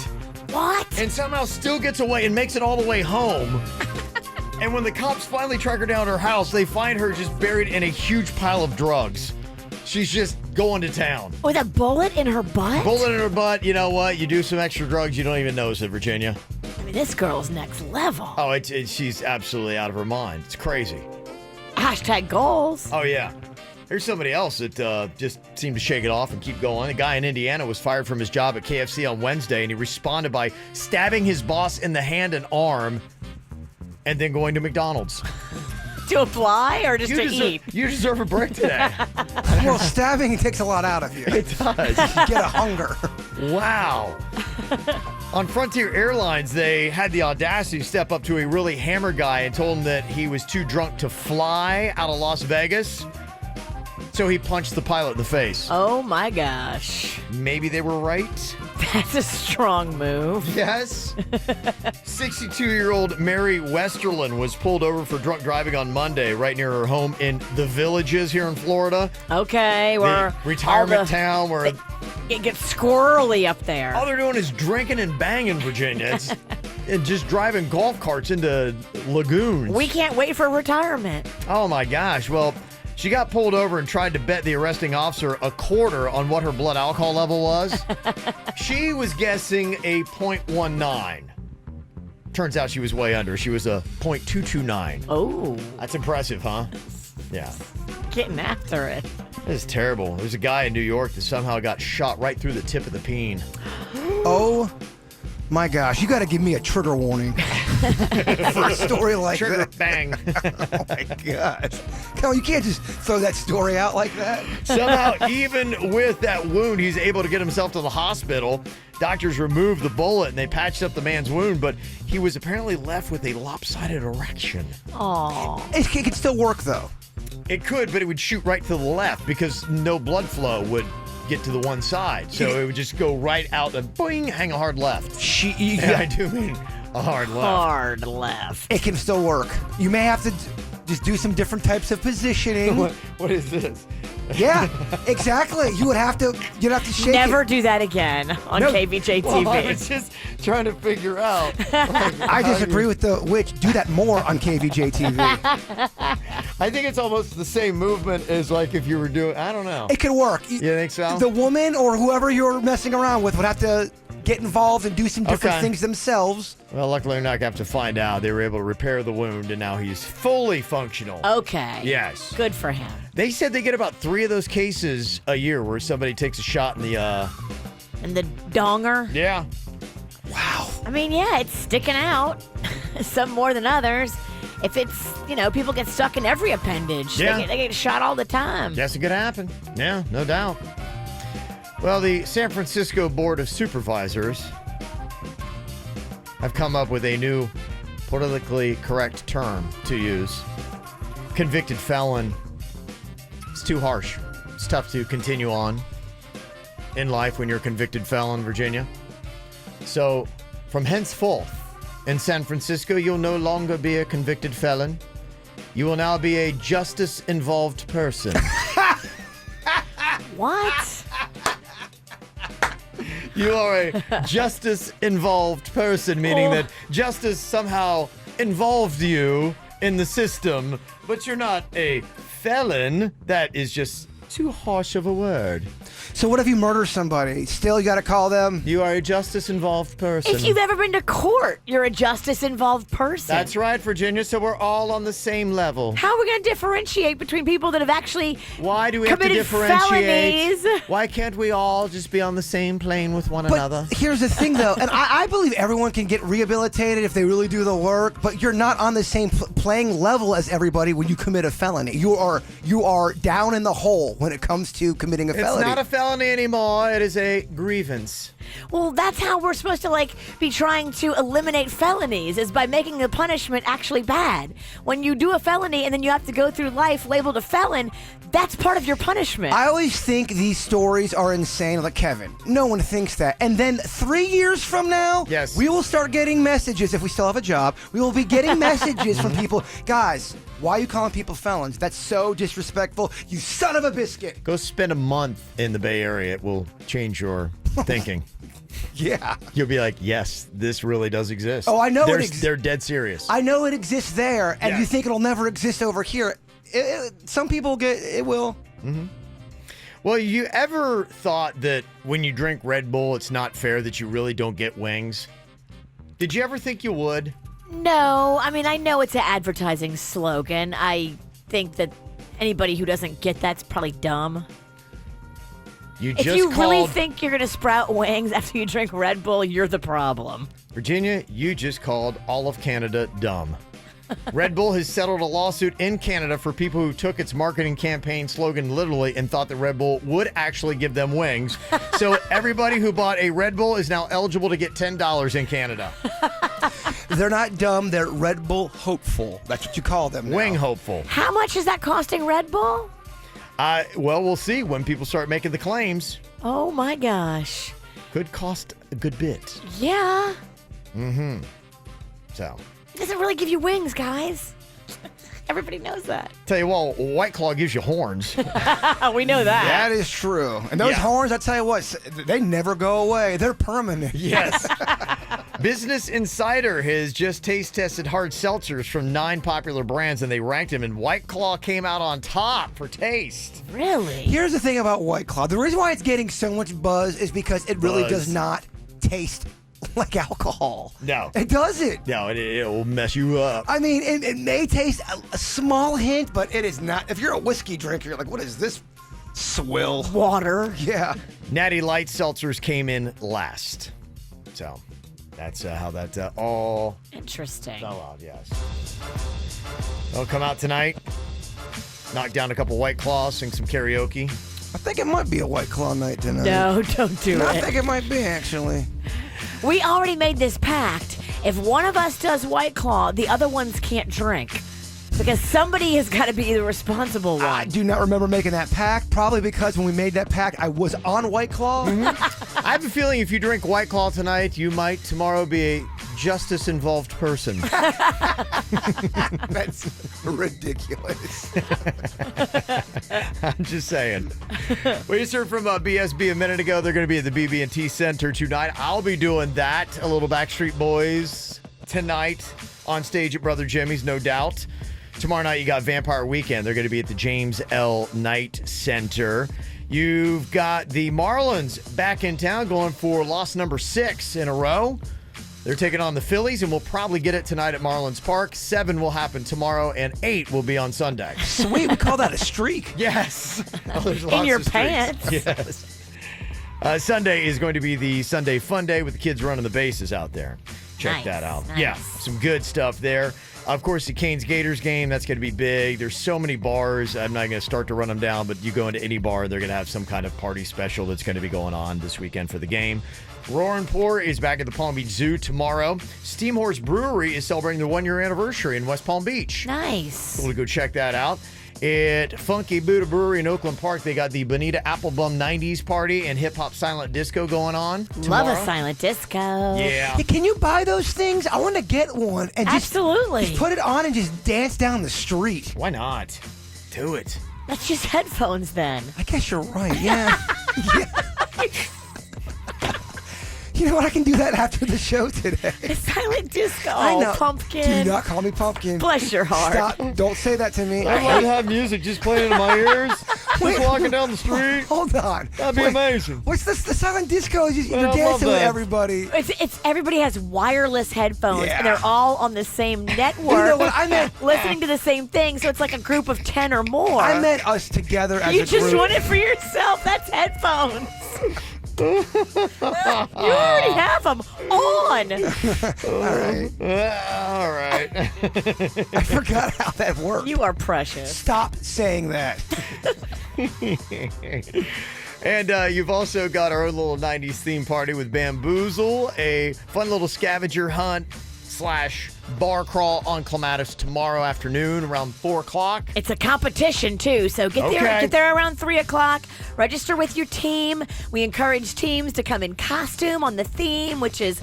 What? And somehow still gets away and makes it all the way home. And when the cops finally track her down to her house, they find her just buried in a huge pile of drugs. She's just going to town. With a bullet in her butt? Bullet in her butt. You know what? You do some extra drugs, you don't even notice it, Virginia. I mean, this girl's next level. Oh, she's absolutely out of her mind. It's crazy. Hashtag goals. Oh, yeah. Here's somebody else that just seemed to shake it off and keep going. A guy in Indiana was fired from his job at KFC on Wednesday, and he responded by stabbing his boss in the hand and arm and then going to McDonald's. To apply or just eat? You deserve a break today. Well, stabbing takes a lot out of you. It does. You get a hunger. Wow. On Frontier Airlines, they had the audacity to step up to a really hammered guy and told him that he was too drunk to fly out of Las Vegas. So he punched the pilot in the face. Oh my gosh. Maybe they were right. That's a strong move. Yes. 62-year-old Mary Westerlin was pulled over for drunk driving on Monday right near her home in the Villages here in Florida. Okay, where retirement town where it gets squirrely up there. All they're doing is drinking and banging, Virginia. And just driving golf carts into lagoons. We can't wait for retirement. Oh my gosh. Well, she got pulled over and tried to bet the arresting officer a quarter on what her blood alcohol level was. She was guessing a 0.19. Turns out she was way under. She was a 0.229. Oh. That's impressive, huh? Yeah. Getting after it. This is terrible. There's a guy in New York that somehow got shot right through the tip of the peen. Oh. My gosh, you got to give me a trigger warning for a story like Trigger that. bang. Oh my gosh. Come on, you can't just throw that story out like that. Somehow, even with that wound, he's able to get himself to the hospital. Doctors removed the bullet and they patched up the man's wound, but he was apparently left with a lopsided erection. Aww. It could still work, though. It could, but it would shoot right to the left because no blood flow would get to the one side. So it would just go right out and boing, hang a hard left. I do mean a hard left. Hard left. It can still work. You may have to just do some different types of positioning. What is this? Yeah, exactly. You'd have to shake Never it. do that again on KVJ TV. Well, I was just trying to figure out. I disagree with the witch. Do that more on KVJ TV. I think it's almost the same movement as like if you were doing, I don't know. It could work. You think so? The woman or whoever you're messing around with would have to get involved and do some different things themselves. Well, luckily they're not going to have to find out. They were able to repair the wound, and now he's fully functional. Okay. Yes. Good for him. They said they get about 3 of those cases a year where somebody takes a shot in the... And the donger? Yeah. Wow. I mean, yeah, it's sticking out. Some more than others. If it's, people get stuck in every appendage. Yeah. They get shot all the time. Yes, it could happen. Yeah, no doubt. Well, the San Francisco Board of Supervisors have come up with a new politically correct term to use. Convicted felon. It's too harsh. It's tough to continue on in life when you're a convicted felon, Virginia. So, from henceforth, in San Francisco, you'll no longer be a convicted felon. You will now be a justice-involved person. What? You are a justice-involved person, meaning that justice somehow involved you in the system, but you're not a felon. That is just too harsh of a word. So what if you murder somebody? Still, you got to call them? You are a justice-involved person. If you've ever been to court, you're a justice-involved person. That's right, Virginia, so we're all on the same level. How are we going to differentiate between people that have actually Why do we have to committed differentiate? felonies? Why can't we all just be on the same plane with one another? Here's the thing, though, and I believe everyone can get rehabilitated if they really do the work, but you're not on the same playing level as everybody when you commit a felony. You are down in the hole when it comes to committing a felony. It's not a felony anymore. It is a grievance. Well, that's how we're supposed to be trying to eliminate felonies, is by making the punishment actually bad. When you do a felony and then you have to go through life labeled a felon, that's part of your punishment. I always think these stories are insane. Like, Kevin, no one thinks that. And then 3 years from now, yes, we will start getting messages, if we still have a job, we will be getting messages from people. Guys, why are you calling people felons? That's so disrespectful. You son of a biscuit. Go spend a month in the Bay Area. It will change your thinking. Yeah. You'll be like, yes, this really does exist. Oh, I know They're dead serious. I know it exists there, and Yeah. you think it'll never exist over here. Some people it will. Mm-hmm. Well, you ever thought that when you drink Red Bull, it's not fair that you really don't get wings? Did you ever think you would? No, I mean, I know it's an advertising slogan. I think that anybody who doesn't get that's probably dumb. If you really think you're going to sprout wings after you drink Red Bull, you're the problem. Virginia, you just called all of Canada dumb. Red Bull has settled a lawsuit in Canada for people who took its marketing campaign slogan literally and thought that Red Bull would actually give them wings. So everybody who bought a Red Bull is now eligible to get $10 in Canada. They're not dumb. They're Red Bull hopeful. That's what you call them now. Wing hopeful. How much is that costing Red Bull? Well, we'll see when people start making the claims. Oh, my gosh. Could cost a good bit. Yeah. Mm-hmm. So. It doesn't really give you wings, guys. Everybody knows that. Tell you what, White Claw gives you horns. We know that. That is true. And those horns, I tell you what, they never go away. They're permanent. Yes. Business Insider has just taste tested hard seltzers from 9 popular brands, and they ranked them, and White Claw came out on top for taste. Really? Here's the thing about White Claw. The reason why it's getting so much buzz is because it really does not taste like alcohol. No. It doesn't. No, it will mess you up. I mean, it may taste a small hint, but it is not. If you're a whiskey drinker, you're like, what is this swill? Water. Yeah. Natty Light seltzers came in last. So that's how that all interesting fell out, yes. They'll come out tonight, knock down a couple White Claws, sing some karaoke. I think it might be a White Claw night tonight. No, don't do it. I think it might be, actually. We already made this pact. If one of us does White Claw, the other ones can't drink. Because somebody has got to be the responsible one. I do not remember making that pact, probably because when we made that pact, I was on White Claw. Mm-hmm. I have a feeling if you drink White Claw tonight, you might tomorrow be a justice-involved person. That's ridiculous. I'm just saying. We just heard from BSB a minute ago. They're going to be at the BB&T Center tonight. I'll be doing that. A little Backstreet Boys tonight on stage at Brother Jimmy's, no doubt. Tomorrow night, you got Vampire Weekend. They're going to be at the James L. Knight Center. You've got the Marlins back in town going for loss number 6 in a row. They're taking on the Phillies, and we'll probably get it tonight at Marlins Park. 7 will happen tomorrow, and 8 will be on Sunday. Sweet. We call that a streak. Yes. Oh, there's In lots your of streaks. pants. Yes. Sunday is going to be the Sunday Fun Day with the kids running the bases out there. Check Nice, that out. nice. Yeah, some good stuff there. Of course, the Canes Gators game, that's going to be big. There's so many bars. I'm not going to start to run them down, but you go into any bar, they're going to have some kind of party special that's going to be going on this weekend for the game. Roar and Pour is back at the Palm Beach Zoo tomorrow. Steam Horse Brewery is celebrating their 1-year anniversary in West Palm Beach. Nice. We'll go check that out. At Funky Buddha Brewery in Oakland Park, they got the Bonita Applebum 90s party and hip-hop silent disco going on tomorrow. Love a silent disco. Yeah. Hey, can you buy those things? I want to get one and Absolutely. just put it on and just dance down the street. Why not? Do it. That's just headphones then. I guess you're right. Yeah. You know what? I can do that after the show today. Silent disco. I know. Pumpkin. Do not call me pumpkin. Bless your heart. Stop. Don't say that to me. I might have music just playing in my ears. Just walking down the street. Hold on. That'd be amazing. What's this? The silent disco is you're I love dancing with that. everybody. It's everybody has wireless headphones Yeah. and they're all on the same network. You know what I meant? Listening to the same thing, so it's like a group of 10 or more. I meant us together as You a just group. want it for yourself. That's headphones. You already have them on. All right. I forgot how that worked. You are precious. Stop saying that. And you've also got our own little 90s theme party with Bamboozled, a fun little scavenger hunt / bar crawl on Clematis tomorrow afternoon around 4 o'clock. It's a competition, too, so get there around 3 o'clock. Register with your team. We encourage teams to come in costume on the theme, which is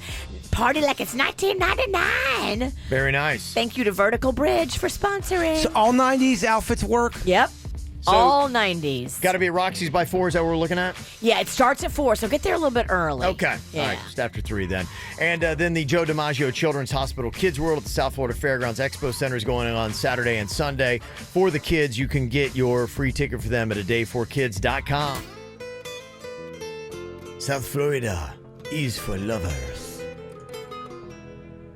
Party Like It's 1999. Very nice. Thank you to Vertical Bridge for sponsoring. So all 90s outfits work? Yep. So, all 90s. Got to be at Roxy's by 4, is that what we're looking at? Yeah, it starts at 4, so get there a little bit early. Okay. Yeah. All right, just after 3 then. And then the Joe DiMaggio Children's Hospital Kids World at the South Florida Fairgrounds Expo Center is going on Saturday and Sunday. For the kids, you can get your free ticket for them at adayforkids.com. South Florida is for lovers.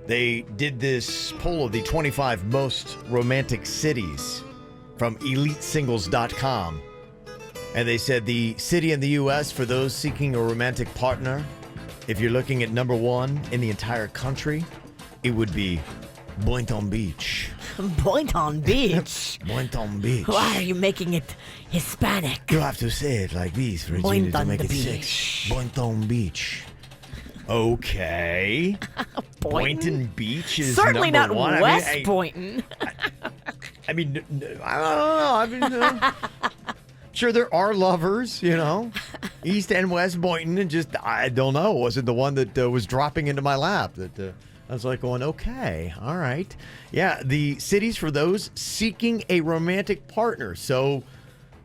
They did this poll of the 25 most romantic cities from elitesingles.com. And they said the city in the U.S. for those seeking a romantic partner, if you're looking at number 1 in the entire country, it would be Boynton Beach. Boynton Beach? Boynton Beach. Why are you making it Hispanic? You have to say it like this, Regina, to make it sexy. Boynton Beach. Okay. Boynton Beach is certainly number not 1. West Boynton. I mean, I don't know. Sure, there are lovers, East and West Boynton, and just, I don't know. Was it the one that was dropping into my lap that I was like going, okay, all right. Yeah, the cities for those seeking a romantic partner. So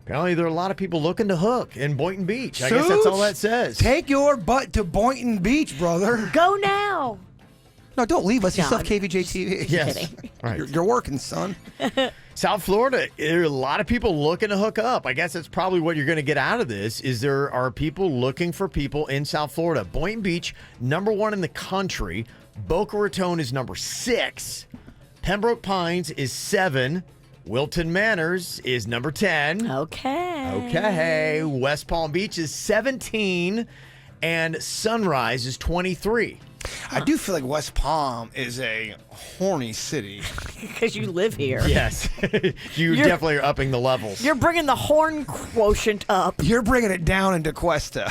apparently there are a lot of people looking to hook in Boynton Beach. I guess that's all that says. Take your butt to Boynton Beach, brother. Go now. No, don't leave us. You still John. have KVJ TV. Yes. Right. You're working, son. South Florida, there are a lot of people looking to hook up. I guess that's probably what you're going to get out of this, is there are people looking for people in South Florida. Boynton Beach, number 1 in the country. Boca Raton is number 6. Pembroke Pines is 7. Wilton Manors is number 10. Okay. West Palm Beach is 17. And Sunrise is 23. I do feel like West Palm is a horny city. Because you live here. Yes. You definitely are upping the levels. You're bringing the horn quotient up. You're bringing it down into Cuesta.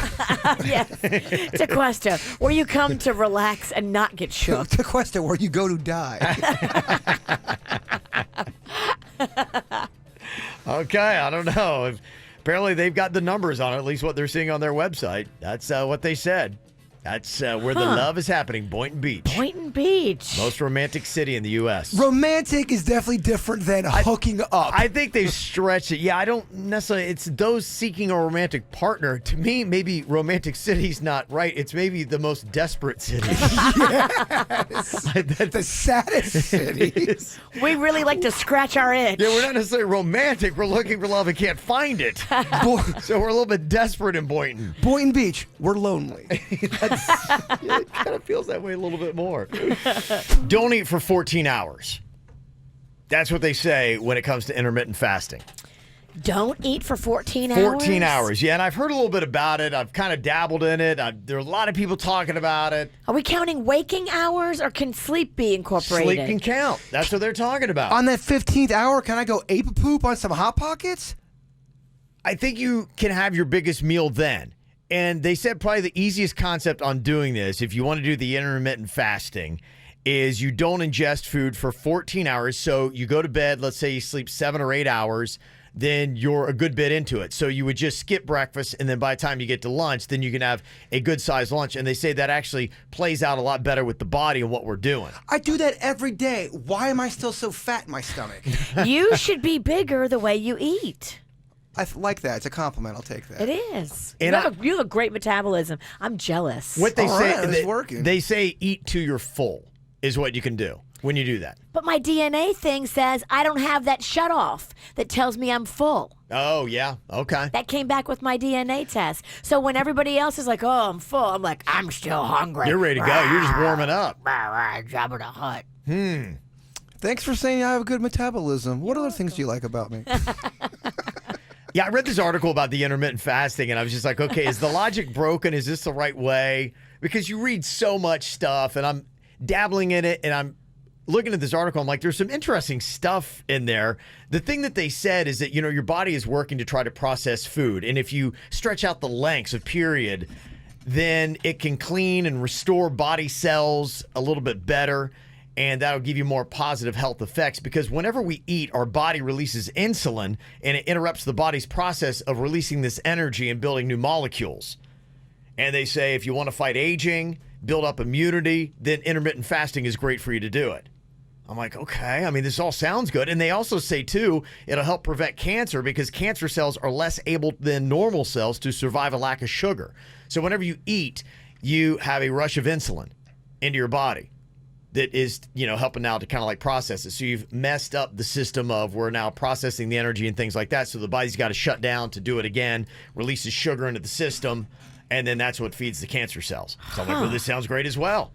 Yes. To Cuesta, where you come to relax and not get shook. To Cuesta, where you go to die. Okay, I don't know. Apparently they've got the numbers on it, at least what they're seeing on their website. That's what they said. That's where the love is happening, Boynton Beach. Boynton Beach. Most romantic city in the U.S. Romantic is definitely different than hooking up. I think they've stretched it. Yeah, I don't necessarily. It's those seeking a romantic partner. To me, maybe romantic city's not right. It's maybe the most desperate city. Yes. The saddest city. We really like to scratch our itch. Yeah, we're not necessarily romantic. We're looking for love and can't find it. So we're a little bit desperate in Boynton. Boynton Beach, we're lonely. It kind of feels that way a little bit more. Don't eat for 14 hours. That's what they say when it comes to intermittent fasting. Don't eat for 14 hours? 14 hours, yeah. And I've heard a little bit about it. I've kind of dabbled in it. There are a lot of people talking about it. Are we counting waking hours, or can sleep be incorporated? Sleep can count. That's what they're talking about. On that 15th hour, can I go ape poop on some Hot Pockets? I think you can have your biggest meal then. And they said probably the easiest concept on doing this, if you want to do the intermittent fasting, is you don't ingest food for 14 hours. So you go to bed, let's say you sleep 7 or 8 hours, then you're a good bit into it. So you would just skip breakfast, and then by the time you get to lunch, then you can have a good-sized lunch. And they say that actually plays out a lot better with the body and what we're doing. I do that every day. Why am I still so fat in my stomach? You should be bigger the way you eat. I like that. It's a compliment. I'll take that. It is. And you have a great metabolism. I'm jealous. What they say, it's working. They say eat till you're full is what you can do. when you do that. But my DNA thing says I don't have that shut off that tells me I'm full. Oh, yeah. Okay. That came back with my DNA test. So when everybody else is like, oh, I'm full, I'm like, I'm still hungry. You're ready to go. You're just warming up. Jabba the Hutt. Thanks for saying I have a good metabolism. What other things do you like about me? Yeah, I read this article about the intermittent fasting, and I was just like, okay, is the logic broken? Is this the right way? Because you read so much stuff, and I'm dabbling in it, and I'm looking at this article. I'm like, there's some interesting stuff in there. The thing that they said is that, your body is working to try to process food, and if you stretch out the lengths of period, then it can clean and restore body cells a little bit better. And that'll give you more positive health effects because whenever we eat, our body releases insulin and it interrupts the body's process of releasing this energy and building new molecules. And they say if you want to fight aging, build up immunity, then intermittent fasting is great for you to do it. I'm like, okay, I mean, this all sounds good. And they also say, too, it'll help prevent cancer because cancer cells are less able than normal cells to survive a lack of sugar. So whenever you eat, you have a rush of insulin into your body. That is, helping now to kind of like process it. So you've messed up the system of we're now processing the energy and things like that. So the body's got to shut down to do it again, releases sugar into the system, and then that's what feeds the cancer cells. So I'm like, well, this sounds great as well.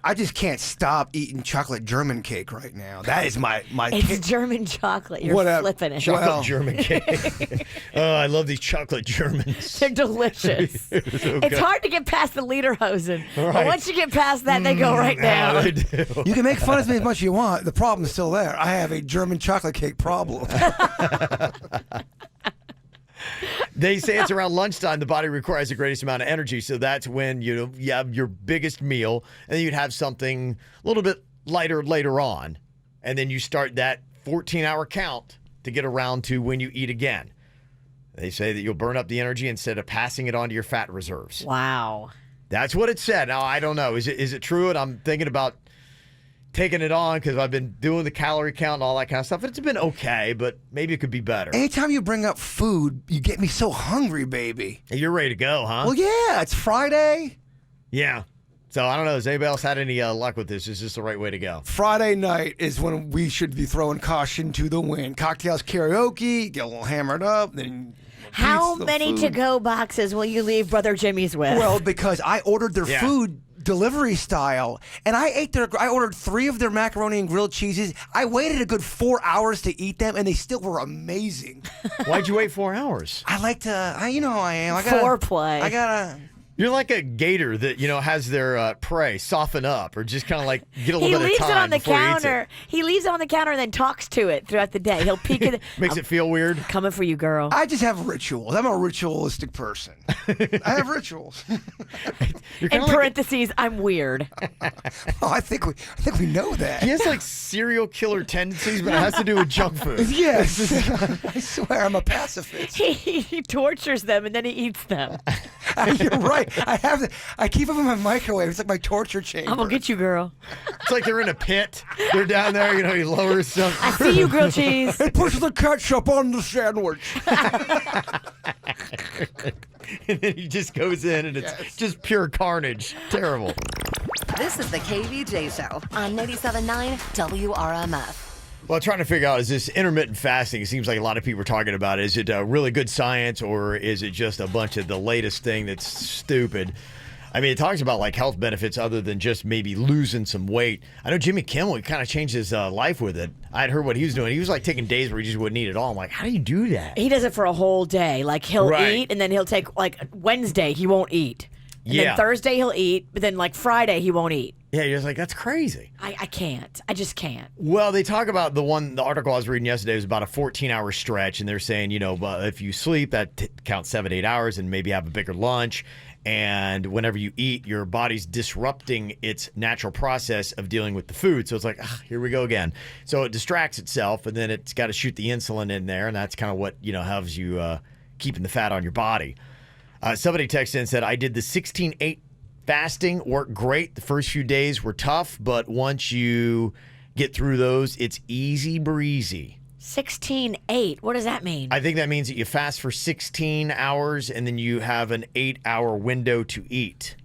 I just can't stop eating chocolate German cake right now. That is my It's cake. German chocolate. You're Whatever. flipping it. Chocolate German cake. Oh, I love these chocolate Germans. They're delicious. They're so It's good. hard to get past the lederhosen. But Right. once you get past that, they go right Yeah, down. they do. You can make fun of me as much as you want. The problem is still there. I have a German chocolate cake problem. They say it's around lunchtime the body requires the greatest amount of energy, so that's when you have your biggest meal, and then you'd have something a little bit lighter later on, and then you start that 14-hour count to get around to when you eat again. They say that you'll burn up the energy instead of passing it on to your fat reserves. Wow. That's what it said. Now, I don't know. Is it true? And I'm thinking about taking it on because I've been doing the calorie count and all that kind of stuff. It's been okay, but maybe it could be better. Anytime you bring up food, you get me so hungry, baby. Hey, you're ready to go, huh? Well, yeah, it's Friday. Yeah. So I don't know. Has anybody else had any luck with this? Is this the right way to go? Friday night is when we should be throwing caution to the wind. Cocktails, karaoke, get a little hammered up, then. How pizza, many food. to-go boxes will you leave Brother Jimmy's with? Well, because I ordered their food delivery style, and I ordered 3 of their macaroni and grilled cheeses. I waited a good 4 hours to eat them, and they still were amazing. Why'd you wait 4 hours? I like to, you know how I am. Foreplay. I gotta. You're like a gator that, has their prey soften up or just kind of like get a little He bit of leaves time it on the before he eats counter. He leaves it on the counter and then talks to it throughout the day. He'll peek at it. Makes it feel weird. Coming for you, girl. I just have rituals. I'm a ritualistic person. I have rituals. In parentheses, I'm weird. Oh, I think we know that. He has like serial killer tendencies, but it has to do with junk food. Yes. I swear I'm a pacifist. He tortures them and then he eats them. You're right. I keep them in my microwave. It's like my torture chamber. I'm gonna get you, girl. It's like they're in a pit. They're down there, he lowers some. I see you, grilled cheese. He pushes the ketchup on the sandwich. And then he just goes in and it's just pure carnage. Terrible. This is the KVJ Show on 97.9 WRMF. Well, trying to figure out, is this intermittent fasting? It seems like a lot of people are talking about it. Is it really good science or is it just a bunch of the latest thing that's stupid? I mean, it talks about like health benefits other than just maybe losing some weight. I know Jimmy Kimmel, he kind of changed his life with it. I'd heard what he was doing. He was like taking days where he just wouldn't eat at all. I'm like, how do you do that? He does it for a whole day. Like he'll eat and then he'll take like Wednesday he won't eat. And then Thursday he'll eat, but then like Friday he won't eat. Yeah, you're just like, that's crazy. I can't. I just can't. Well, they talk about the article I was reading yesterday was about a 14-hour stretch, and they're saying, if you sleep, that counts 7 to 8 hours, and maybe have a bigger lunch. And whenever you eat, your body's disrupting its natural process of dealing with the food. So it's like, here we go again. So it distracts itself, and then it's got to shoot the insulin in there, and that's kind of what helps you keeping the fat on your body. Somebody texted in and said, I did the 16-8 fasting, worked great. The first few days were tough, but once you get through those, it's easy breezy. 16-8. What does that mean? I think that means that you fast for 16 hours and then you have an 8-hour window to eat.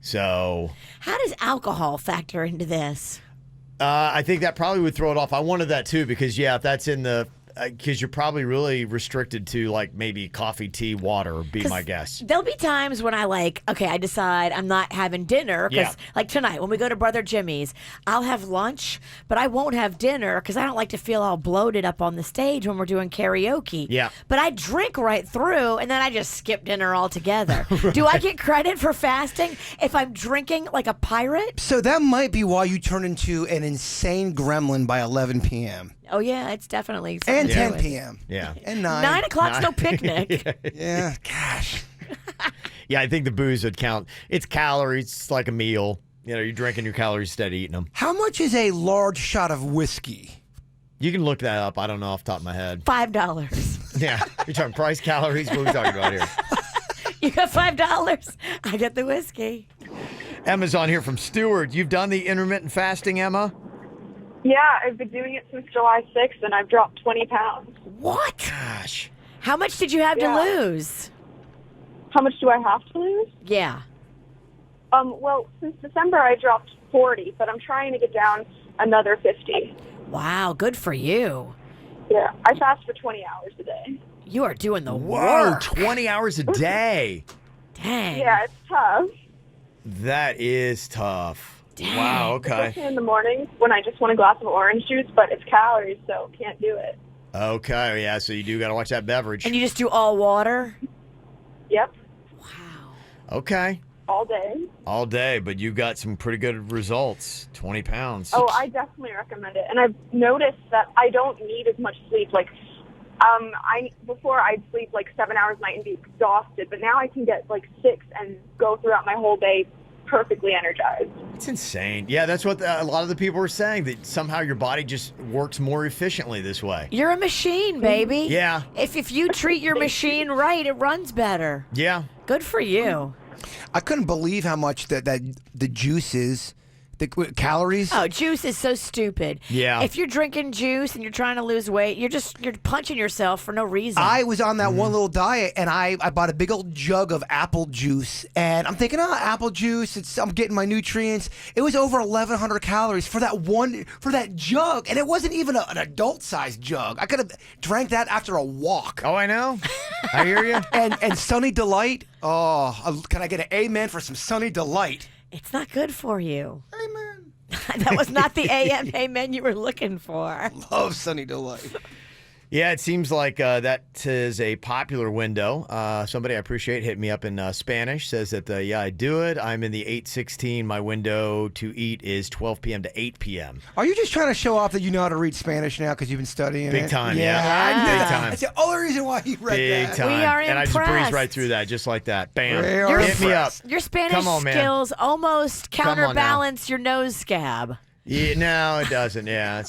So, how does alcohol factor into this? I think that probably would throw it off. I wanted that too because, if that's in the because you're probably really restricted to like maybe coffee, tea, water would be my guess. There'll be times when I decide I'm not having dinner because like tonight when we go to Brother Jimmy's, I'll have lunch, but I won't have dinner because I don't like to feel all bloated up on the stage when we're doing karaoke. Yeah. But I drink right through and then I just skip dinner altogether. Right. Do I get credit for fasting if I'm drinking like a pirate? So that might be why you turn into an insane gremlin by 11 p.m. Oh, yeah, it's definitely. And 10 p.m. Yeah. And 9. 9 o'clock's no picnic. Yeah, gosh. Yeah, I think the booze would count. It's calories. It's like a meal. You're drinking your calories instead of eating them. How much is a large shot of whiskey? You can look that up. I don't know off the top of my head. $5. Yeah. You're talking price, calories? What are we talking about here? You got $5. I got the whiskey. Emma's on here from Stewart. You've done the intermittent fasting, Emma? Yeah, I've been doing it since July 6th, and I've dropped 20 pounds. What? Gosh. How much did you have to lose? How much do I have to lose? Yeah. Well, since December, I dropped 40, but I'm trying to get down another 50. Wow, good for you. Yeah, I fast for 20 hours a day. You are doing the Whoa, work. 20 hours a day. Dang. Yeah, it's tough. That is tough. Dang. Wow, okay. Especially in the morning when I just want a glass of orange juice, but it's calories, so can't do it. Okay, yeah, so you do got to watch that beverage. And you just do all water? Yep. Okay. All day. All day, but you got some pretty good results. 20 pounds. Oh, I definitely recommend it. And I've noticed that I don't need as much sleep. Like, before I'd sleep like 7 hours a night and be exhausted, but now I can get like 6 and go throughout my whole day perfectly energized. It's insane. Yeah, that's what a lot of the people were saying, that somehow your body just works more efficiently this way. You're a machine, baby. Yeah. If you treat your machine right, it runs better. Yeah. Good for you. I couldn't believe how much that the juice is. The calories. Oh, juice is so stupid. Yeah. If you're drinking juice and you're trying to lose weight, you're punching yourself for no reason. I was on that one little diet, and I bought a big old jug of apple juice, and I'm thinking, apple juice, I'm getting my nutrients. It was over 1,100 calories for that jug, and it wasn't even an adult-sized jug. I could have drank that after a walk. Oh, I know. I hear you. And Sunny Delight. Oh, can I get an amen for some Sunny Delight? It's not good for you. Amen. That was not the amen you were looking for. Love Sunny Delight. Yeah, it seems like that is a popular window. Somebody I appreciate hit me up in Spanish, says that, I do it. I'm in the 8:16. My window to eat is 12 p.m. to 8 p.m. Are you just trying to show off that you know how to read Spanish now because you've been studying Big it? time, yeah. yeah. I knew Big that. time. That's the only reason why you read Big that. time. We are and I just breezed impressed. right through that, just like that. Bam. We are Hit me up. Your Spanish Come on, man. skills almost Come on now. counterbalance your nose scab. Yeah, no, it doesn't. Yeah.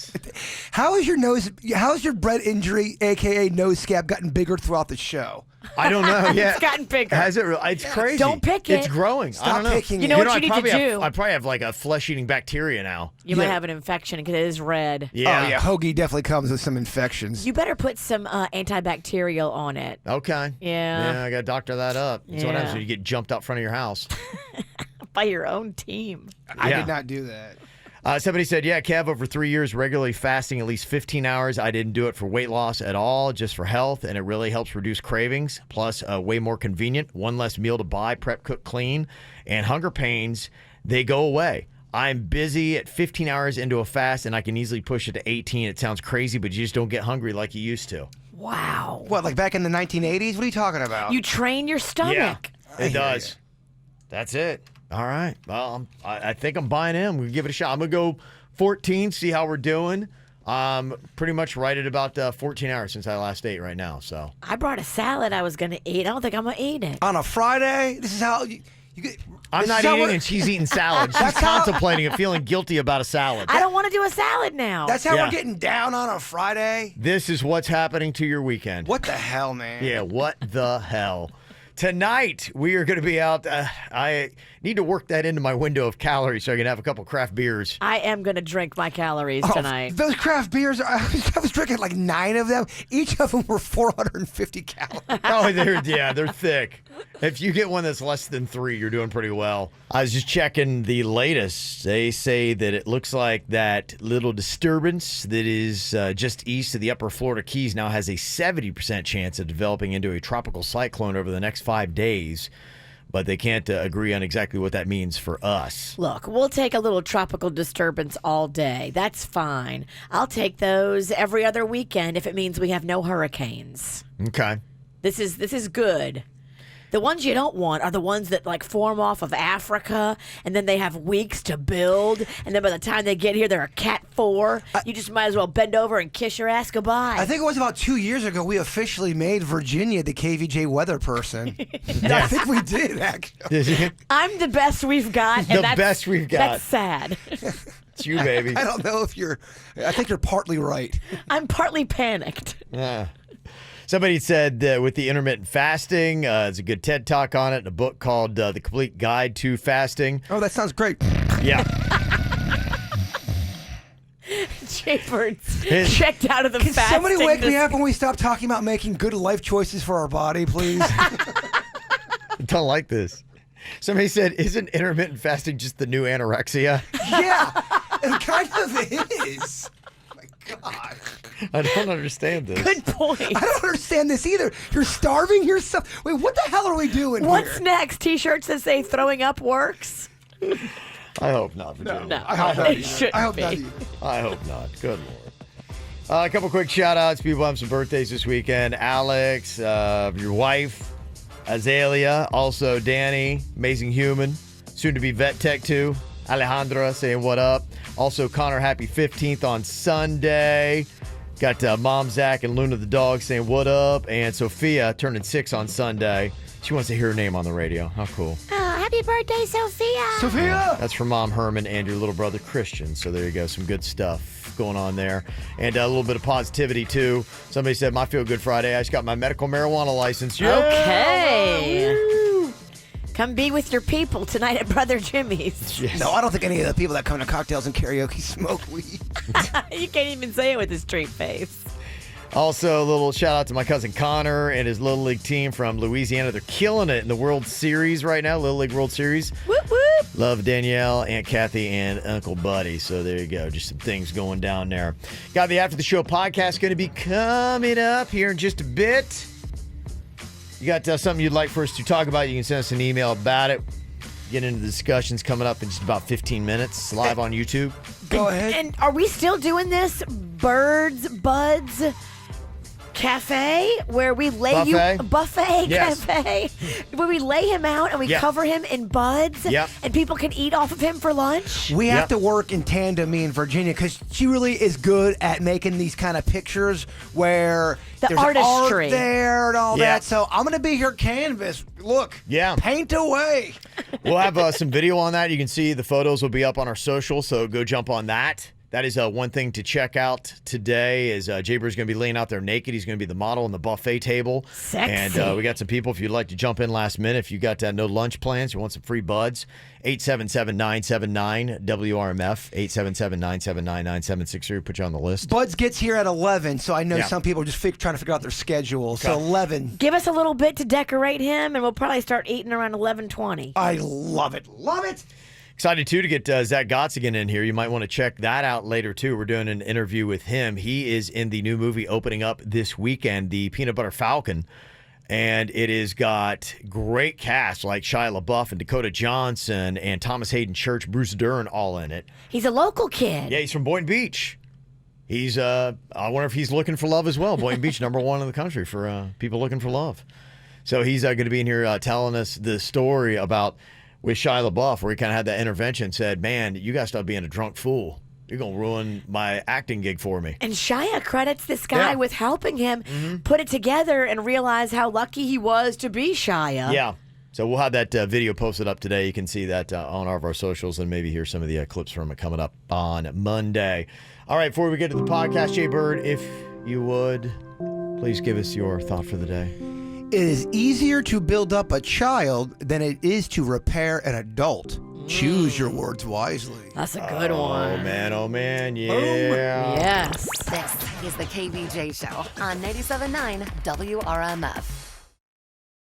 How is your bread injury, a.k.a. nose scab, gotten bigger throughout the show? I don't know. Yeah. It's gotten bigger. Has it? It's crazy. Don't pick it. It's growing. Stop I don't know. picking You know what you need to probably do? I probably have like a flesh-eating bacteria now. You might have an infection because it is red. Yeah. Oh, yeah. Hoagie definitely comes with some infections. You better put some antibacterial on it. Okay. Yeah. Yeah, I got to doctor that up. That's what happens when you get jumped out front of your house. By your own team. I Yeah. did not do that. Somebody said, Kev, over 3 years, regularly fasting at least 15 hours. I didn't do it for weight loss at all, just for health, and it really helps reduce cravings. Plus, way more convenient, one less meal to buy, prep, cook, clean, and hunger pains, they go away. I'm busy at 15 hours into a fast, and I can easily push it to 18. It sounds crazy, but you just don't get hungry like you used to. Wow. What, like back in the 1980s? What are you talking about? You train your stomach. Yeah, it does. That's it. All right. Well, I think I'm buying in. We'll give it a shot. I'm going to go 14, see how we're doing. Pretty much right at about 14 hours since I last ate right now. So I brought a salad I was going to eat. I don't think I'm going to eat it. On a Friday? This is how you get. I'm not eating and she's eating salad. She's contemplating and feeling guilty about a salad. I don't want to do a salad now. That's how we're getting down on a Friday? This is what's happening to your weekend. What the hell, man? Yeah, what the hell? Tonight, we are going to be out. I need to work that into my window of calories so I can have a couple craft beers. I am going to drink my calories tonight. Those craft beers, I was drinking like 9 of them. Each of them were 450 calories. Oh, they're thick. If you get one that's less than 3, you're doing pretty well. I was just checking the latest. They say that it looks like that little disturbance that is just east of the upper Florida Keys now has a 70% chance of developing into a tropical cyclone over the next 5 days. But they can't agree on exactly what that means for us. Look, we'll take a little tropical disturbance all day. That's fine. I'll take those every other weekend if it means we have no hurricanes. Okay. This is good. The ones you don't want are the ones that like form off of Africa, and then they have weeks to build, and then by the time they get here, they're a Cat 4. You just might as well bend over and kiss your ass goodbye. I think it was about 2 years ago we officially made Virginia the KVJ weather person. I think we did, actually. I'm the best we've got. And The best we've got. That's sad. It's you, baby. I don't know if I think you're partly right. I'm partly panicked. Yeah. Somebody said with the intermittent fasting, there's a good TED Talk on it, and a book called The Complete Guide to Fasting. Oh, that sounds great. Yeah. Jbird's checked out of the Can fasting. somebody wake me up when we stop talking about making good life choices for our body, please? I don't like this. Somebody said, isn't intermittent fasting just the new anorexia? Yeah, it kind of is. God. I don't understand this. Good point. I don't understand this either. You're starving yourself. Wait, what the hell are we doing What's here? next? T-shirts that say throwing up works? I hope not, Virginia. No. I hope not. It shouldn't I hope be. not either. I hope not. Good Lord. A couple quick shout-outs. People have some birthdays this weekend. Alex, your wife, Azalea, also Danny, amazing human, soon-to-be vet tech too. Alejandra saying what up. Also, Connor, happy 15th on Sunday. Got Mom, Zach, and Luna the dog saying what up. And Sophia turning 6 on Sunday. She wants to hear her name on the radio. How cool. Oh, happy birthday, Sophia. Sophia! That's for Mom Herman and your little brother Christian. So there you go. Some good stuff going on there. And a little bit of positivity, too. Somebody said, my Feel Good Friday. I just got my medical marijuana license. Yeah! Okay. Woo! Come be with your people tonight at Brother Jimmy's. Yes. No, I don't think any of the people that come to cocktails and karaoke smoke weed. You can't even say it with a straight face. Also, a little shout out to my cousin Connor and his Little League team from Louisiana. They're killing it in the World Series right now, Little League World Series. Whoop, whoop. Love Danielle, Aunt Kathy, and Uncle Buddy. So there you go. Just some things going down there. Got the After the Show podcast going to be coming up here in just a bit. You got something you'd like for us to talk about, you can send us an email about it. Get into the discussions coming up in just about 15 minutes, live on YouTube. Go ahead. And are we still doing this Buds Cafe where we lay Buffet? Yes. Cafe where we lay him out and we cover him in buds and people can eat off of him for lunch? We have to work in tandem, me and Virginia, because she really is good at making these kind of pictures where there's artistry art there and all that. So I'm going to be your canvas. Look, paint away. We'll have some video on that. You can see the photos will be up on our social, so go jump on that. That is one thing to check out today is Jbird's going to be laying out there naked. He's going to be the model on the buffet table. Sexy. And we got some people, if you'd like to jump in last minute, if you got no lunch plans, you want some free buds, 877-979-WRMF, 877-979-9763. Put you on the list. Buds gets here at 11, so I know some people are just trying to figure out their schedule. Okay. So 11. Give us a little bit to decorate him, and we'll probably start eating around 11:20. I love it. Love it. Excited, too, to get Zach Gottsigan in here. You might want to check that out later, too. We're doing an interview with him. He is in the new movie opening up this weekend, The Peanut Butter Falcon. And it has got great cast like Shia LaBeouf and Dakota Johnson and Thomas Hayden Church, Bruce Dern, all in it. He's a local kid. Yeah, he's from Boynton Beach. He's, I wonder if he's looking for love as well. Boynton Beach, #1 in the country for people looking for love. So he's going to be in here telling us the story about with Shia LaBeouf, where he kind of had that intervention, said, man, you guys stop being a drunk fool. You're going to ruin my acting gig for me. And Shia credits this guy with helping him put it together and realize how lucky he was to be Shia. Yeah. So we'll have that video posted up today. You can see that on all of our socials and maybe hear some of the clips from it coming up on Monday. All right, before we get to the podcast, Jbird, if you would, please give us your thought for the day. It is easier to build up a child than it is to repair an adult. Choose your words wisely. That's a good one. Oh, man, yeah. Yes. This is the KVJ Show on 97.9 WRMF.